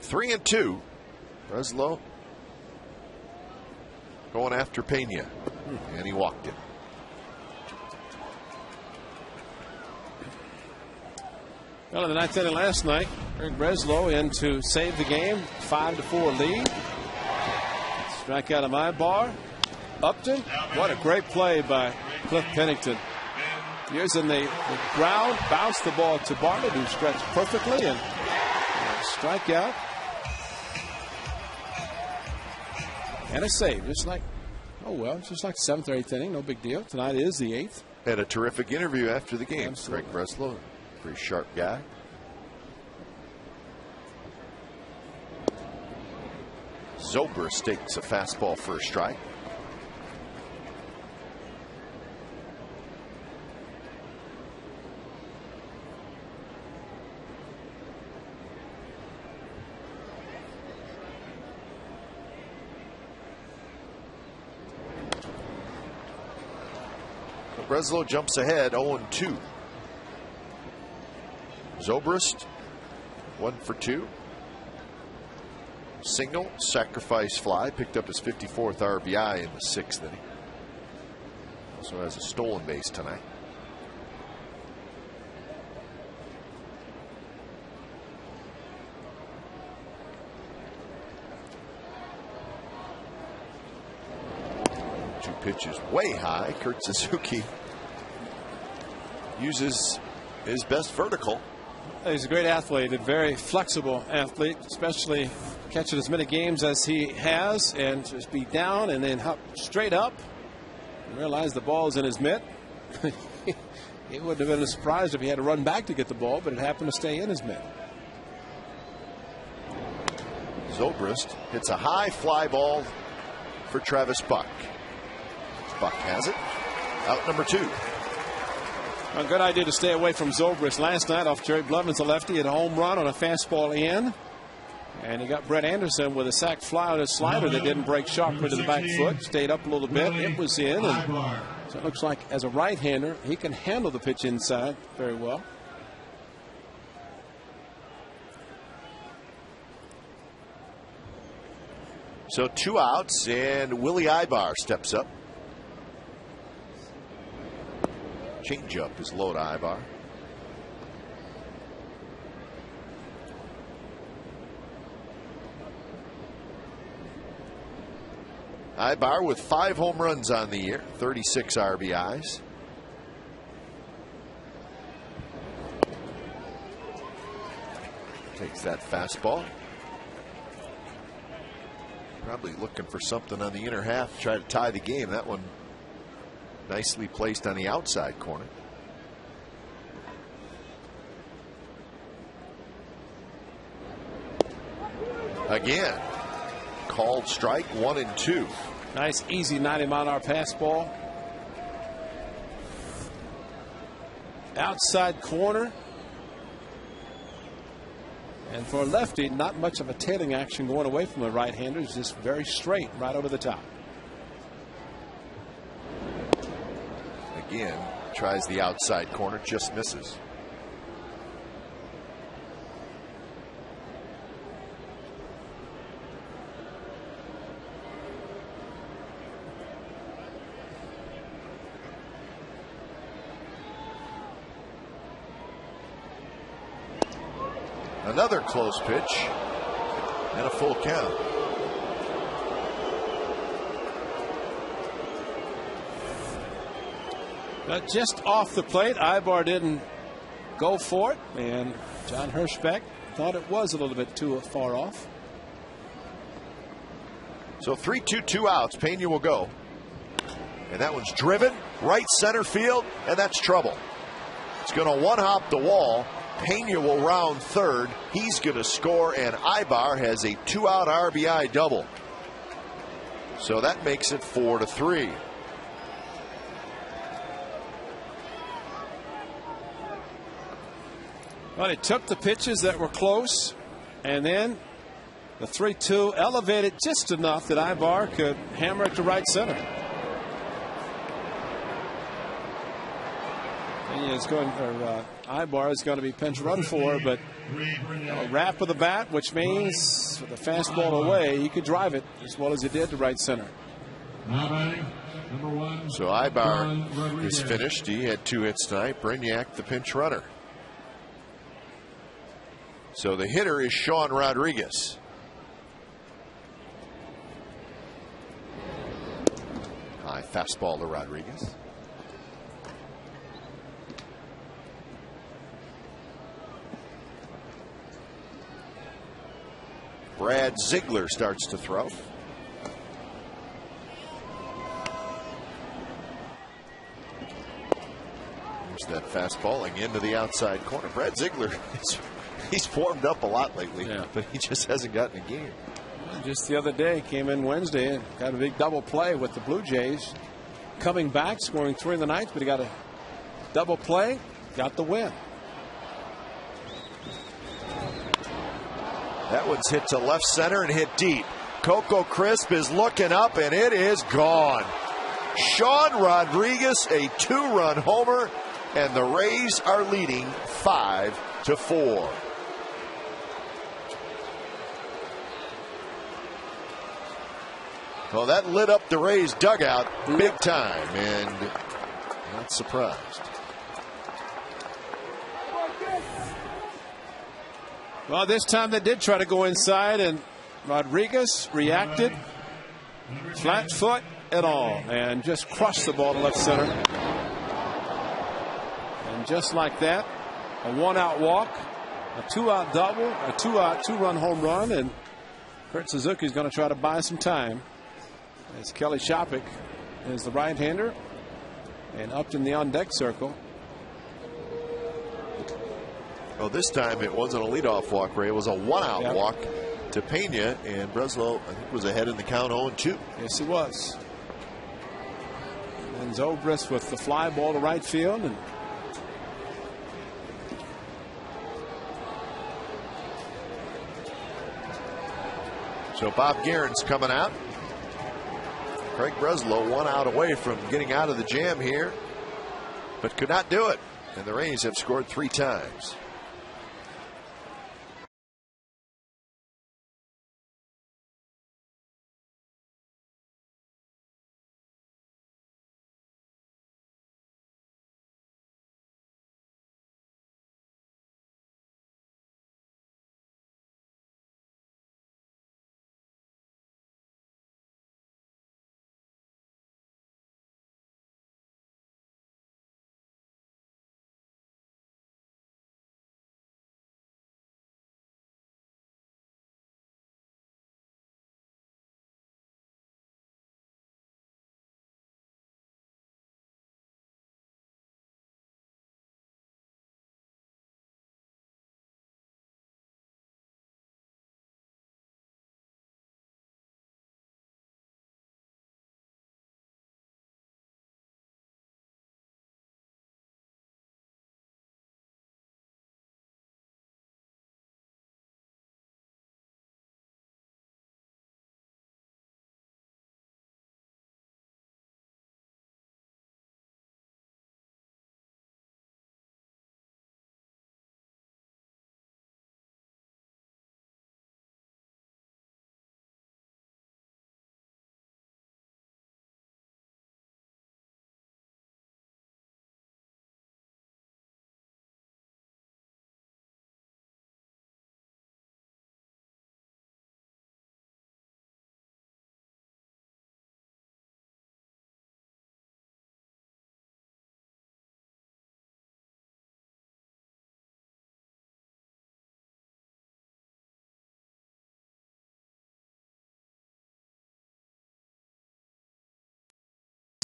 Three and 2. Breslow going after Pena, and he walked it. Well, in the 9th inning last night, Craig Breslow in to save the game, 5-4 lead. Strikeout of Ibar. Upton, what a great play by Cliff Pennington. Using the ground, bounced the ball to Bartlett, who stretched perfectly, and strikeout. And a save, just like, oh well, just like 7th or 8th inning, no big deal. Tonight is the 8th. Had a terrific interview after the game. Absolutely. Craig Breslow, pretty sharp guy. Zobrist takes a fastball for a strike. Breslow jumps ahead 0-2. Zobrist 1 for 2. Single, sacrifice fly, picked up his 54th RBI in the 6th inning. Also has a stolen base tonight. Pitches way high. Kurt Suzuki uses his best vertical He's a great athlete, a very flexible athlete, especially catching as many games as he has, and just be down and then hop straight up and realize the ball's in his mitt. It wouldn't have been a surprise if he had to run back to get the ball, but it happened to stay in his mitt. Zobrist hits a high fly ball for Travis Buck. Buck has it. Out number 2. A good idea to stay away from Zobrist last night off Jerry Blevins, a lefty, had a home run on a fastball in. And he got Brett Anderson with a sac fly on his slider that didn't break sharply to the back foot. Stayed up a little bit. It was in. And so it looks like as a right-hander, he can handle the pitch inside very well. So 2 outs, and Willie Ibar steps up. Changeup is low to Ibar. Ibar with 5 home runs on the year, 36 RBIs. Takes that fastball. Probably looking for something on the inner half to try to tie the game. That one nicely placed on the outside corner. Again, called strike 1 and 2. Nice easy 90-mile-an-hour fastball. Outside corner. And for a lefty, not much of a tailing action going away from the right-hander. It's just very straight right over the top. Again, tries the outside corner, just misses. Another close pitch and a full count. But just off the plate, Ibar didn't go for it, and John Hirschbeck thought it was a little bit too far off. So 3-2, 2 outs. Pena will go. And that one's driven right center field, and that's trouble. It's going to one-hop the wall. Pena will round third. He's going to score, and Ibar has a 2-out RBI double. So that makes it 4-3. Well, he took the pitches that were close, and then the 3-2 elevated just enough that Ibar could hammer it to right center. Ibar is going to be pinch run for, but a wrap of the bat, which means with the fastball away, he could drive it as well as he did to right center. So Ibar is finished. He had 2 hits tonight. Brignac, the pinch runner. So the hitter is Sean Rodriguez. High fastball to Rodriguez. Brad Ziegler starts to throw. There's that fastball again to the outside corner. Brad Ziegler, he's formed up a lot lately, but he just hasn't gotten a game. Just the other day, came in Wednesday and got a big double play with the Blue Jays. Coming back, scoring 3 in the ninth, but he got a double play, got the win. That one's hit to left center and hit deep. Coco Crisp is looking up, and it is gone. Sean Rodriguez, a 2-run homer, and the Rays are leading 5-4. Well, that lit up the Rays dugout big time, and not surprised. Well, this time they did try to go inside, and Rodriguez reacted. Flat foot at all, and just crushed the ball to left center. And just like that, a 1-out walk A 2-out double, a 2-run home run, and Kurt Suzuki is going to try to buy some time as Kelly Shopik is the right-hander and Upton the on-deck circle. Well, this time it wasn't a leadoff walk, Ray. It was a one-out walk to Pena, and Breslow, I think, was ahead in the count 0-2. Yes, he was. And Zobrist with the fly ball to right field. And so Bob Guerin's coming out. Craig Breslow 1 out away from getting out of the jam here, but could not do it. And the Rays have scored 3 times.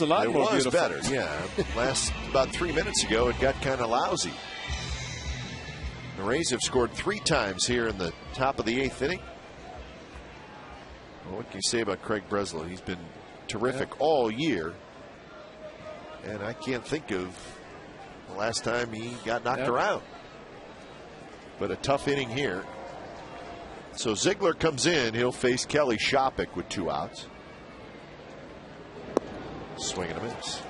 a lot it more was beautiful. better, yeah. Last about 3 minutes ago, it got kind of lousy. The Rays have scored 3 times here in the top of the 8th inning. Well, what can you say about Craig Breslow? He's been terrific all year, and I can't think of the last time he got knocked around. But a tough inning here. So Ziegler comes in. He'll face Kelly Shopik with 2 outs. Swing and a miss.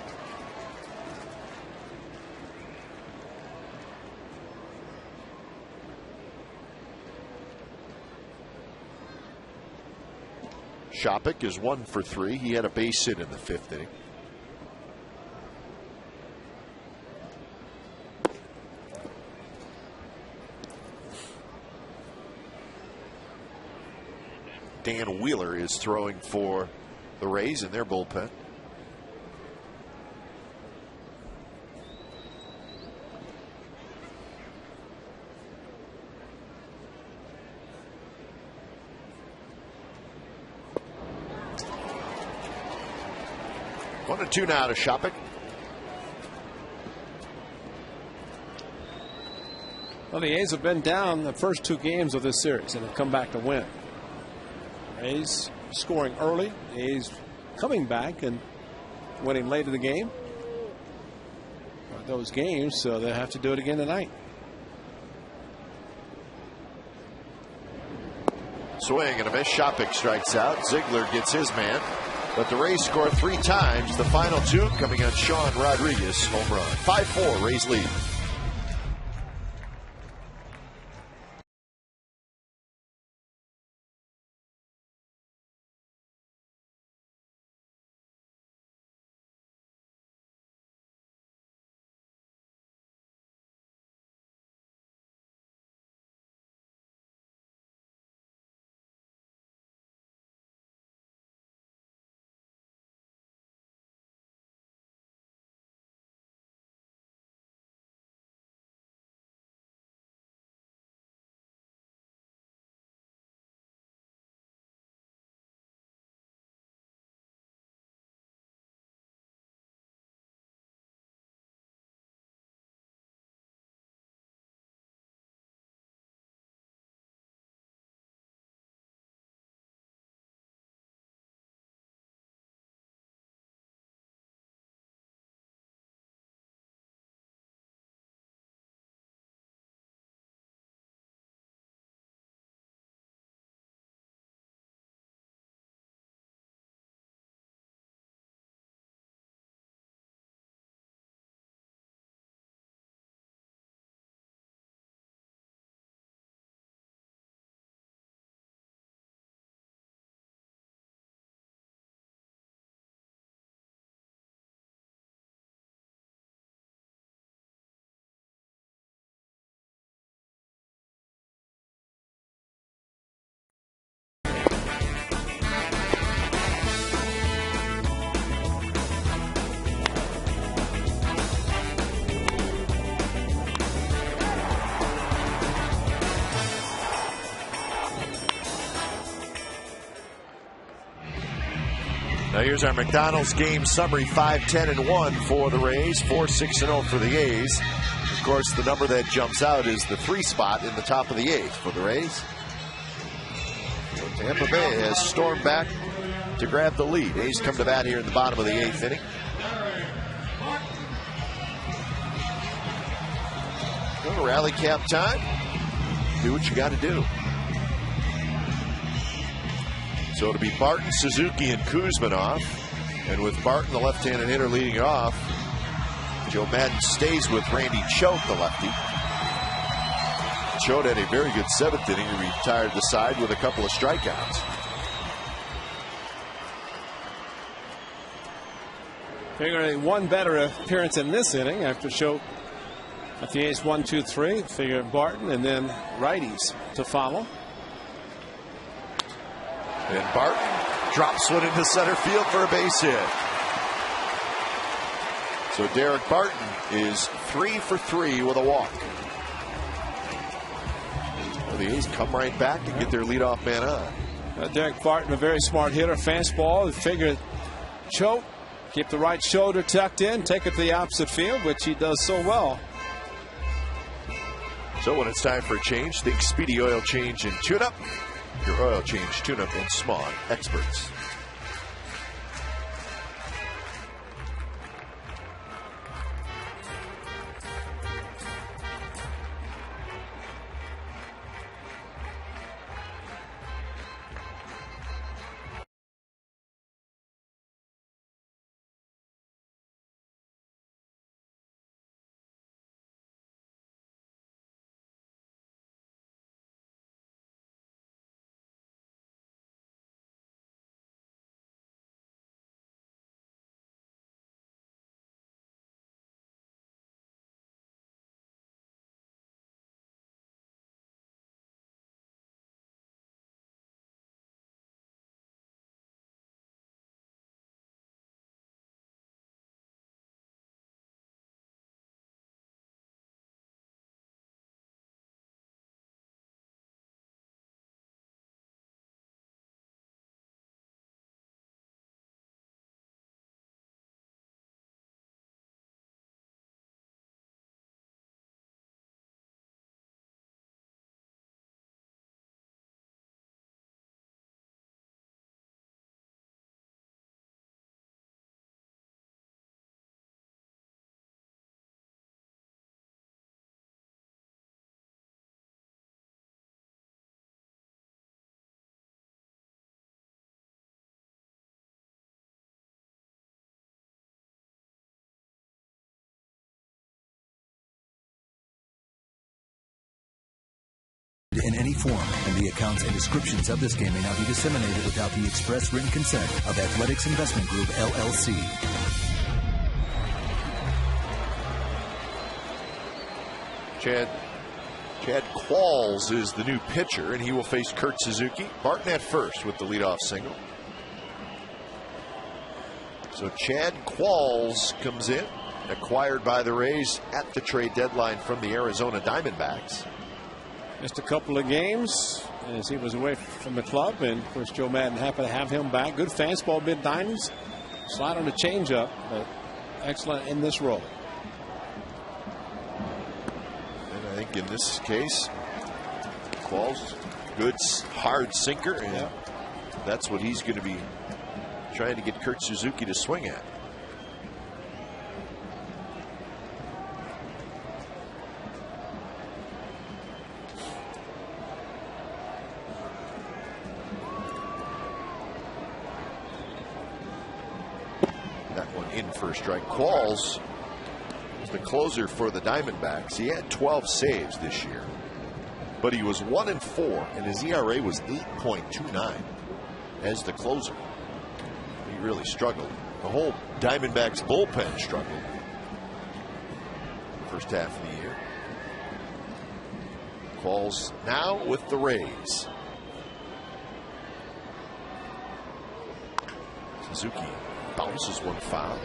Shopik is 1 for 3. He had a base hit in the 5th inning. Dan Wheeler is throwing for the Rays in their bullpen. One and 2 now to Shopik. Well, the A's have been down the first 2 games of this series and have come back to win. A's scoring early. The A's coming back and winning late in the game. Those games, so they'll have to do it again tonight. Swing and a miss. Shopik strikes out. Ziegler gets his man. But the Rays score 3 times. The final 2 coming on Sean Rodriguez home run. 5-4 Rays lead. here's our McDonald's game summary. 5-10-1 for the Rays, 4-6-0 for the A's. Of course, the number that jumps out is the 3 spot in the top of the 8th for the Rays. So Tampa Bay has stormed back to grab the lead. A's come to bat here in the bottom of the 8th inning. Well, rally cap time. Do what you got to do. So it'll be Barton, Suzuki, and Kuzmanov. And with Barton, the left-handed hitter, leading it off, Joe Madden stays with Randy Choate, the lefty. Choate had a very good 7th inning. He retired the side with a couple of strikeouts. Figuring one better appearance in this inning after Choate at the A's 1-2-3. Figure Barton and then righties to follow. And Barton drops one into center field for a base hit. So Derek Barton is 3 for 3 with a walk. Well, the A's come right back and get their leadoff man on. Derek Barton, a very smart hitter, fastball. Figured Choate, keep the right shoulder tucked in, take it to the opposite field, which he does so well. So when it's time for a change, think Speedy Oil Change and Tune-Up. Your oil change, tune-up, and smog experts. In any form, and the accounts and descriptions of this game may not be disseminated without the express written consent of Athletics Investment Group, LLC. Chad Qualls is the new pitcher, and he will face Kurt Suzuki. Barton at first with the leadoff single. So Chad Qualls comes in, acquired by the Rays at the trade deadline from the Arizona Diamondbacks. Just a couple of games as he was away from the club, and of course Joe Madden happy to have him back. Good fastball, mid-90s. Slide on the changeup, but excellent in this role. And I think in this case, Qualls, good hard sinker, and that's what he's going to be trying to get Kurt Suzuki to swing at. For a strike. Qualls was the closer for the Diamondbacks. He had 12 saves this year, but he was 1-4, and his ERA was 8.29 as the closer. He really struggled. The whole Diamondbacks bullpen struggled first half of the year. Qualls now with the Rays. Suzuki bounces one foul.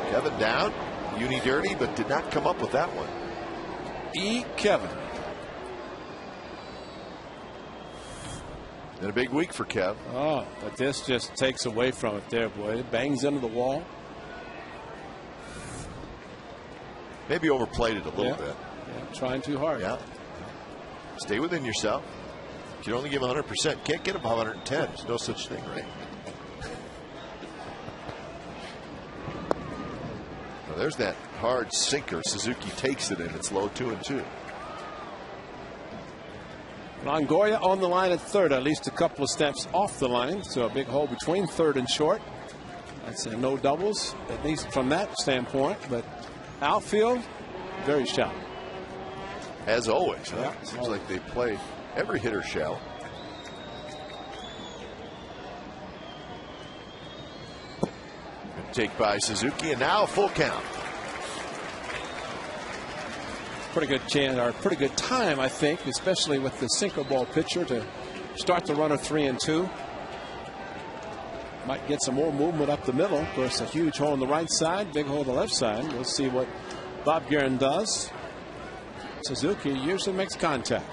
Kevin down, uni dirty, but did not come up with that one. Kevin. And a big week for Kev. Oh, but this just takes away from it there, boy. It bangs into the wall. Maybe overplayed it a little bit. Yeah, trying too hard. Yeah. Stay within yourself. You can only give 100%. Can't get above 110. There's no such thing, right? Well, there's that hard sinker. Suzuki takes it, and it's low 2-2. Longoria on the line at third, at least a couple of steps off the line. So a big hole between third and short. I'd say no doubles, at least from that standpoint. But outfield, very shallow. As always, huh? Yeah. Seems like they play every hitter shallow. Good take by Suzuki, and now a full count. Pretty good chance, or pretty good time, I think, especially with the sinker ball pitcher to start the runner 3-2. Might get some more movement up the middle. Of course, a huge hole on the right side, big hole on the left side. We'll see what Bob Guerin does. Suzuki usually makes contact.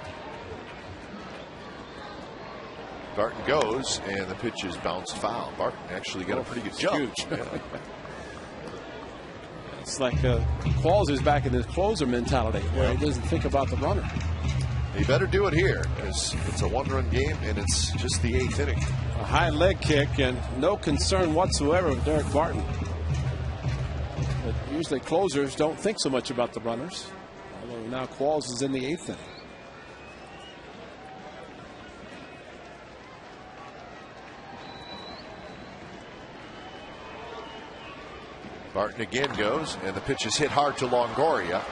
Barton goes, and the pitch is bounced foul. Barton actually got a pretty good jump. Huge. Yeah. It's like Qualls is back in his closer mentality, where he doesn't think about the runner. He better do it here, because it's a one-run game, and it's just the 8th inning. A high leg kick, and no concern whatsoever with Derek Barton. But usually closers don't think so much about the runners. Although now Qualls is in the 8th inning. Barton again goes, and the pitch is hit hard to Longoria.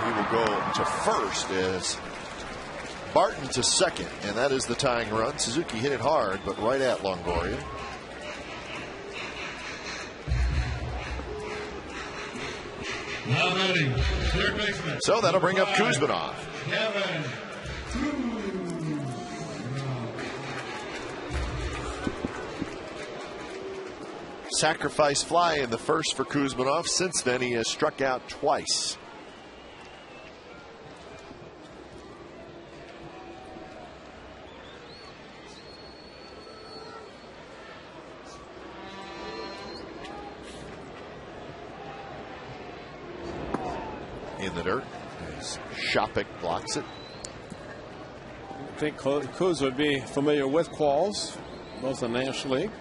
He will go to first as Barton to second, and that is the tying run. Suzuki hit it hard, but right at Longoria. Now batting, third baseman. So that'll bring up Kuzminov. Kevin. Sacrifice fly in the first for Kuzminov. Since then, he has struck out twice. In the dirt as Shopik blocks it. I think Kuz would be familiar with Qualls, both in the National League.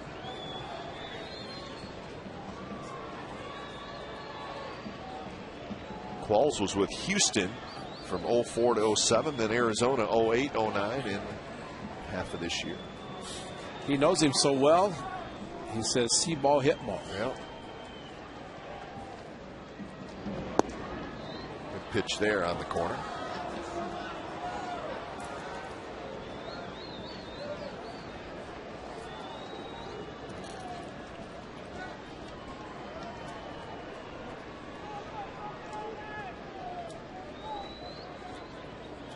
Qualls was with Houston from 04 to 07, then Arizona 08, 09, and half of this year. He knows him so well. He says, see ball, hit ball. Yeah. Good pitch there on the corner.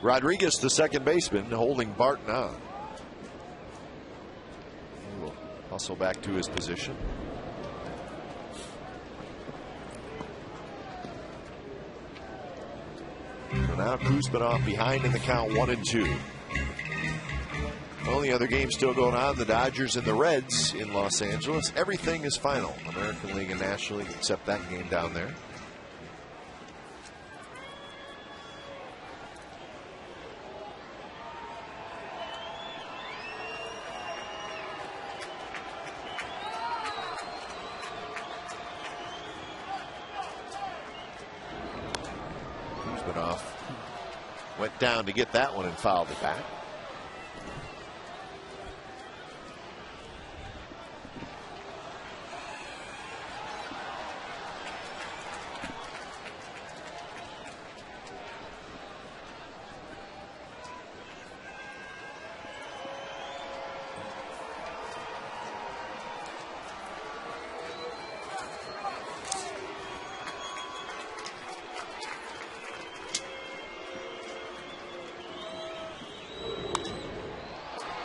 Rodriguez, the second baseman, holding Barton on. He will hustle back to his position. So now Kuzminov behind in the count, 1-2. Only other game still going on, the Dodgers and the Reds in Los Angeles. Everything is final, American League and National League, except that game down there. Went down to get that one and fouled it back.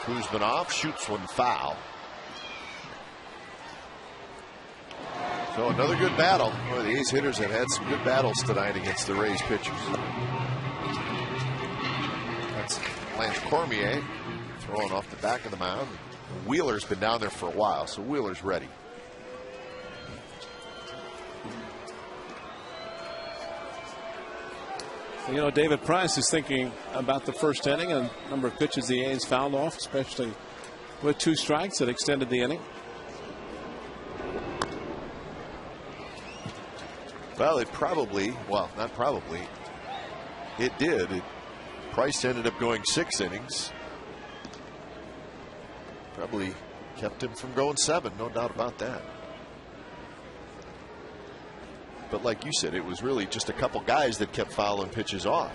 Kuzminov shoots one foul. So another good battle. Well, the A's hitters have had some good battles tonight against the Rays pitchers. That's Lance Cormier, Throwing off the back of the mound. Wheeler's been down there for a while, so Wheeler's ready. You know, David Price is thinking about the first inning and a number of pitches the A's fouled off, especially with 2 strikes that extended the inning. Well, it probably, well, not probably, it did. Price ended up going 6 innings. Probably kept him from going 7, no doubt about that. But like you said, it was really just a couple guys that kept fouling pitches off.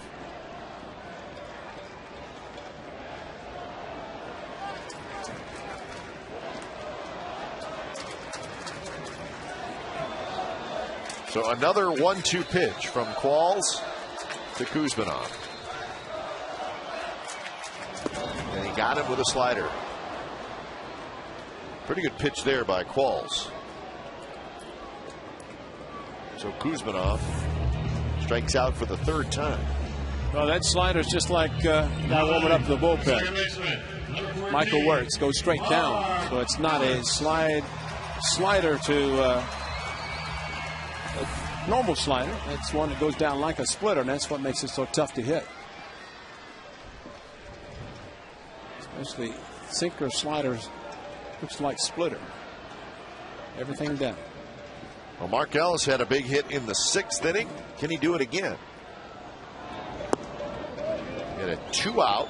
So another 1-2 pitch from Qualls to Kuzminov. And he got him with a slider. Pretty good pitch there by Qualls. So Kuzminov strikes out for the 3rd time. Well, that slider's just like guy warming up in the bullpen. Michael Wirtz goes straight down. So it's not a slider to a normal slider. It's one that goes down like a splitter, and that's what makes it so tough to hit. Especially sinker sliders, looks like splitter. Everything down. Well, Mark Ellis had a big hit in the 6th inning. Can he do it again? He had a 2-out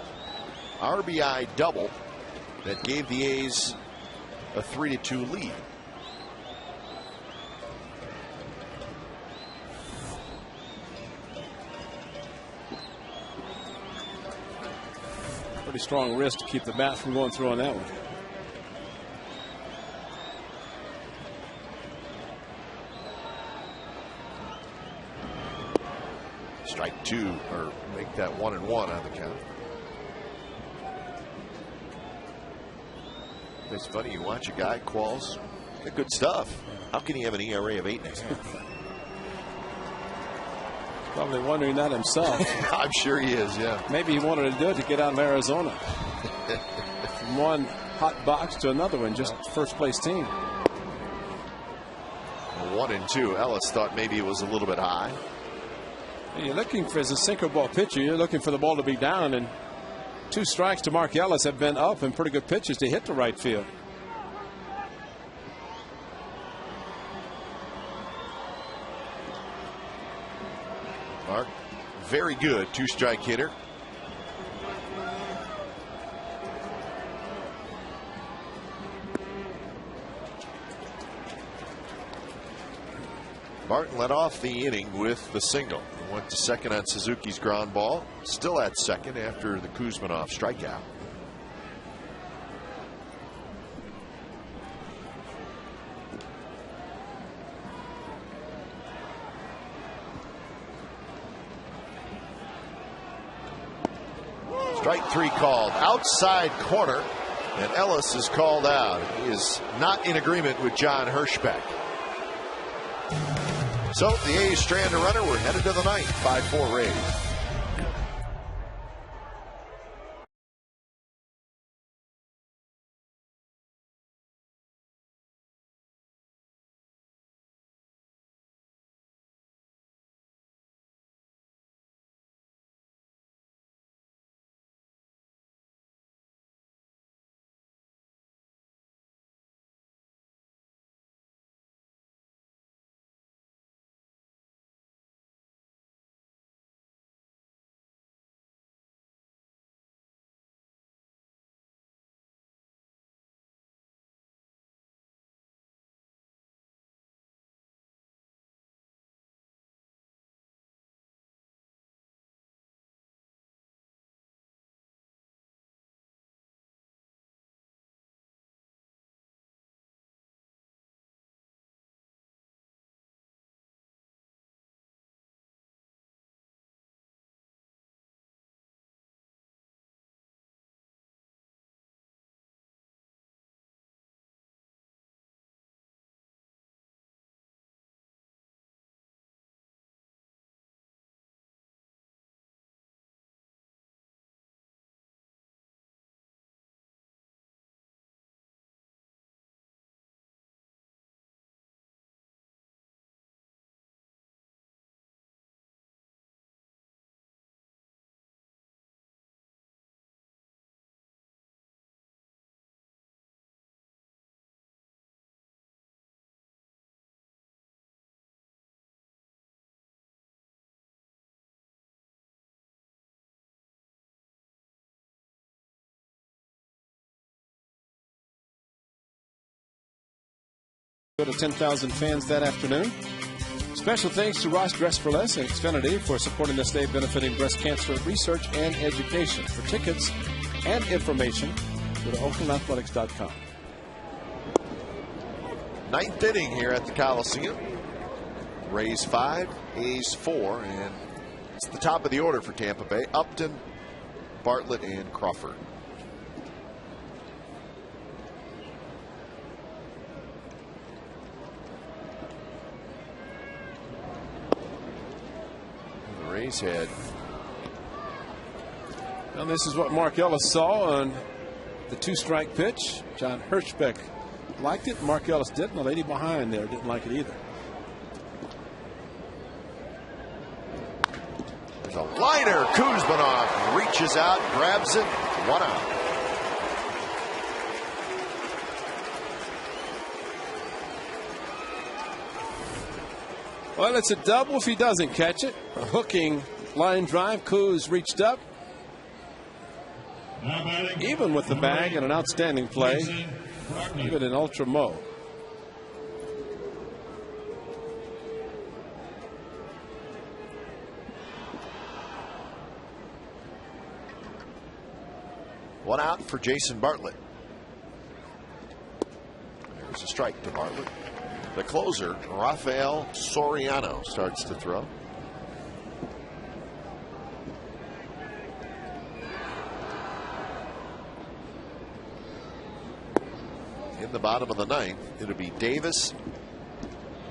RBI double that gave the A's a 3-2 lead. Pretty strong wrist to keep the bat from going through on that one. Strike 2, or make that 1-1 on the count. It's funny, you watch a guy, Qualls, got good stuff. How can he have an ERA of 8.5? Probably wondering that himself. I'm sure he is, yeah. Maybe he wanted to do it to get out of Arizona. From one hot box to another one, just first place team. 1-2. Ellis thought maybe it was a little bit high. You're looking for, as a sinker ball pitcher, you're looking for the ball to be down, and 2 strikes to Mark Ellis have been up and pretty good pitches to hit the right field. Mark, very good 2-strike hitter. Martin led off the inning with the single. Went to second on Suzuki's ground ball. Still at second after the Kuzminov strikeout. Strike 3 called outside corner, and Ellis is called out. He is not in agreement with John Hirschbeck. So the A's strand a runner. We're headed to the 9th. 5-4 Rays. to 10,000 fans that afternoon. Special thanks to Ross Dress for Less and Xfinity for supporting this day benefiting breast cancer research and education. For tickets and information, go to OaklandAthletics.com. Ninth inning here at the Coliseum. Rays 5, A's 4, and it's the top of the order for Tampa Bay. Upton, Bartlett, and Crawford. The Rays had. Now this is what Mark Ellis saw on the 2-strike pitch. John Hirschbeck liked it. Mark Ellis didn't. The lady behind there didn't like it either. There's a liner. Kuzmanov reaches out, grabs it. 1 out. Well, it's a double if he doesn't catch it. A hooking line drive. Kuz reached up. Even with the bag and an outstanding play. Even an ultra mo. One out for Jason Bartlett. There's a strike to Bartlett. The closer, Rafael Soriano, starts to throw. In the bottom of the ninth, it'll be Davis,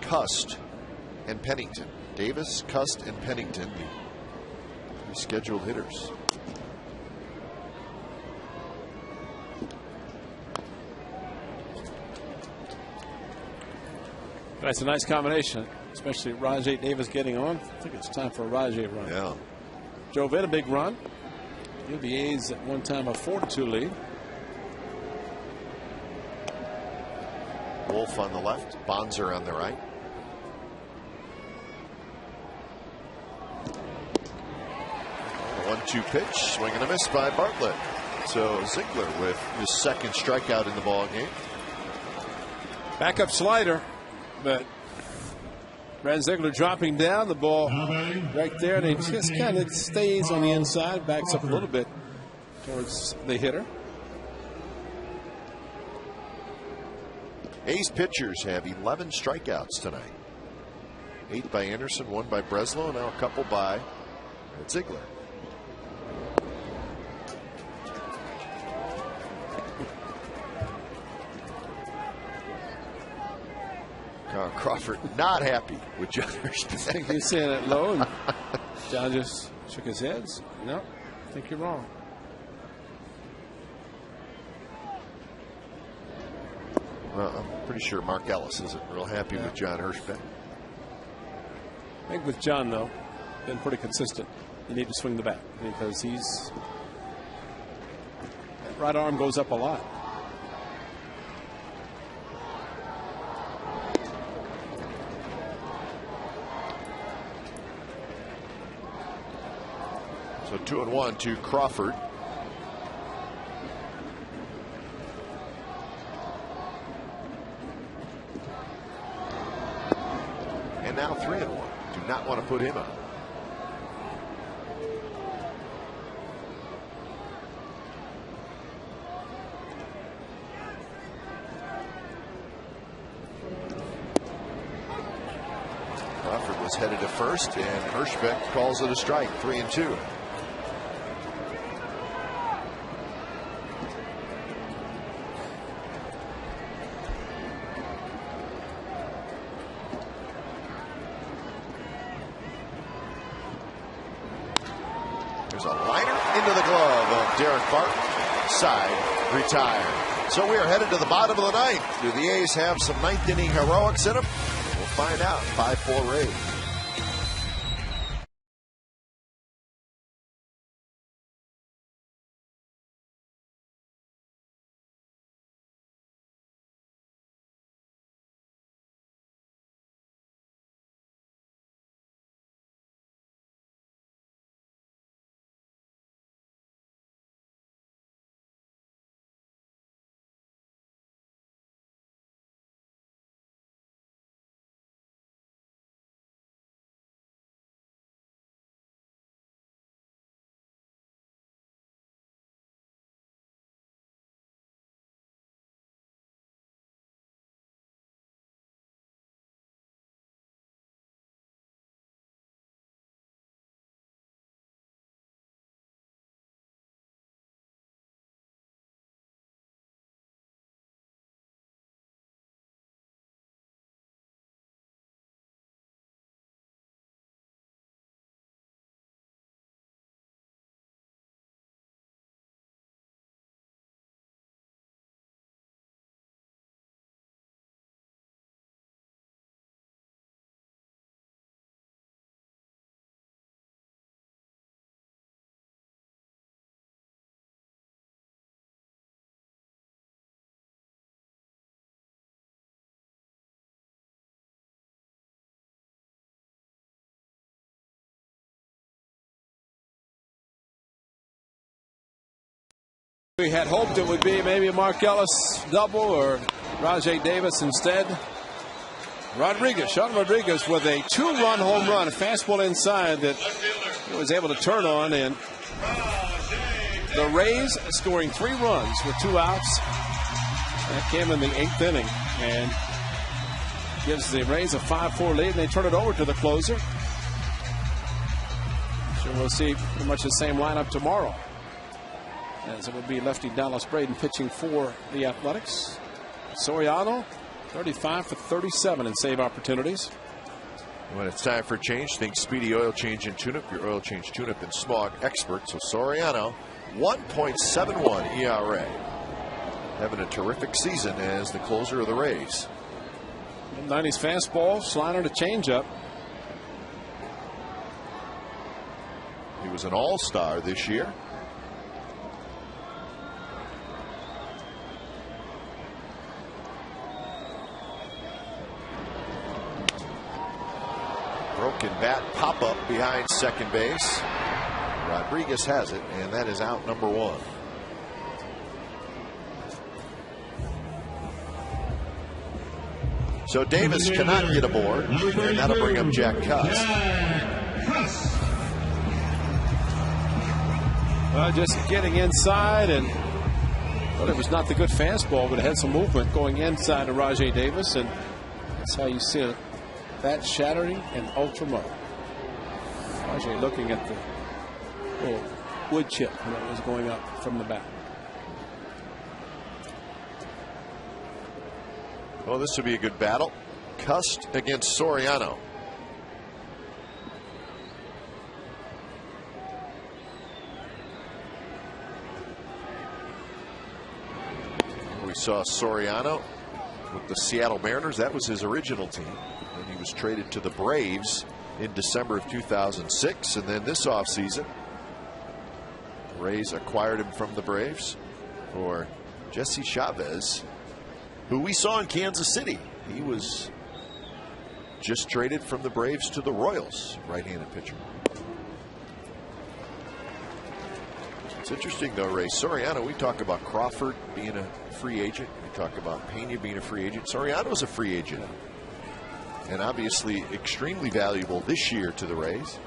Cust, and Pennington. Davis, Cust, and Pennington, the scheduled hitters. That's a nice combination, especially Rajay Davis getting on. I think it's time for a Rajay run. Yeah. Joe Vitt, a big run. Give the A's at one time a 4-2 lead. Wolf on the left, Bonzer on the right. A 1-2 pitch, swing and a miss by Bartlett. So Ziegler with his second strikeout in the ball game. Backup slider, but Brad Ziegler dropping down the ball right there, and he just kind of stays on the inside, backs up a little bit towards the hitter. A's pitchers have 11 strikeouts tonight. 8 by Anderson, 1 by Breslow, and now a couple by Ziegler. Carl Crawford not happy with John Hirschbeck. I think he's saying it low, and John just shook his head. No, I think you're wrong. Well, I'm pretty sure Mark Ellis isn't real happy with John Hirschbeck. I think with John, though, been pretty consistent. You need to swing the bat because that right arm goes up a lot. So 2-1 to Crawford. And now 3-1. Do not want to put him up. Crawford was headed to first, and Hirschbeck calls it a strike. 3-2. There's a liner into the glove of Derek Barton. Side retired. So we are headed to the bottom of the ninth. Do the A's have some ninth inning heroics in them? We'll find out. 5-4 Rays. We had hoped it would be maybe a Mark Ellis double or Rajay Davis instead. Sean Rodriguez with a 2-run home run, a fastball inside that he was able to turn on, and the Rays scoring 3 runs with 2 outs. That came in the 8th inning and gives the Rays a 5-4 lead, and they turn it over to the closer. Sure, we'll see pretty much the same lineup tomorrow, as it would be lefty Dallas Braden pitching for the Athletics. Soriano, 35 for 37 in save opportunities. When it's time for change, think Speedy Oil Change and Tune-Up, your oil change tune-up and smog expert. So Soriano, 1.71 ERA. Having a terrific season as the closer of the Rays. 90s fastball, slider to changeup. He was an all-star this year. Broken bat pop-up behind second base. Rodriguez has it, and that is out number 1. So Davis cannot get aboard, and that'll bring up Jack Cuss. Well, just getting inside, and well, it was not the good fastball, but it had some movement going inside to Rajay Davis, and that's how you see it. That shattering and ultra low. Rajay looking at the little wood chip that was going up from the bat. Well, this would be a good battle. Cust against Soriano. We saw Soriano with the Seattle Mariners. That was his original team. And he was traded to the Braves in December of 2006. And then this offseason, the Rays acquired him from the Braves for Jesse Chavez, who we saw in Kansas City. He was just traded from the Braves to the Royals, right-handed pitcher. It's interesting, though, Ray. Soriano, we talk about Crawford being a free agent. We talk about Pena being a free agent. Soriano's a free agent. And obviously extremely valuable this year to the Rays.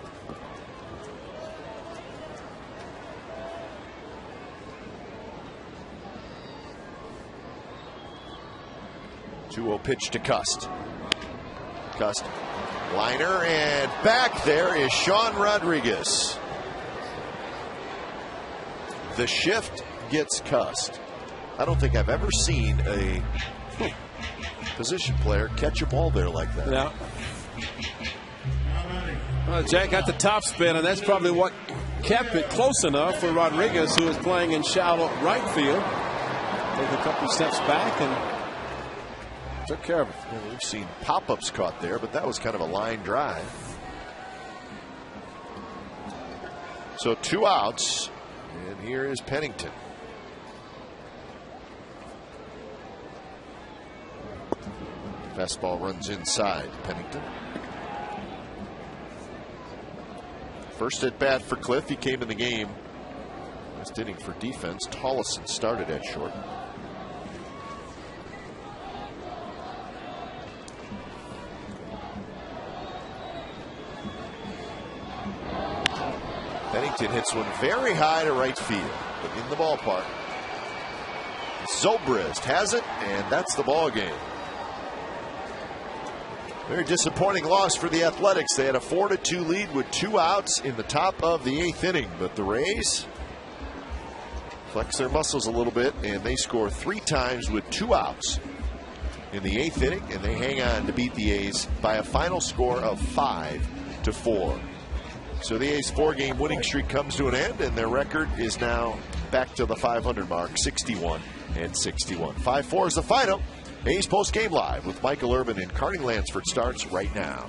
Two-0 pitch to Cust. Cust, liner, and back there is Sean Rodriguez. The shift gets Cust. I don't think I've ever seen a position player catch a ball there like that. Yeah. Well, Jack got the top spin, and that's probably what kept it close enough for Rodriguez, who is playing in shallow right field. Take a couple steps back and took care of it. Well, we've seen pop-ups caught there, but that was kind of a line drive. So 2 outs, and here is Pennington. Fastball runs inside Pennington. First at bat for Cliff. He came in the game last inning for defense. Tollison started at short. Pennington hits one very high to right field, but in the ballpark. Zobrist has it, and that's the ball game. Very disappointing loss for the Athletics. They had a 4-2 lead with 2 outs in the top of the 8th inning, but the Rays flex their muscles a little bit, and they score 3 times with 2 outs in the 8th inning, and they hang on to beat the A's by a final score of 5-4. So the A's 4-game winning streak comes to an end, and their record is now back to the 500 mark, 61-61. 5-4 is the final. A's post-game live with Michael Urban and Carney Lansford starts right now.